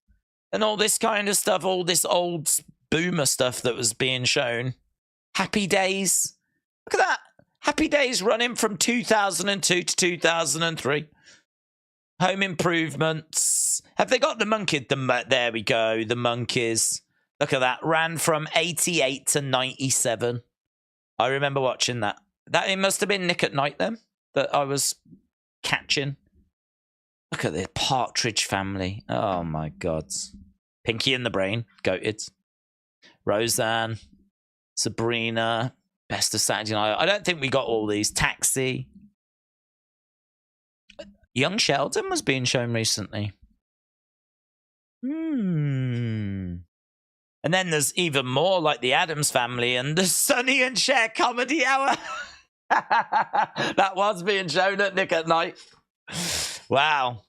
And all this kind of stuff. All this old boomer stuff that was being shown. Happy Days. Look at that. Happy Days running from 2002 to 2003. Home Improvements. Have they got the Monkeys? There we go. The Monkeys. Look at that. Ran from 88 to 97. I remember watching that. It must have been Nick at Night then that I was catching. Look at the Partridge Family. Oh my God. Pinky and the Brain. Goated. Roseanne. Sabrina. Best of Saturday Night. I don't think we got all these. Taxi. Young Sheldon was being shown recently. And then there's even more like the Addams Family and the Sonny and Cher Comedy Hour. That was being shown at Nick at Night. Wow.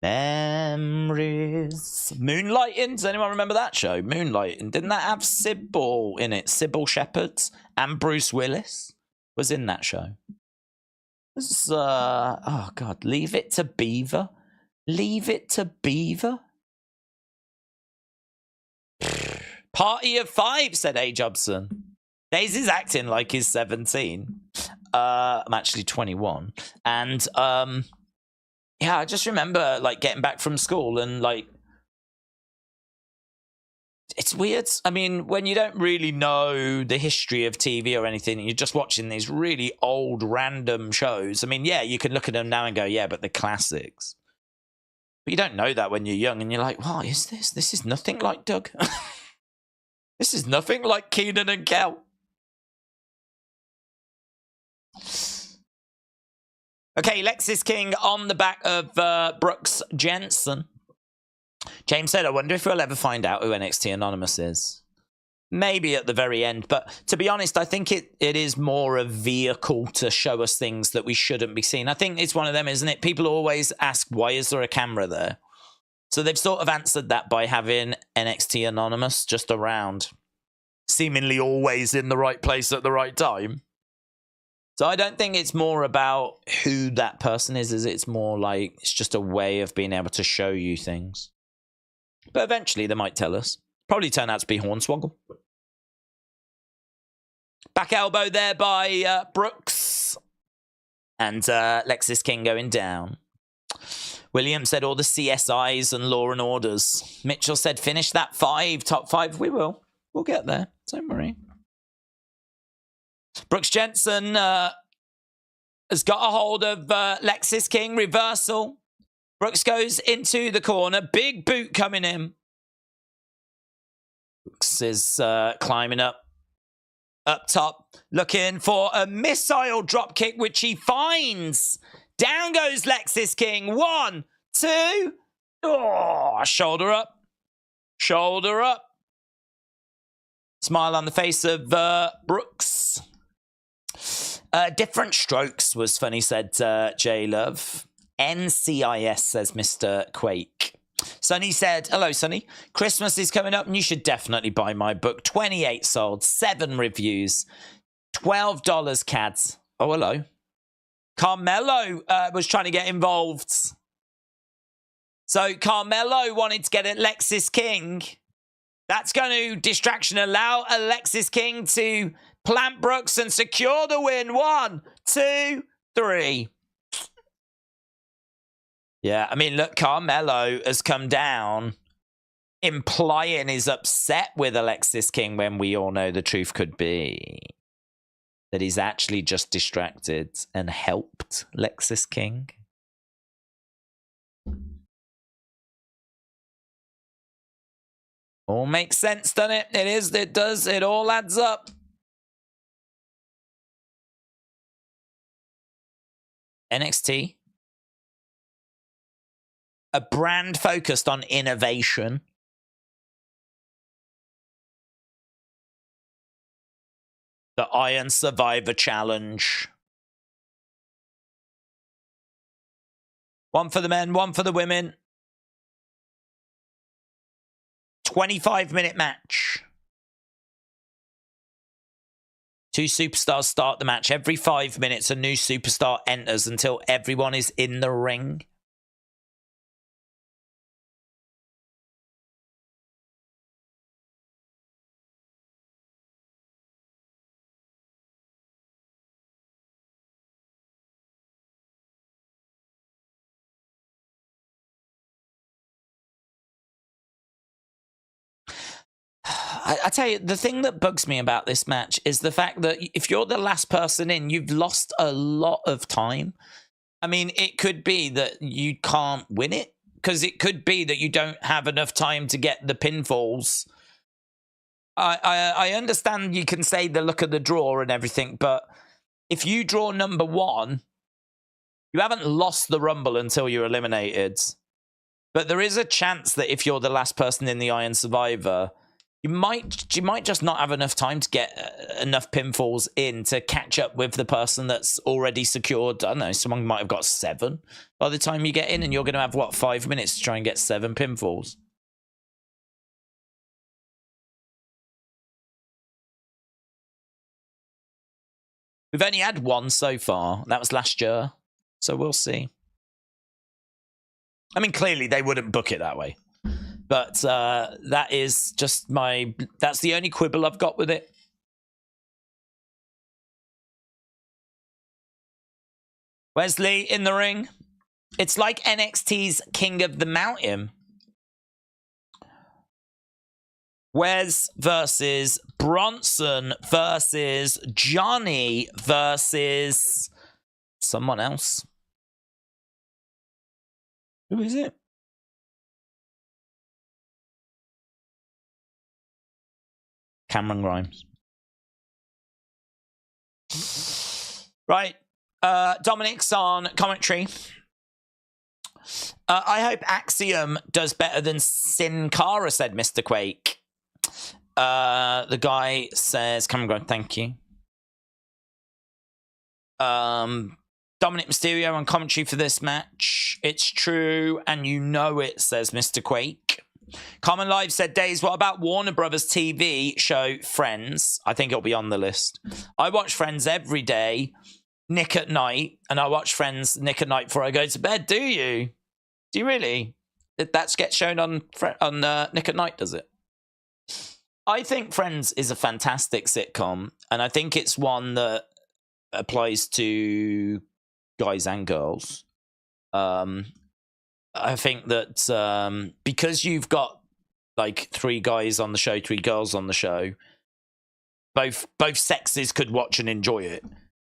Memories. Moonlighting. Does anyone remember that show? Moonlighting. Didn't that have Sybil in it? Sybil Shepherd and Bruce Willis was in that show. This is, oh God, Leave It to Beaver. Leave It to Beaver. Party of 5, said A. Jobson. Daisy's acting like he's 17. I'm actually 21. And, yeah, I just remember, like, getting back from school and, like, it's weird. I mean, when you don't really know the history of TV or anything, and you're just watching these really old, random shows. I mean, yeah, you can look at them now and go, yeah, but the classics. But you don't know that when you're young, and you're like, what is this? This is nothing like Doug. This is nothing like Keenan and Kel. Okay, Lexis King on the back of Brooks Jensen. James said, I wonder if we'll ever find out who NXT Anonymous is. Maybe at the very end, but to be honest, I think it is more a vehicle to show us things that we shouldn't be seeing. I think it's one of them, isn't it? People always ask, why is there a camera there? So they've sort of answered that by having NXT Anonymous just around, seemingly always in the right place at the right time. So I don't think it's more about who that person is it's more like it's just a way of being able to show you things. But eventually they might tell us. Probably turn out to be Hornswoggle. Back elbow there by Brooks. And Lexis King going down. William said all the CSIs and Law and Orders. Mitchell said finish that 5, top 5. We will. We'll get there. Don't worry. Brooks Jensen has got a hold of Lexis King. Reversal. Brooks goes into the corner. Big boot coming in. Brooks is climbing up top, looking for a missile drop kick, which he finds. Down goes Lexis King. 1, 2. Oh, shoulder up. Shoulder up. Smile on the face of Brooks. Different strokes was funny, said J-Love. NCIS, says Mr. Quake. Sonny said, hello, Sonny. Christmas is coming up and you should definitely buy my book. 28 sold, 7 reviews, $12 CADs. Oh, hello. Carmelo was trying to get involved. So Carmelo wanted to get Alexis King. That's going to distraction allow Alexis King to plant Brooks and secure the win. 1, 2, 3. Yeah, I mean, look, Carmelo has come down, implying he's upset with Alexis King when we all know the truth could be that he's actually just distracted and helped Alexis King. All makes sense, doesn't it? It does. It all adds up. NXT. A brand focused on innovation. The Iron Survivor Challenge. 1 for the men, 1 for the women. 25-minute match. 2 superstars start the match. Every 5 minutes, a new superstar enters until everyone is in the ring. I tell you, the thing that bugs me about this match is the fact that if you're the last person in, you've lost a lot of time. I mean, it could be that you can't win it, because it could be that you don't have enough time to get the pinfalls. I understand you can say the look of the draw and everything, but if you draw number 1, you haven't lost the Rumble until you're eliminated. But there is a chance that if you're the last person in the Iron Survivor, you might just not have enough time to get enough pinfalls in to catch up with the person that's already secured. I don't know, someone might have got 7 by the time you get in, and you're going to have, what, 5 minutes to try and get 7 pinfalls. We've only had 1 so far. That was last year. So we'll see. I mean, clearly they wouldn't book it that way. But that is just that's the only quibble I've got with it. Wesley in the ring. It's like NXT's King of the Mountain. Wes versus Bronson versus Johnny versus someone else. Who is it? Cameron Grimes. Right. Dominic's on commentary. I hope Axiom does better than Sin Cara, said Mr. Quake. The guy says, Cameron Grimes, thank you. Dominic Mysterio on commentary for this match. It's true, and you know it, says Mr. Quake. Common Live said, Daze, what about Warner Brothers TV show Friends? I think it'll be on the list. I watch Friends every day, Nick at night, and I watch Friends Nick at night before I go to bed. Do you? Do you really? That gets shown on Nick at night, does it? I think Friends is a fantastic sitcom, and I think it's one that applies to guys and girls. I think that because you've got like 3 guys on the show, 3 girls on the show, both sexes could watch and enjoy it.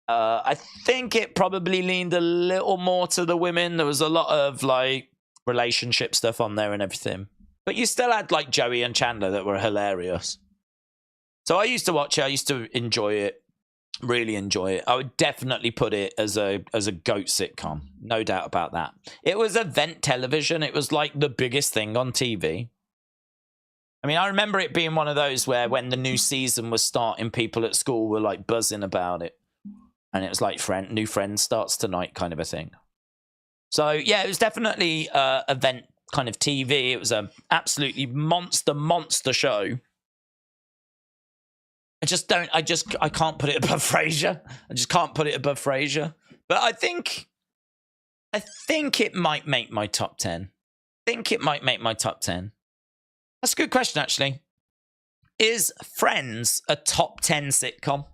I think it probably leaned a little more to the women. There was a lot of like relationship stuff on there and everything, but you still had like Joey and Chandler that were hilarious. So I used to watch it. I used to enjoy it. Really enjoy it. I would definitely put it as a GOAT sitcom. No doubt about that. It was event television. It was like the biggest thing on TV. I mean, I remember it being one of those where when the new season was starting, people at school were like buzzing about it. And it was like new Friends starts tonight kind of a thing. So yeah, it was definitely event kind of TV. It was an absolutely monster show. I can't put it above Frasier. I just can't put it above Frasier. But I think it might make my top 10. That's a good question, actually. Is Friends a top 10 sitcom?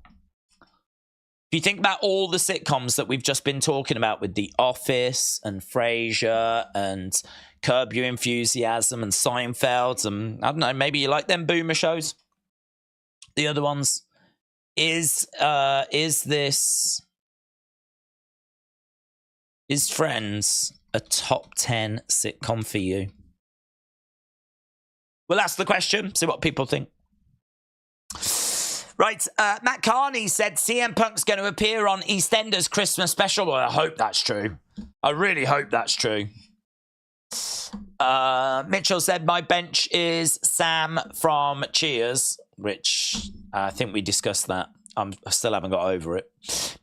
If you think about all the sitcoms that we've just been talking about with The Office and Frasier and Curb Your Enthusiasm and Seinfeld, and I don't know, maybe you like them boomer shows. The other ones, is Friends a top 10 sitcom for you? We'll ask the question, see what people think. Right, Matt Carney said CM Punk's going to appear on EastEnders Christmas special. Well, I hope that's true. I really hope that's true. Mitchell said my bench is Sam from Cheers, which I think we discussed that. I still haven't got over it.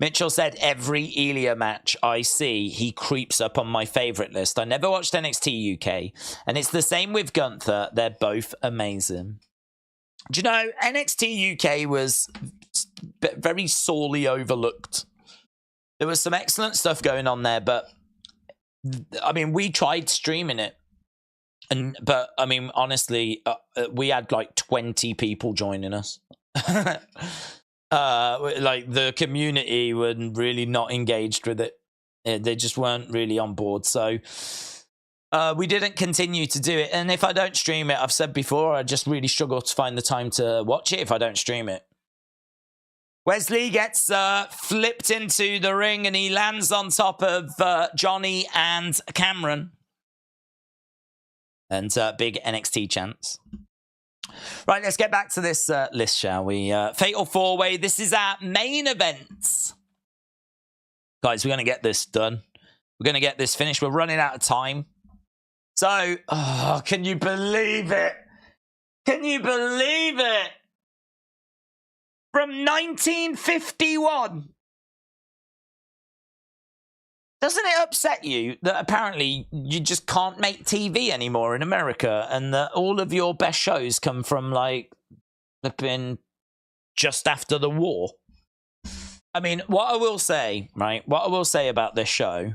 Mitchell said every Elia match I see, he creeps up on my favourite list. I never watched NXT UK, and it's the same with Gunther. They're both amazing. Do you know, NXT UK was very sorely overlooked. There was some excellent stuff going on there, but I mean, we tried streaming it. But I mean, honestly, we had like 20 people joining us. Like the community were really not engaged with it. They just weren't really on board. So we didn't continue to do it. And if I don't stream it, I've said before, I just really struggle to find the time to watch it if I don't stream it. Wesley gets flipped into the ring and he lands on top of Johnny and Cameron. And big NXT chants. Right, let's get back to this list, shall we? Fatal 4-Way. This is our main event. Guys, we're going to get this done. We're going to get this finished. We're running out of time. So, can you believe it? Can you believe it? From 1951. Doesn't it upset you that apparently you just can't make TV anymore in America and that all of your best shows come from, like, flipping just after the war? I mean, what I will say, right, what I will say about this show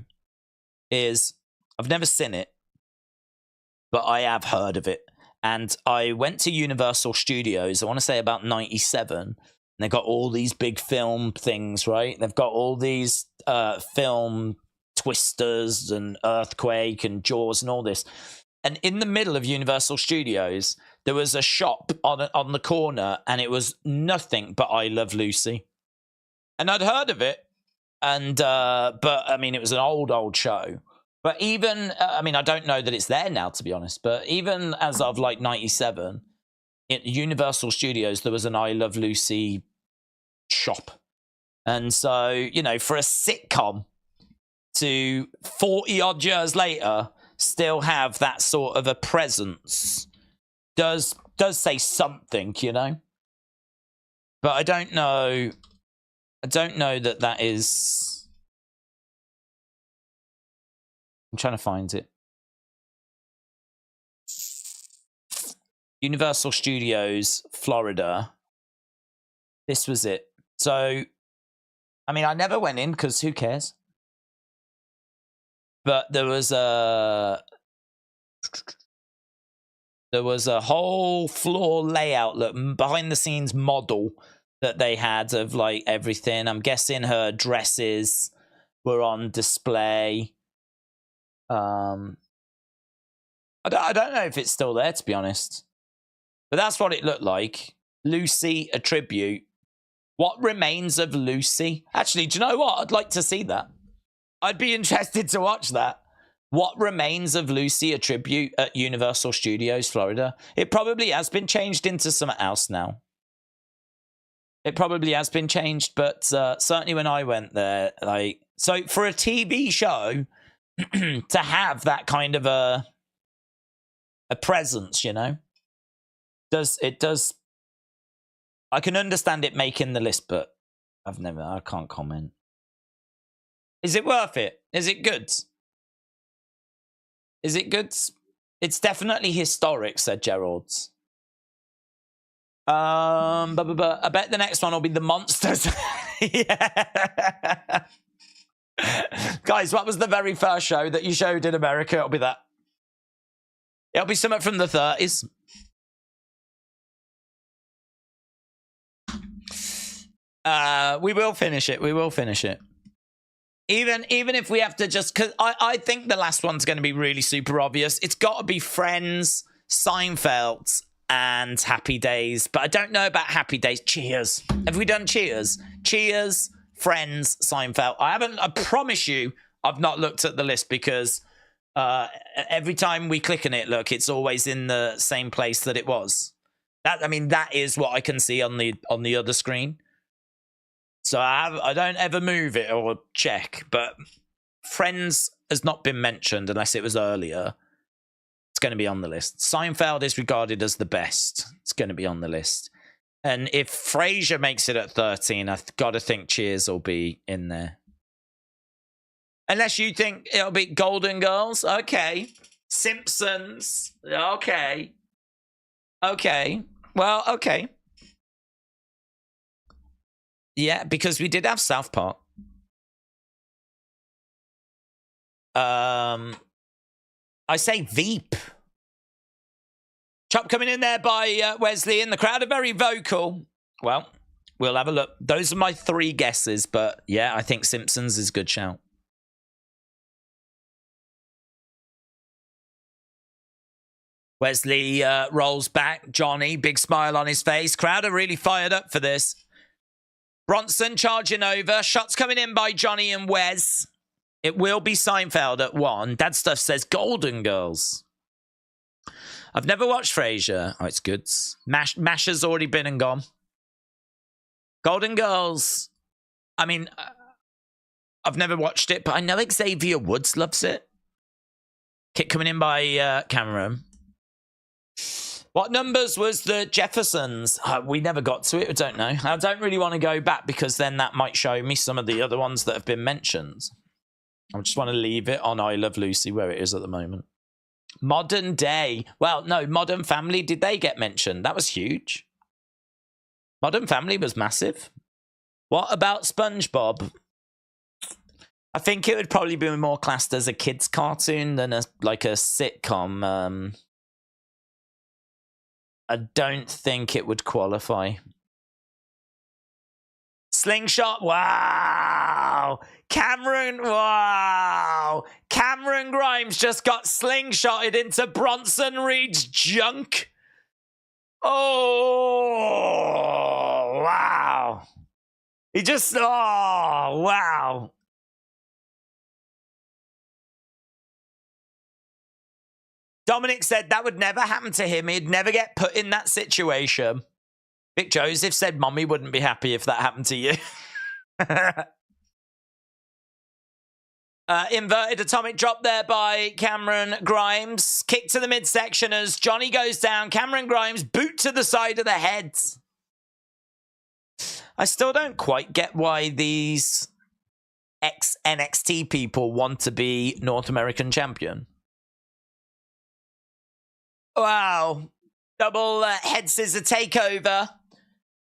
is I've never seen it, but I have heard of it. And I went to Universal Studios, I want to say about 97, and they've got all these big film things, right? They've got all these film Twisters and Earthquake and Jaws and all this. And in the middle of Universal Studios, there was a shop on the corner, and it was nothing but I Love Lucy. And I'd heard of it, and but I mean, it was an old show. But even, I mean, I don't know that it's there now, to be honest. But even as of like 97, at Universal Studios, there was an I Love Lucy shop. And so, you know, for a sitcom to 40 odd years later still have that sort of a presence does say something, you know. But I don't know that is. I'm trying to find it. Universal Studios, Florida. This was it. So, I mean, I never went in because who cares? But there was a whole floor layout, look, behind the scenes model that they had of like everything. I'm guessing her dresses were on display. I don't know if it's still there, to be honest. But that's what it looked like. Lucy, a tribute. What remains of Lucy? Actually, do you know what? I'd like to see that. I'd be interested to watch that. What remains of Lucy, a tribute at Universal Studios, Florida? It probably has been changed into something else now. It probably has been changed, but certainly when I went there, like, so for a TV show to have that kind of a presence, you know, it does. I can understand it making the list, but I can't comment. Is it worth it? Is it good? Is it good? It's definitely historic, said Gerald's. I bet the next one will be the monsters. Yeah. Guys, what was the very first show that you showed in America? It'll be that. It'll be something from the 30s. We will finish it. We will finish it. Even if we have to just... Because I think the last one's going to be really super obvious. It's got to be Friends, Seinfeld, and Happy Days. But I don't know about Happy Days. Cheers. Have we done Cheers? Cheers, Friends, Seinfeld. I promise you, I've not looked at the list because every time we click on it, look, it's always in the same place that it was. That is what I can see on the other screen. So I don't ever move it or check, but Friends has not been mentioned unless it was earlier. It's going to be on the list. Seinfeld is regarded as the best. It's going to be on the list. And if Frasier makes it at 13, I've got to think Cheers will be in there. Unless you think it'll be Golden Girls. Okay. Simpsons. Okay. Okay. Well, okay. Yeah, because we did have South Park. I say Veep. Chop coming in there by Wesley, and the crowd are very vocal. Well, we'll have a look. Those are my 3 guesses, but yeah, I think Simpsons is a good shout. Wesley rolls back. Johnny, big smile on his face. Crowd are really fired up for this. Bronson charging over. Shots coming in by Johnny and Wes. It will be Seinfeld at 1. Dad Stuff says Golden Girls. I've never watched Frasier. Oh, it's good. MASH has already been and gone. Golden Girls. I mean, I've never watched it, but I know Xavier Woods loves it. Kick coming in by Cameron. What numbers was the Jeffersons? We never got to it. I don't know. I don't really want to go back because then that might show me some of the other ones that have been mentioned. I just want to leave it on I Love Lucy where it is at the moment. Modern Day. Well, no, Modern Family. Did they get mentioned? That was huge. Modern Family was massive. What about SpongeBob? I think it would probably be more classed as a kid's cartoon than like a sitcom. I don't think it would qualify. Slingshot, wow. Cameron, wow. Cameron Grimes just got slingshotted into Bronson Reed's junk. Oh, wow. He just, oh, wow. Dominic said that would never happen to him. He'd never get put in that situation. Vic Joseph said Mommy wouldn't be happy if that happened to you. Inverted atomic drop there by Cameron Grimes. Kick to the midsection as Johnny goes down. Cameron Grimes boot to the side of the head. I still don't quite get why these ex-NXT people want to be North American champion. Wow. Double head scissor takeover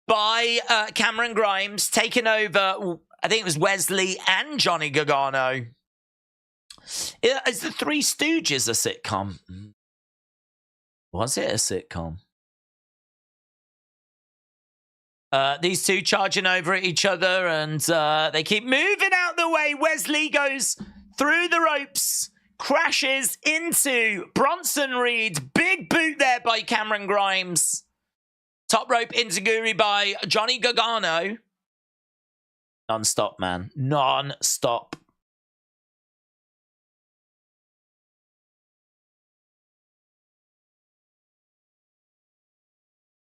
by Cameron Grimes. Taking over, I think it was Wesley and Johnny Gargano. Is the Three Stooges a sitcom? Was it a sitcom? These two charging over at each other, and they keep moving out the way. Wesley goes through the ropes, crashes into Bronson Reed. Big boot there by Cameron Grimes. Top rope enziguri by Johnny Gargano. Non-stop, man. Non-stop.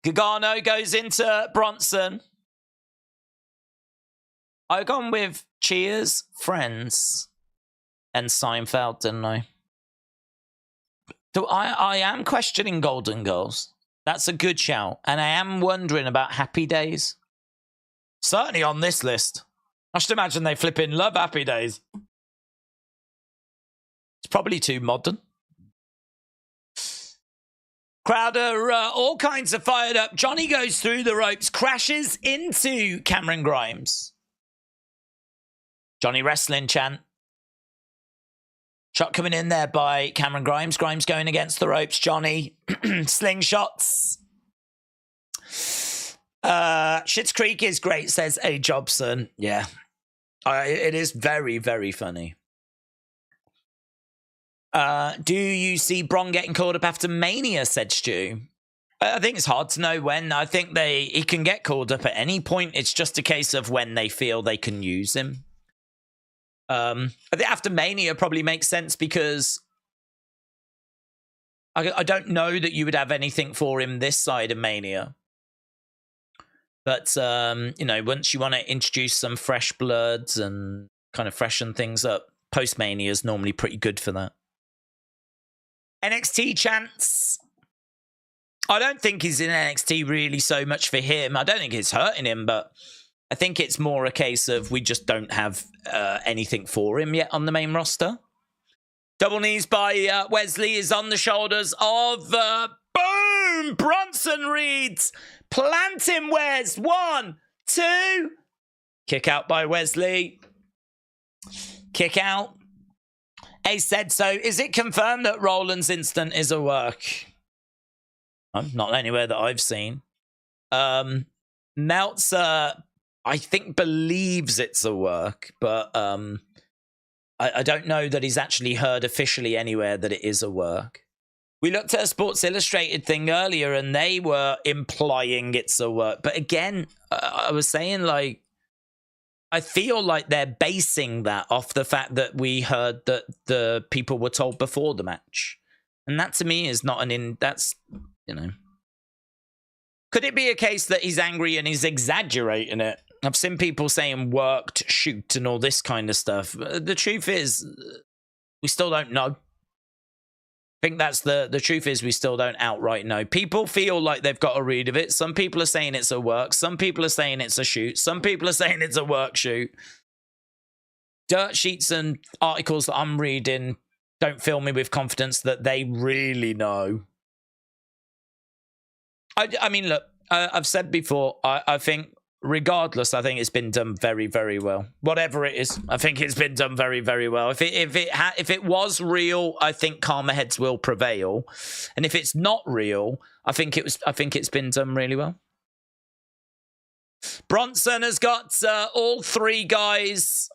Gargano goes into Bronson. I've gone with Cheers, Friends, and Seinfeld, didn't I? So I am questioning Golden Girls. That's a good shout. And I am wondering about Happy Days. Certainly on this list. I should imagine they flipping love Happy Days. It's probably too modern. Crowd are all kinds of fired up. Johnny goes through the ropes, crashes into Cameron Grimes. Johnny wrestling chant. Shot coming in there by Cameron Grimes. Grimes going against the ropes. Johnny slingshots. Schitt's Creek is great, says A. Jobson. Yeah, it is very, very funny. Do you see Bron getting called up after Mania, said Stu? I think it's hard to know when. I think he can get called up at any point. It's just a case of when they feel they can use him. I think after Mania probably makes sense because I don't know that you would have anything for him this side of Mania. But, you know, once you want to introduce some fresh bloods and kind of freshen things up, post-Mania is normally pretty good for that. NXT chants. I don't think he's in NXT really so much for him. I don't think it's hurting him, but I think it's more a case of we just don't have anything for him yet on the main roster. Double knees by Wesley is on the shoulders of boom! Bronson Reed. Plant him, Wes. 1, 2. Kick out by Wesley. Kick out. Ace said so. Is it confirmed that Roland's instant is a work? Not anywhere that I've seen. Meltzer, I think, believes it's a work, but I don't know that he's actually heard officially anywhere that it is a work. We looked at a Sports Illustrated thing earlier, and they were implying it's a work. But again, I was saying, like, I feel like they're basing that off the fact that we heard that the people were told before the match. And that to me is not that's, you know. Could it be a case that he's angry and he's exaggerating it? I've seen people saying worked, shoot, and all this kind of stuff. The truth is, we still don't know. I think that's the truth is we still don't outright know. People feel like they've got a read of it. Some people are saying it's a work. Some people are saying it's a shoot. Some people are saying it's a work shoot. Dirt sheets and articles that I'm reading don't fill me with confidence that they really know. I mean, look, I've said before, I think regardless, I think it's been done very, very well. Whatever it is, I think it's been done very, very well. If it was real, I think calmer heads will prevail. And if it's not real, I think it's been done really well. Bronson has got all three guys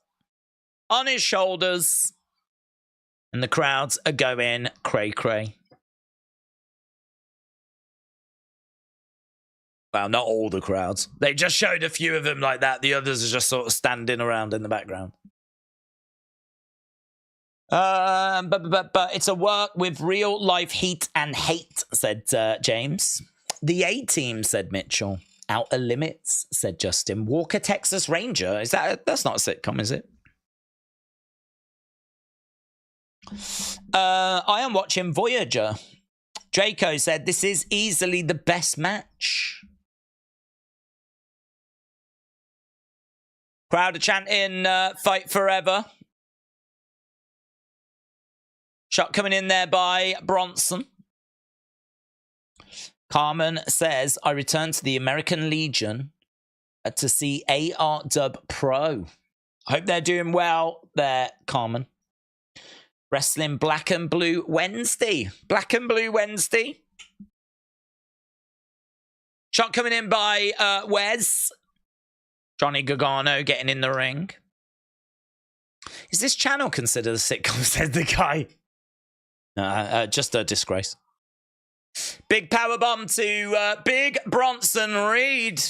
on his shoulders, and the crowds are going cray-cray. Well, not all the crowds. They just showed a few of them like that. The others are just sort of standing around in the background. But it's a work with real life heat and hate, said James. The A-Team, said Mitchell. Outer Limits, said Justin. Walker, Texas Ranger. That's not a sitcom, is it? I am watching Voyager. Draco said, this is easily the best match. Crowd are chanting, fight forever. Shot coming in there by Bronson. Carmen says, I returned to the American Legion to see AR Dub Pro. I hope they're doing well there, Carmen. Wrestling Black and Blue Wednesday. Black and Blue Wednesday. Shot coming in by Wes. Johnny Gargano getting in the ring. Is this channel considered a sitcom, said the guy. Just a disgrace. Big powerbomb to Big Bronson Reed,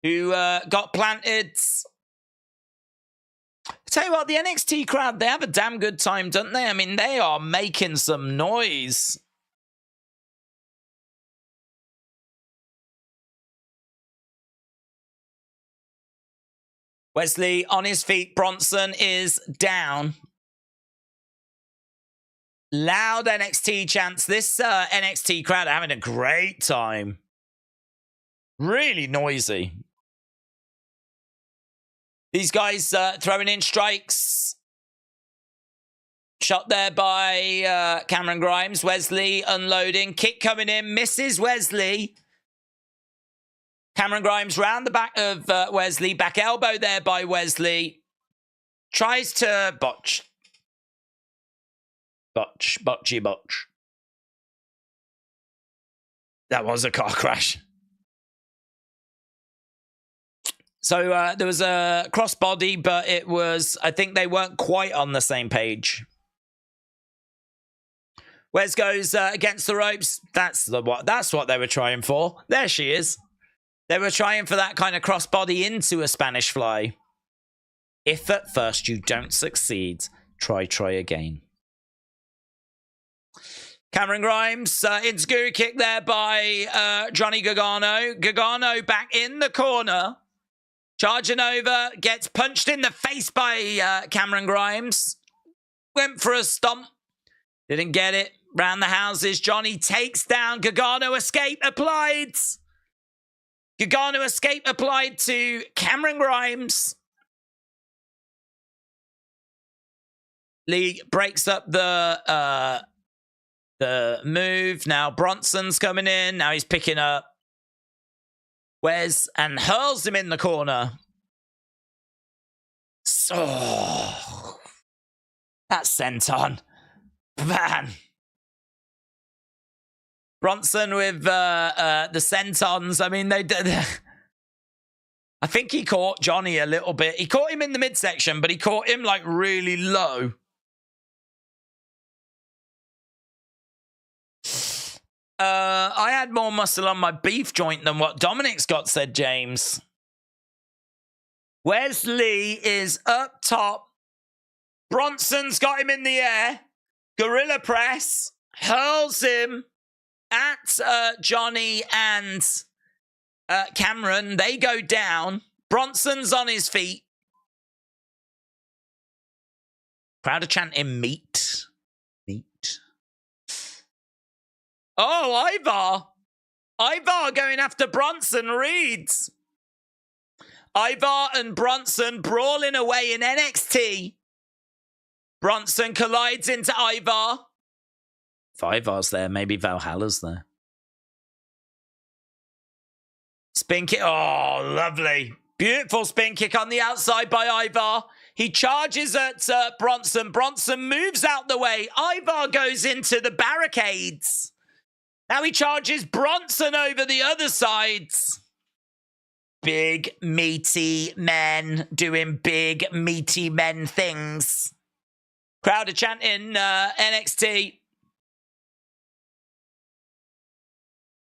who got planted. I tell you what, the NXT crowd, they have a damn good time, don't they? I mean, they are making some noise. Wesley on his feet. Bronson is down. Loud NXT chants. This NXT crowd are having a great time. Really noisy. These guys throwing in strikes. Shot there by Cameron Grimes. Wesley unloading. Kick coming in. Misses Wesley. Cameron Grimes round the back of Wesley. Back elbow there by Wesley. Tries to botch. Botchy botch. That was a car crash. So there was a crossbody, but it was, I think they weren't quite on the same page. Wes goes against the ropes. That's what they were trying for. There she is. They were trying for that kind of crossbody into a Spanish fly. If at first you don't succeed, try again. Cameron Grimes, Enziguri kick there by Johnny Gargano. Gargano back in the corner. Charging over, gets punched in the face by Cameron Grimes. Went for a stomp. Didn't get it. Round the houses, Johnny takes down Gargano. Escape applied. Gargano escape applied to Cameron Grimes. Lee breaks up the move. Now Bronson's coming in. Now he's picking up Wes and hurls him in the corner. So that's sent on. Man. Bronson with the sentons. I mean, they did. I think he caught Johnny a little bit. He caught him in the midsection, but he caught him like really low. I had more muscle on my beef joint than what Dominic's got, said James. Wesley is up top. Bronson's got him in the air. Gorilla press. Hurls him at Johnny and Cameron. They go down. Bronson's on his feet. Crowd are chanting meat. Meat. Oh, Ivar. Ivar going after Bronson Reeds. Ivar and Bronson brawling away in NXT. Bronson collides into Ivar. If Ivar's there, maybe Valhalla's there. Spin kick. Oh, lovely. Beautiful spin kick on the outside by Ivar. He charges at Bronson. Bronson moves out the way. Ivar goes into the barricades. Now he charges Bronson over the other sides. Big, meaty men doing big, meaty men things. Crowd are chanting NXT.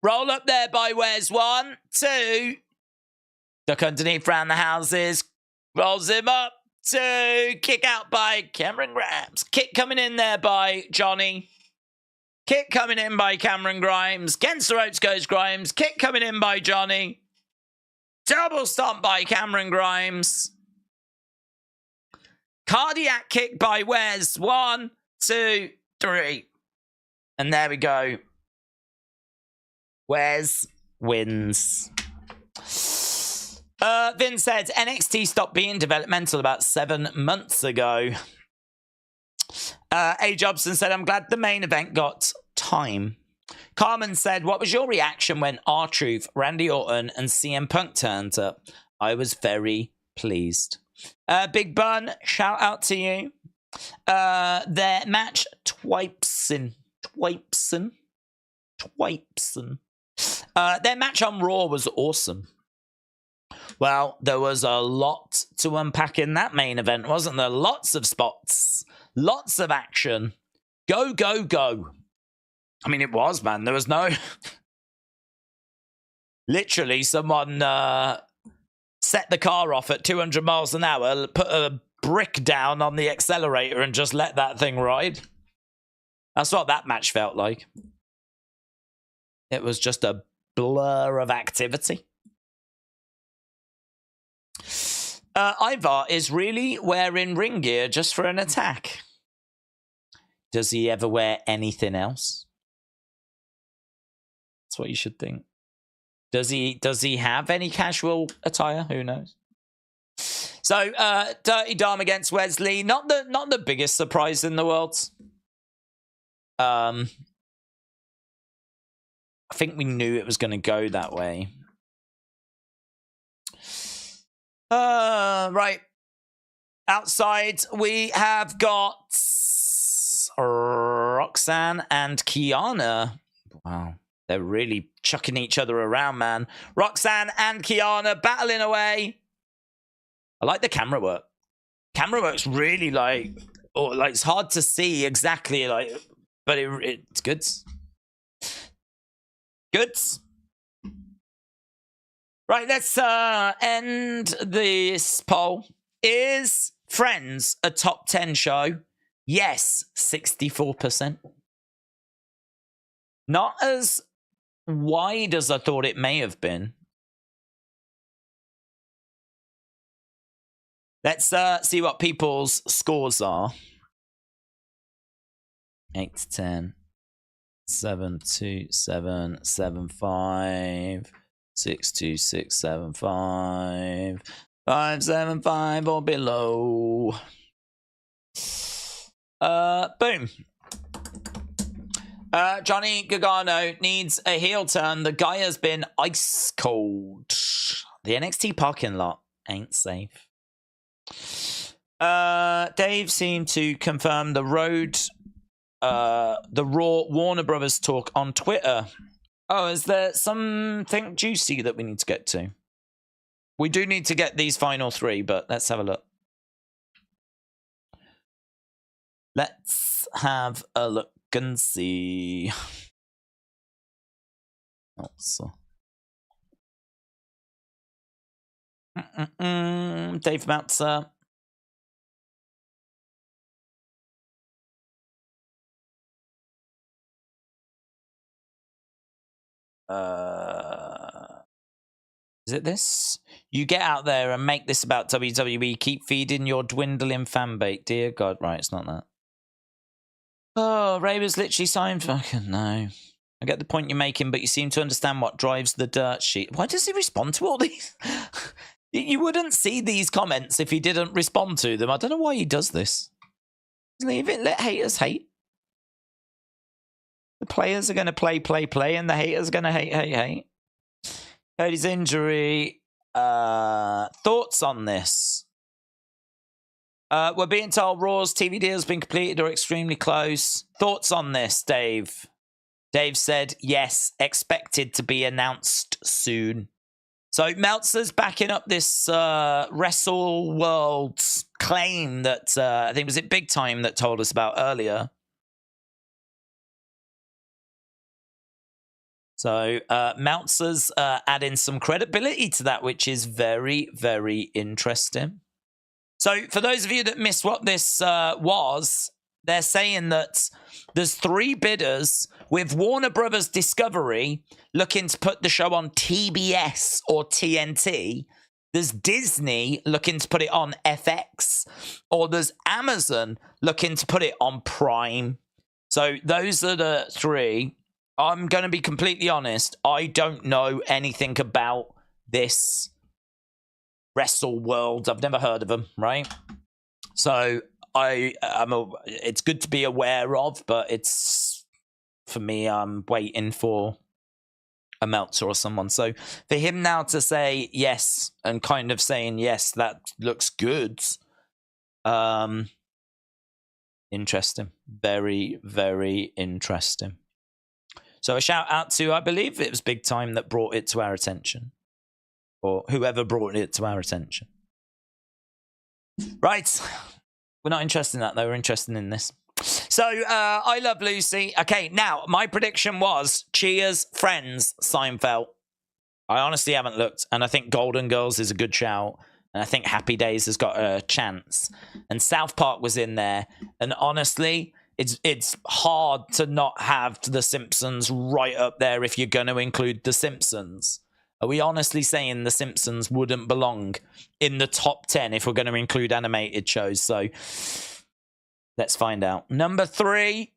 Roll up there by Wes. 1, 2. Duck underneath round the houses. Rolls him up. 2. Kick out by Cameron Grimes. Kick coming in there by Johnny. Kick coming in by Cameron Grimes. Against the ropes goes Grimes. Kick coming in by Johnny. Double stomp by Cameron Grimes. Cardiac kick by Wes. 1, 2, 3. And there we go. Wes wins. Vin said, NXT stopped being developmental about 7 months ago. A. Jobson said, I'm glad the main event got time. Carmen said, what was your reaction when R-Truth, Randy Orton, and CM Punk turned up? I was very pleased. Big Bun, shout out to you. Their match, Twipson. Their match on Raw was awesome. Well, there was a lot to unpack in that main event, wasn't there? Lots of spots. Lots of action. Go, go, go. I mean, it was, man. There was no... Literally, someone set the car off at 200 miles an hour, put a brick down on the accelerator and just let that thing ride. That's what that match felt like. It was just a blur of activity. Ivar is really wearing ring gear just for an attack. Does he ever wear anything else? That's what you should think. Does he have any casual attire? Who knows? So, Dirty Dom against Wesley. Not the biggest surprise in the world. I think we knew it was going to go that way. Right. Outside, we have got Roxanne and Kiana. Wow. They're really chucking each other around, man. Roxanne and Kiana battling away. I like the camera work. Camera work's really like it's hard to see exactly, like, but it's good. Good. Right, let's end this poll. Is Friends a top 10 show? Yes, 64%. Not as wide as I thought it may have been. Let's see what people's scores are. 8 to 10. 7 2 7 7 5 6 2 6 7 5 5 7 5 or below. Boom. Johnny Gargano needs a heel turn. The guy has been ice cold. The NXT parking lot ain't safe. Dave seemed to confirm the Raw Warner Brothers talk on Twitter. Oh, is there something juicy that we need to get to? We do need to get these final 3, but let's have a look. Let's have a look and see. Also. Dave Meltzer. Is it this? You get out there and make this about WWE. Keep feeding your dwindling fan base. Dear God. Right, it's not that. Oh, Ray was literally signed. Fucking no. I get the point you're making, but you seem to understand what drives the dirt sheet. Why does he respond to all these? You wouldn't see these comments if he didn't respond to them. I don't know why he does this. Leave it. Let haters hate. The players are going to play, and the haters are going to hate. Cody's injury. Thoughts on this? We're being told Raw's TV deal has been completed or extremely close. Thoughts on this, Dave? Dave said, yes, expected to be announced soon. So Meltzer's backing up this Wrestle World claim that I think was it Big Time that told us about earlier. So Meltzer's adding some credibility to that, which is very, very interesting. So for those of you that missed what this was, they're saying that there's 3 bidders with Warner Brothers Discovery looking to put the show on TBS or TNT. There's Disney looking to put it on FX, or there's Amazon looking to put it on Prime. So those are the 3. I'm going to be completely honest. I don't know anything about this Wrestle World. I've never heard of them, right? So it's good to be aware of, but it's, for me, I'm waiting for a Meltzer or someone. So for him now to say yes and kind of saying yes, that looks good. Interesting. Very, very interesting. So a shout out to, I believe it was Big Time that brought it to our attention, or whoever brought it to our attention. Right. We're not interested in that, though. We're interested in this. So, I Love Lucy. Okay, now, my prediction was Cheers, Friends, Seinfeld. I honestly haven't looked, and I think Golden Girls is a good shout, and I think Happy Days has got a chance. And South Park was in there, and honestly, it's hard to not have The Simpsons right up there if you're going to include The Simpsons. Are we honestly saying The Simpsons wouldn't belong in the top 10 if we're going to include animated shows? So let's find out. Number 3.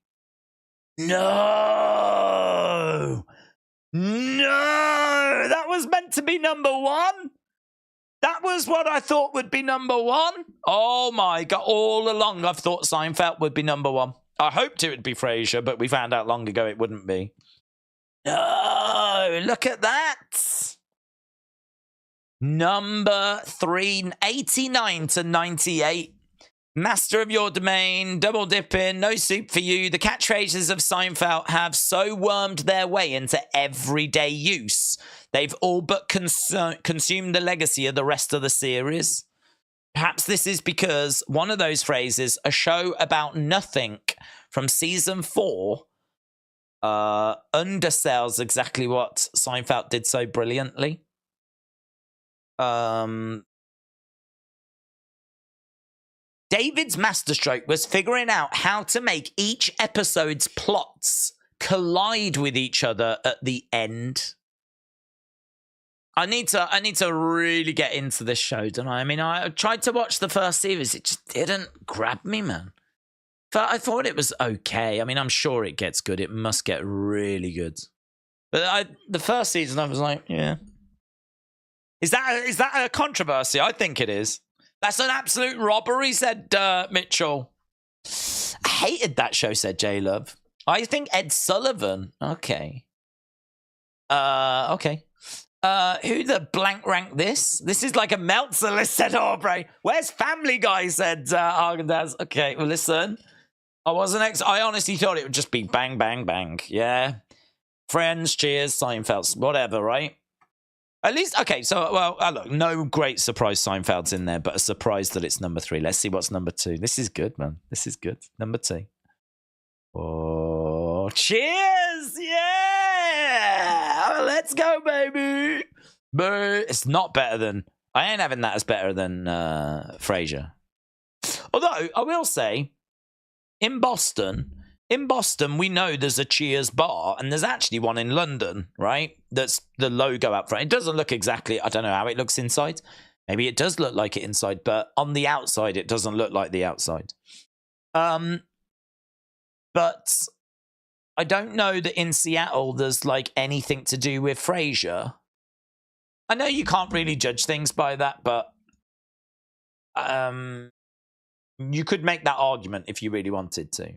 No. That was meant to be number 1. That was what I thought would be number 1. Oh my God. All along I've thought Seinfeld would be number 1. I hoped it would be Frasier, but we found out long ago it wouldn't be. No, look at that. Number 3, 89 to 98. Master of Your Domain, Double Dipping, No Soup for You. The catchphrases of Seinfeld have so wormed their way into everyday use. They've all but consumed the legacy of the rest of the series. Perhaps this is because one of those phrases, a show about nothing from season 4, undersells exactly what Seinfeld did so brilliantly. David's masterstroke was figuring out how to make each episode's plots collide with each other at the end. I need to really get into this show, don't I? I mean, I tried to watch the first series. It just didn't grab me, man. But I thought it was okay. I mean, I'm sure it gets good. It must get really good. But the first season, I was like, yeah. Is that a controversy? I think it is. That's an absolute robbery, said Mitchell. I hated that show, said J-Love. I think Ed Sullivan. Okay. Okay. Who the blank rank this? This is like a Meltzer list, said Aubrey. Where's Family Guy, said Argendaz. Okay, well, listen. I honestly thought it would just be bang, bang, bang. Yeah. Friends, Cheers, Seinfeld, whatever, right? At least, okay, so, well, look, no great surprise Seinfeld's in there, but a surprise that it's number 3. Let's see what's number 2. This is good, man. This is good. Number 2. Oh, Cheers! Yeah! Oh, let's go, baby! But it's not better than... I ain't having that as better than Frasier. Although, I will say, in Boston, we know there's a Cheers bar, and there's actually one in London, right? That's the logo up front. It doesn't look exactly, I don't know how it looks inside. Maybe it does look like it inside, but on the outside, it doesn't look like the outside. But I don't know that in Seattle there's like anything to do with Frasier. I know you can't really judge things by that, but you could make that argument if you really wanted to.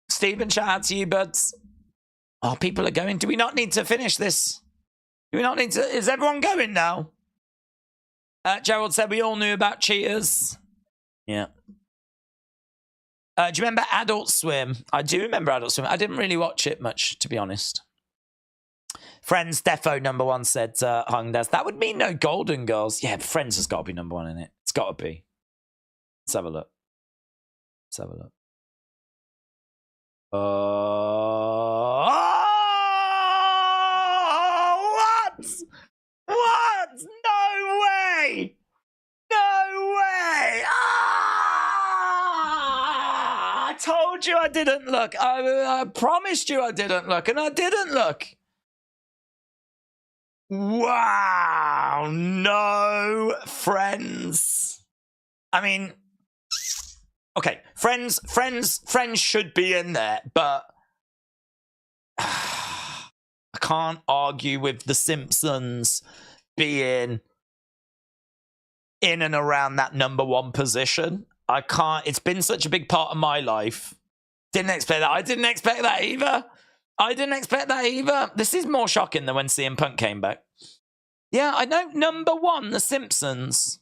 Stephen, shout out to you, buds. Oh, people are going. Do we not need to finish this? Do we not need to? Is everyone going now? Gerald said we all knew about Cheaters. Yeah. Do you remember Adult Swim? I do remember Adult Swim. I didn't really watch it much, to be honest. Friends, Defo number 1, said Hungdas. That would mean no Golden Girls. Yeah, Friends has got to be number 1 in it. It's got to be. Let's have a look. Let's have a look. What? What? told you I didn't look. I promised you I didn't look, and I didn't look. Wow, no, friends. I mean, okay, friends should be in there, but I can't argue with The Simpsons being in and around that #1 position. I can't. It's been such a big part of my life. Didn't expect that. I didn't expect that either. This is more shocking than when CM Punk came back. Yeah, I know. #1, The Simpsons.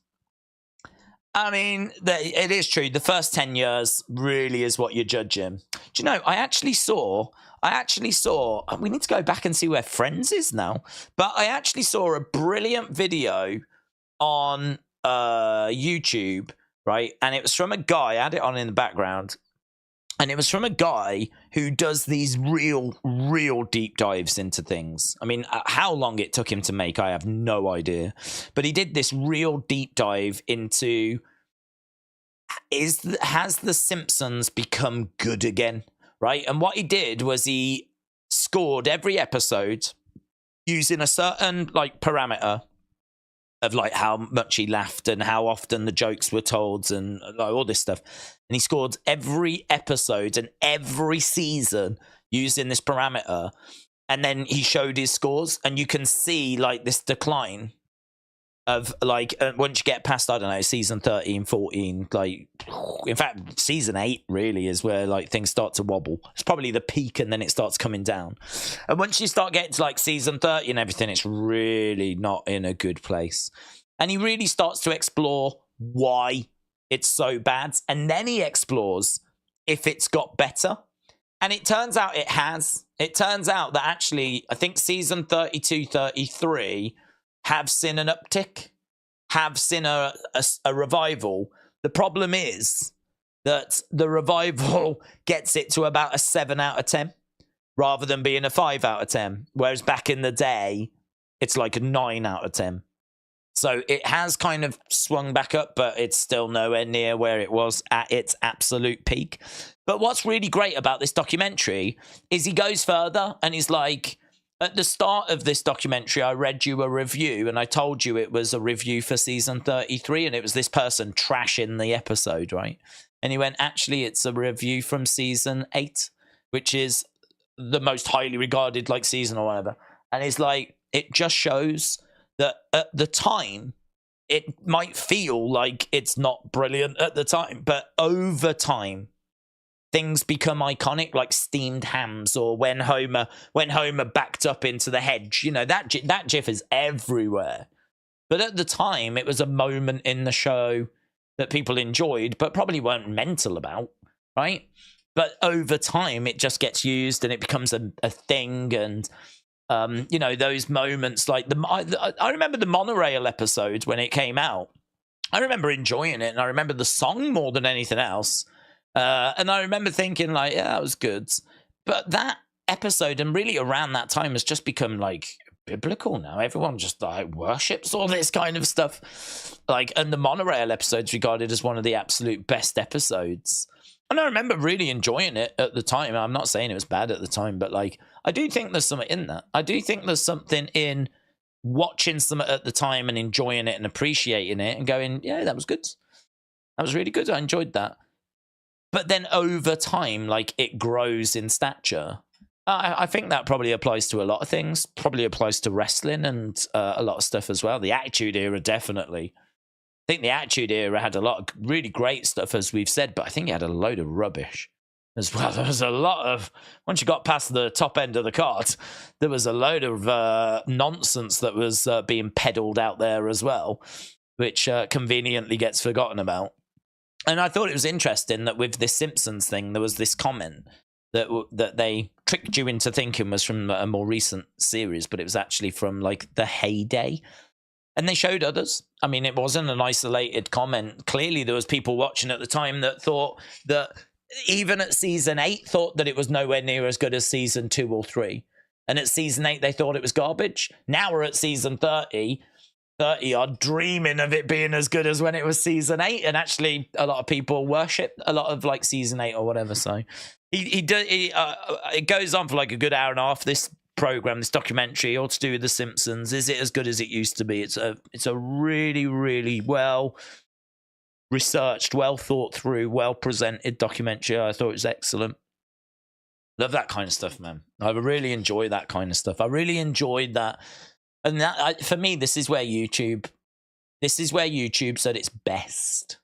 I mean, it is true. The first 10 years really is what you're judging. Do you know, I actually saw, we need to go back and see where Friends is now, but I actually saw a brilliant video on YouTube, right? And it was from a guy, I had it on in the background, and it was from a guy who does these real deep dives into things. I mean, how long it took him to make, I have no idea. But he did this real deep dive into, has The Simpsons become good again, right? And what he did was he scored every episode using a certain, like, parameter of, like, how much he laughed and how often the jokes were told and like, all this stuff. And he scored every episode and every season using this parameter. And then he showed his scores, and you can see, like, this decline of, like, once you get past, I don't know, season 13, 14, like, in fact, season 8 really is where, like, things start to wobble. It's probably the peak, and then it starts coming down. And once you start getting to, like, season 30 and everything, it's really not in a good place. And he really starts to explore why it's so bad. And then he explores if it's got better. And it turns out it has. It turns out that actually, I think season 32, 33 have seen an uptick, have seen a revival. The problem is that the revival gets it to about a 7 out of 10 rather than being a 5 out of 10. Whereas back in the day, it's like a 9 out of 10. So it has kind of swung back up, but it's still nowhere near where it was at its absolute peak. But what's really great about this documentary is he goes further, and he's like, at the start of this documentary, I read you a review, and I told you it was a review for season 33, and it was this person trashing the episode, right? And he went, actually, it's a review from season 8, which is the most highly regarded, like, season or whatever. And he's like, it just shows that at the time, it might feel like it's not brilliant at the time, but over time, things become iconic, like steamed hams, or when Homer backed up into the hedge. You know, that GIF is everywhere. But at the time, it was a moment in the show that people enjoyed, but probably weren't mental about, right? But over time, it just gets used, and it becomes a thing. And you know, those moments, like I remember the monorail episode when it came out. I remember enjoying it, and I remember the song more than anything else. And I remember thinking, like, yeah, that was good. But that episode, and really around that time, has just become, like, biblical now. Everyone just, like, worships all this kind of stuff. Like, and the monorail episode's regarded as one of the absolute best episodes. And I remember really enjoying it at the time. I'm not saying it was bad at the time, but, like, I do think there's something in that. I do think there's something in watching something at the time and enjoying it and appreciating it and going, yeah, that was good. That was really good. I enjoyed that. But then over time, like, it grows in stature. I think that probably applies to a lot of things. Probably applies to wrestling and a lot of stuff as well. The Attitude Era, definitely. I think the Attitude Era had a lot of really great stuff, as we've said, but I think it had a load of rubbish as well. There was a lot of, once you got past the top end of the card, there was a load of nonsense that was being peddled out there as well, which conveniently gets forgotten about. And I thought it was interesting that with this Simpsons thing, there was this comment that they tricked you into thinking was from a more recent series, but it was actually from, like, the heyday. And they showed others. I mean, it wasn't an isolated comment. Clearly, there was people watching at the time that thought that even at season 8, thought that it was nowhere near as good as season 2 or 3. And at season 8, they thought it was garbage. Now we're at season 30. 30 odd, dreaming of it being as good as when it was season 8, and actually a lot of people worship a lot of like season 8 or whatever. So it goes on for like a good hour and a half, this program, this documentary, all to do with the Simpsons. Is it as good as it used to be? It's a really, really well researched, well thought through, well presented documentary. I thought it was excellent. Love that kind of stuff, man. I really enjoy that kind of stuff. I really enjoyed that. And that, for me, this is where YouTube said it's best.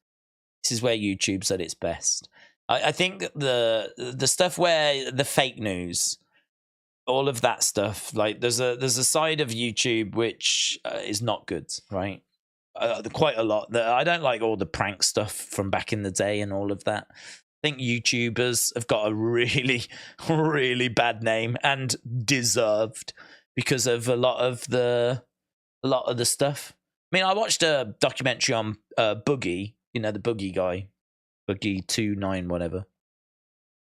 This is where YouTube said it's best. I think the stuff where the fake news, all of that stuff, like there's a side of YouTube which is not good, right? Quite a lot. I don't like all the prank stuff from back in the day and all of that. I think YouTubers have got a really, really bad name, and deserved, because of a lot of the stuff. I mean, I watched a documentary on Boogie, you know, the Boogie guy, Boogie 29 whatever,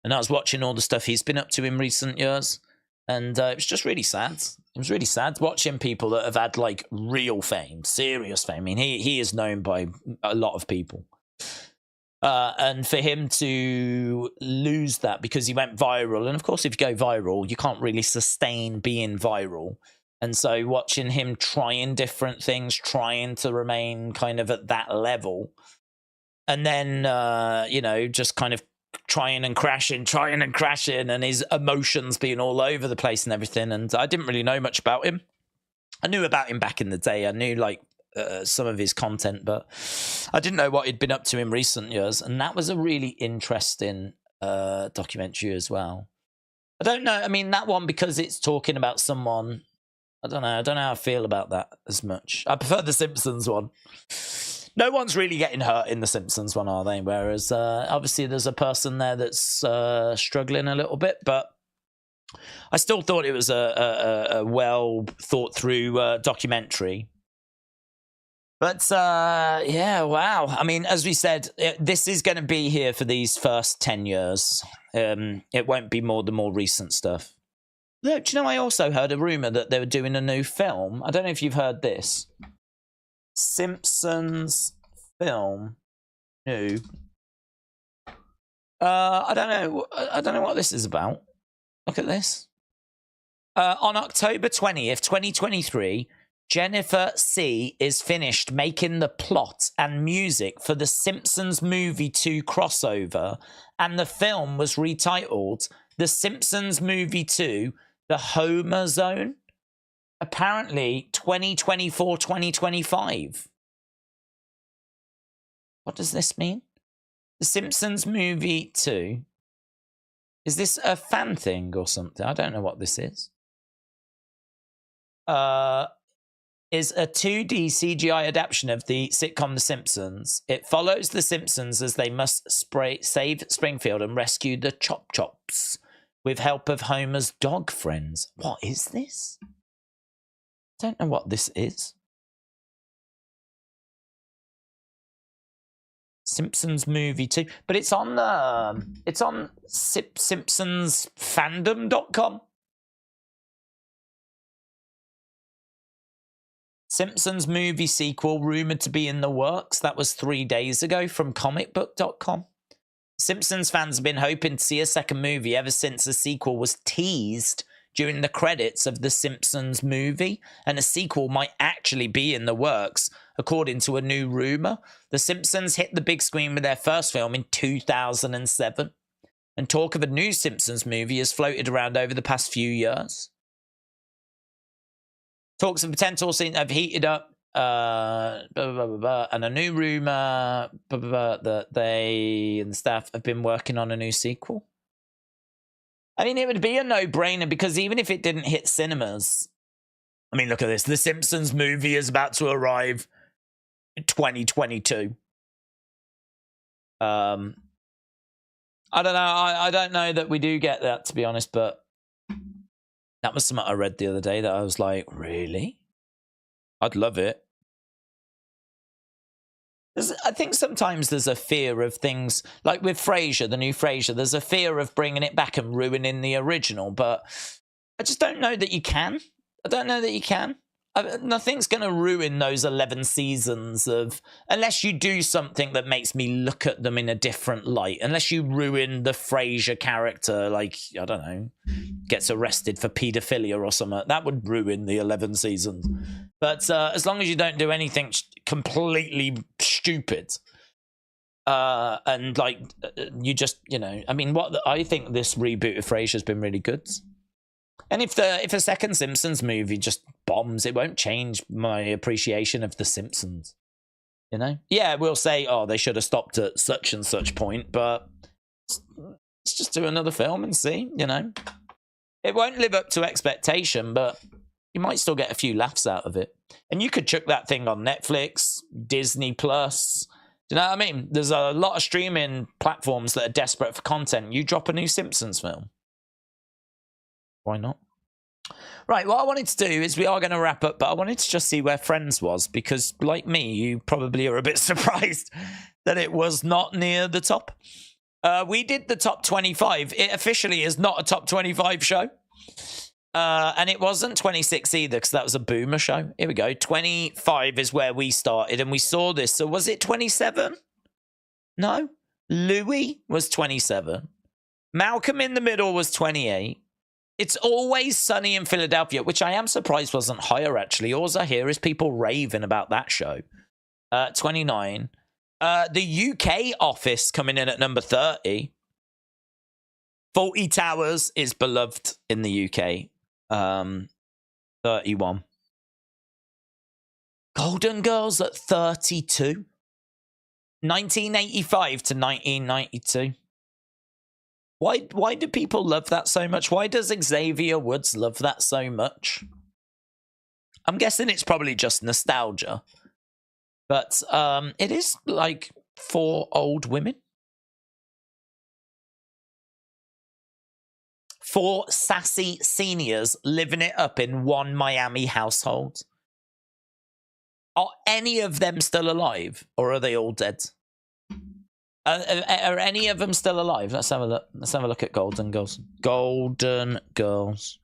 and I was watching all the stuff he's been up to in recent years, and it was just really sad. It was really sad watching people that have had like real fame, serious fame. I mean, he is known by a lot of people. And for him to lose that because he went viral, and of course, if you go viral, you can't really sustain being viral. And so watching him trying different things, trying to remain kind of at that level, and then, you know, just kind of trying and crashing, and his emotions being all over the place and everything. And I didn't really know much about him. I knew about him back in the day. I knew like some of his content, but I didn't know what he'd been up to in recent years. And that was a really interesting documentary as well. I don't know. I mean, that one, because it's talking about someone, I don't know how I feel about that as much. I prefer the Simpsons one. No one's really getting hurt in the Simpsons one, are they? Whereas obviously there's a person there that's struggling a little bit, but I still thought it was a well thought through documentary. But yeah, wow. I mean, as we said, this is going to be here for these first 10 years. It won't be the more recent stuff. Look, do you know, I also heard a rumor that they were doing a new film. I don't know if you've heard this. Simpsons film new. I don't know what this is about. Look at this. On October 20th, 2023, Jennifer C. is finished making the plot and music for the Simpsons Movie 2 crossover, and the film was retitled The Simpsons Movie 2, The Homer Zone. Apparently 2024-2025. What does this mean? The Simpsons Movie 2. Is this a fan thing or something? I don't know what this is. Is a 2D CGI adaptation of the sitcom The Simpsons. It follows The Simpsons as they must save Springfield and rescue the Chop Chops with help of Homer's dog friends. What is this? I don't know what this is. Simpsons Movie 2. But it's on simpsonsfandom.com. Simpsons movie sequel rumored to be in the works. That was 3 days ago from comicbook.com. Simpsons fans have been hoping to see a second movie ever since the sequel was teased during the credits of the Simpsons movie, and a sequel might actually be in the works, according to a new rumor. The Simpsons hit the big screen with their first film in 2007, and talk of a new Simpsons movie has floated around over the past few years. Talks of potential have heated up, and a new rumor that they and the staff have been working on a new sequel. I mean, it would be a no-brainer, because even if it didn't hit cinemas, I mean, look at this. The Simpsons movie is about to arrive in 2022. I don't know. I don't know that we do get that, to be honest, but that was something I read the other day that I was like, really? I'd love it. I think sometimes there's a fear of things, like with Frasier, the new Frasier, there's a fear of bringing it back and ruining the original, but I just don't know that you can. I don't know that you can. nothing's going to ruin those 11 seasons of, unless you do something that makes me look at them in a different light, unless you ruin the Frasier character, like, I don't know, gets arrested for paedophilia or something, that would ruin the 11 seasons. But as long as you don't do anything completely stupid, and like, you just, you know, I mean, I think this reboot of Frasier has been really good. And if a second Simpsons movie just bombs, it won't change my appreciation of The Simpsons. You know? Yeah, we'll say, oh, they should have stopped at such and such point, but let's just do another film and see, you know? It won't live up to expectation, but you might still get a few laughs out of it. And you could chuck that thing on Netflix, Disney Plus. Do you know what I mean? There's a lot of streaming platforms that are desperate for content. You drop a new Simpsons film. Why not? Right, what I wanted to do is, we are going to wrap up, but I wanted to just see where Friends was, because like me, you probably are a bit surprised that it was not near the top. We did the top 25. It officially is not a top 25 show. And it wasn't 26 either, because that was a Boomer show. Here we go. 25 is where we started, and we saw this. So was it 27? No. Louis was 27. Malcolm in the Middle was 28. It's Always Sunny in Philadelphia, which I am surprised wasn't higher, actually. All I hear is people raving about that show. 29. The UK Office coming in at number 30. 40 Towers is beloved in the UK. 31. Golden Girls at 32. 1985 to 1992. Why do people love that so much? Why does Xavier Woods love that so much? I'm guessing it's probably just nostalgia. But it is like for old women. 4 sassy seniors living it up in one Miami household. Are any of them still alive, or are they all dead? Are any of them still alive? Let's have a look. Let's have a look at Golden Girls. Golden Girls.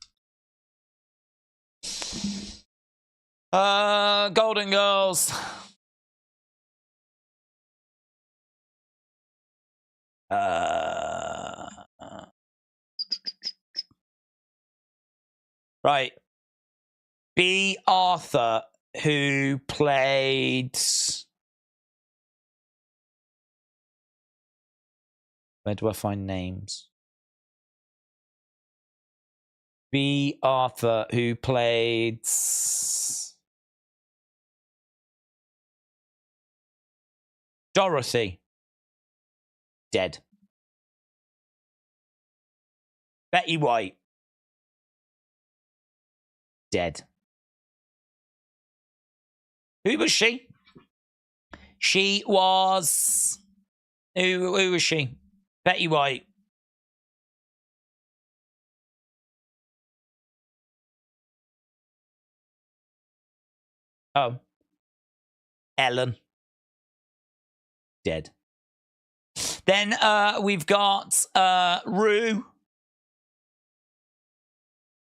Golden Girls. Right. B. Arthur, who played... Where do I find names? B. Arthur, who played... Dorothy. Dead. Betty White. Dead. Who was she? She was... Who was she? Betty White. Oh. Ellen. Dead. Then we've got Rue.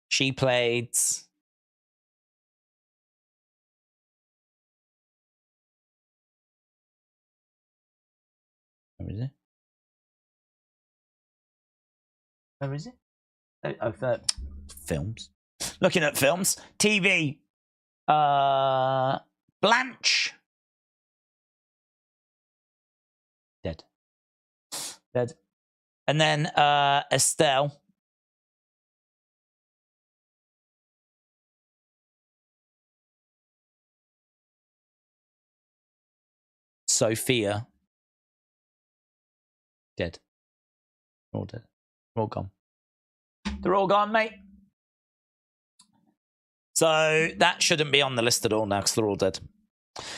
She played... Where is it? Where is it? Oh, films. Looking at films. TV. Blanche. Dead. Dead. And then Estelle. Sophia. Dead. All dead. They're all gone. They're all gone, mate. So that shouldn't be on the list at all now, because they're all dead.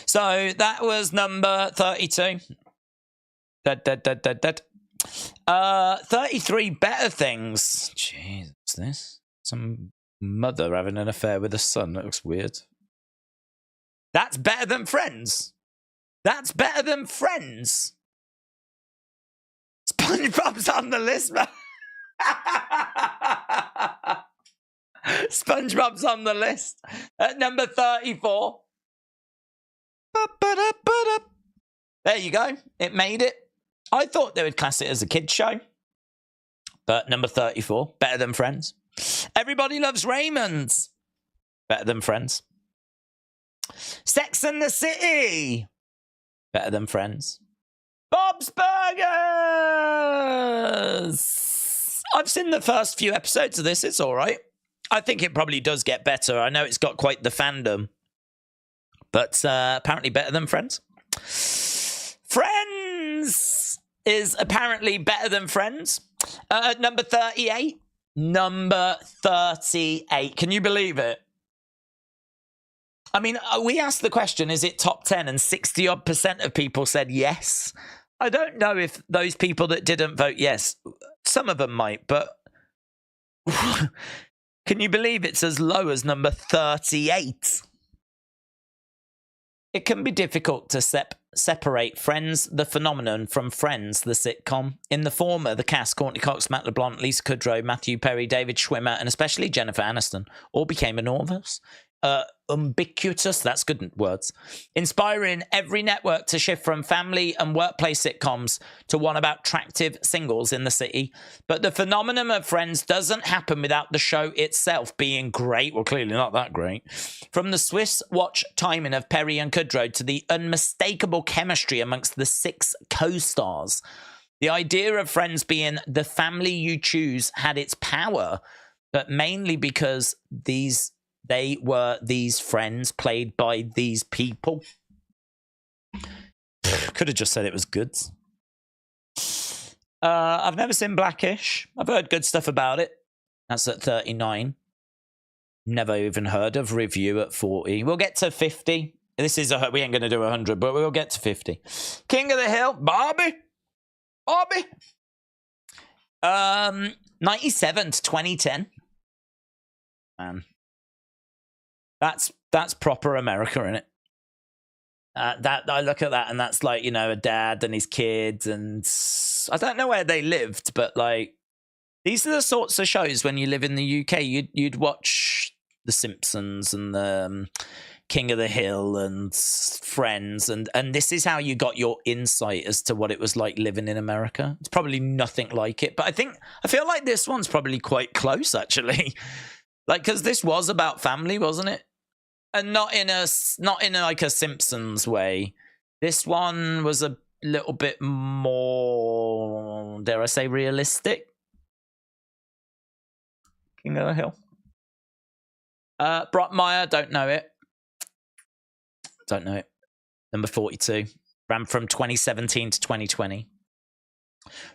So that was number 32. Dead. 33 better things. Jeez, what's this? Some mother having an affair with a son. That looks weird. That's better than Friends. That's better than Friends. SpongeBob's on the list, man. SpongeBob's on the list. At number 34. There you go. It made it. I thought they would class it as a kid's show. But number 34. Better than Friends. Everybody Loves Raymond. Better than Friends. Sex and the City. Better than Friends. Bob's Burgers. I've seen the first few episodes of this. It's all right. I think it probably does get better. I know it's got quite the fandom. But apparently better than Friends. Friends is apparently better than Friends. Number 38. Number 38. Can you believe it? I mean, we asked the question, is it top 10? And 60-odd% of people said yes. I don't know if those people that didn't vote yes, some of them might, but can you believe it's as low as number 38? It can be difficult to separate Friends, the phenomenon, from Friends, the sitcom. In the former, the cast, Courtney Cox, Matt LeBlanc, Lisa Kudrow, Matthew Perry, David Schwimmer, and especially Jennifer Aniston, all became enormous. Ubiquitous, that's good words, inspiring every network to shift from family and workplace sitcoms to one about attractive singles in the city. But the phenomenon of Friends doesn't happen without the show itself being great. Well, clearly not that great. From the Swiss watch timing of Perry and Kudrow to the unmistakable chemistry amongst the 6 co-stars, the idea of Friends being the family you choose had its power, but mainly because they were these friends played by these people. Could have just said it was good. I've never seen Blackish. I've heard good stuff about it. That's at 39. Never even heard of. Review at 40. We'll get to 50. We ain't going to do 100, but we'll get to 50. King of the Hill. Bobby. 97 to 2010. Man. That's proper America, isn't it? That I look at that and that's like, you know, a dad and his kids, and I don't know where they lived, but like these are the sorts of shows when you live in the UK you'd watch The Simpsons and the King of the Hill and Friends, and this is how you got your insight as to what it was like living in America. It's probably nothing like it, but I feel like this one's probably quite close actually. Like, because this was about family, wasn't it? And not in like a Simpsons way. This one was a little bit more, dare I say, realistic. King of the Hill. Brockmire, don't know it. Number 42. Ran from 2017 to 2020.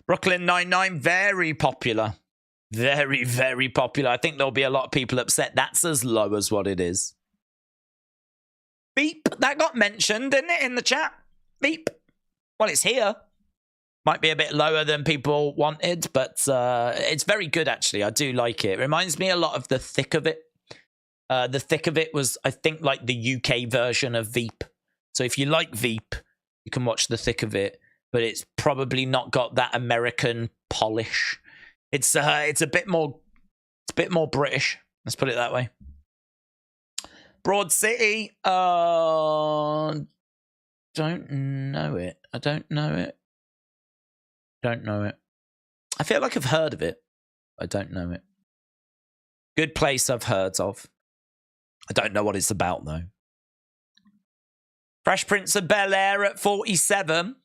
Brooklyn Nine-Nine, very popular. Very, very popular. I think there'll be a lot of people upset. That's as low as what it is. Beep. That got mentioned, didn't it, in the chat? Beep. Well, it's here. Might be a bit lower than people wanted, but it's very good, actually. I do like it. It reminds me a lot of The Thick of It. The Thick of It was, I think, like the UK version of Veep. So if you like Veep, you can watch The Thick of It, but it's probably not got that American polish. It's a bit more British. Let's put it that way. Broad City. Don't know it. I don't know it. I feel like I've heard of it. I don't know it. Good Place I've heard of. I don't know what it's about though. Fresh Prince of Bel-Air at 47.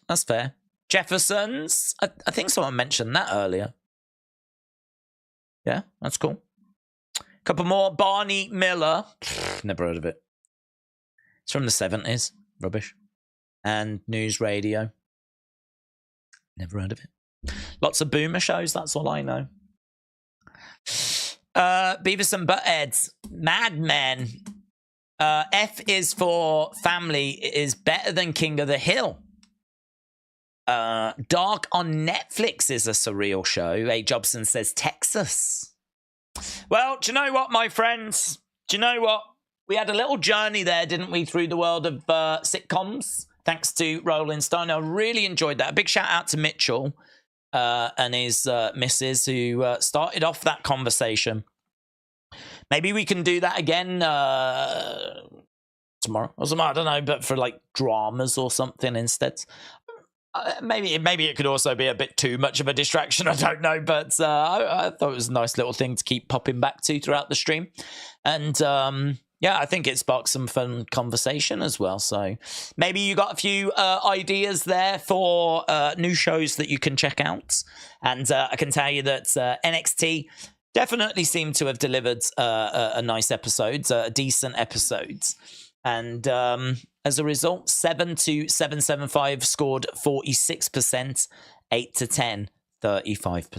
That's fair. Jeffersons. I think someone mentioned that earlier. Yeah, that's cool. Couple more. Barney Miller. Never heard of it. It's from the 70s. Rubbish. And News Radio. Never heard of it. Lots of boomer shows. That's all I know. Beavis and Buttheads. Mad Men. F is for family. It is better than King of the Hill. Dark on Netflix is a surreal show. A. Jobson says Texas. Well, do you know what, my friends? Do you know what? We had a little journey there, didn't we, through the world of sitcoms, thanks to Rolling Stone. I really enjoyed that. A big shout out to Mitchell and his missus who started off that conversation. maybe we can do that again tomorrow or something. I don't know, but for like dramas or something instead. Maybe it could also be a bit too much of a distraction. I don't know, but I thought it was a nice little thing to keep popping back to throughout the stream. And yeah, I think it sparked some fun conversation as well. So maybe you got a few ideas there for new shows that you can check out. And I can tell you that NXT definitely seemed to have delivered a nice episode, decent episodes. And as a result, 7 to 775 scored 46%, 8 to 10, 35%.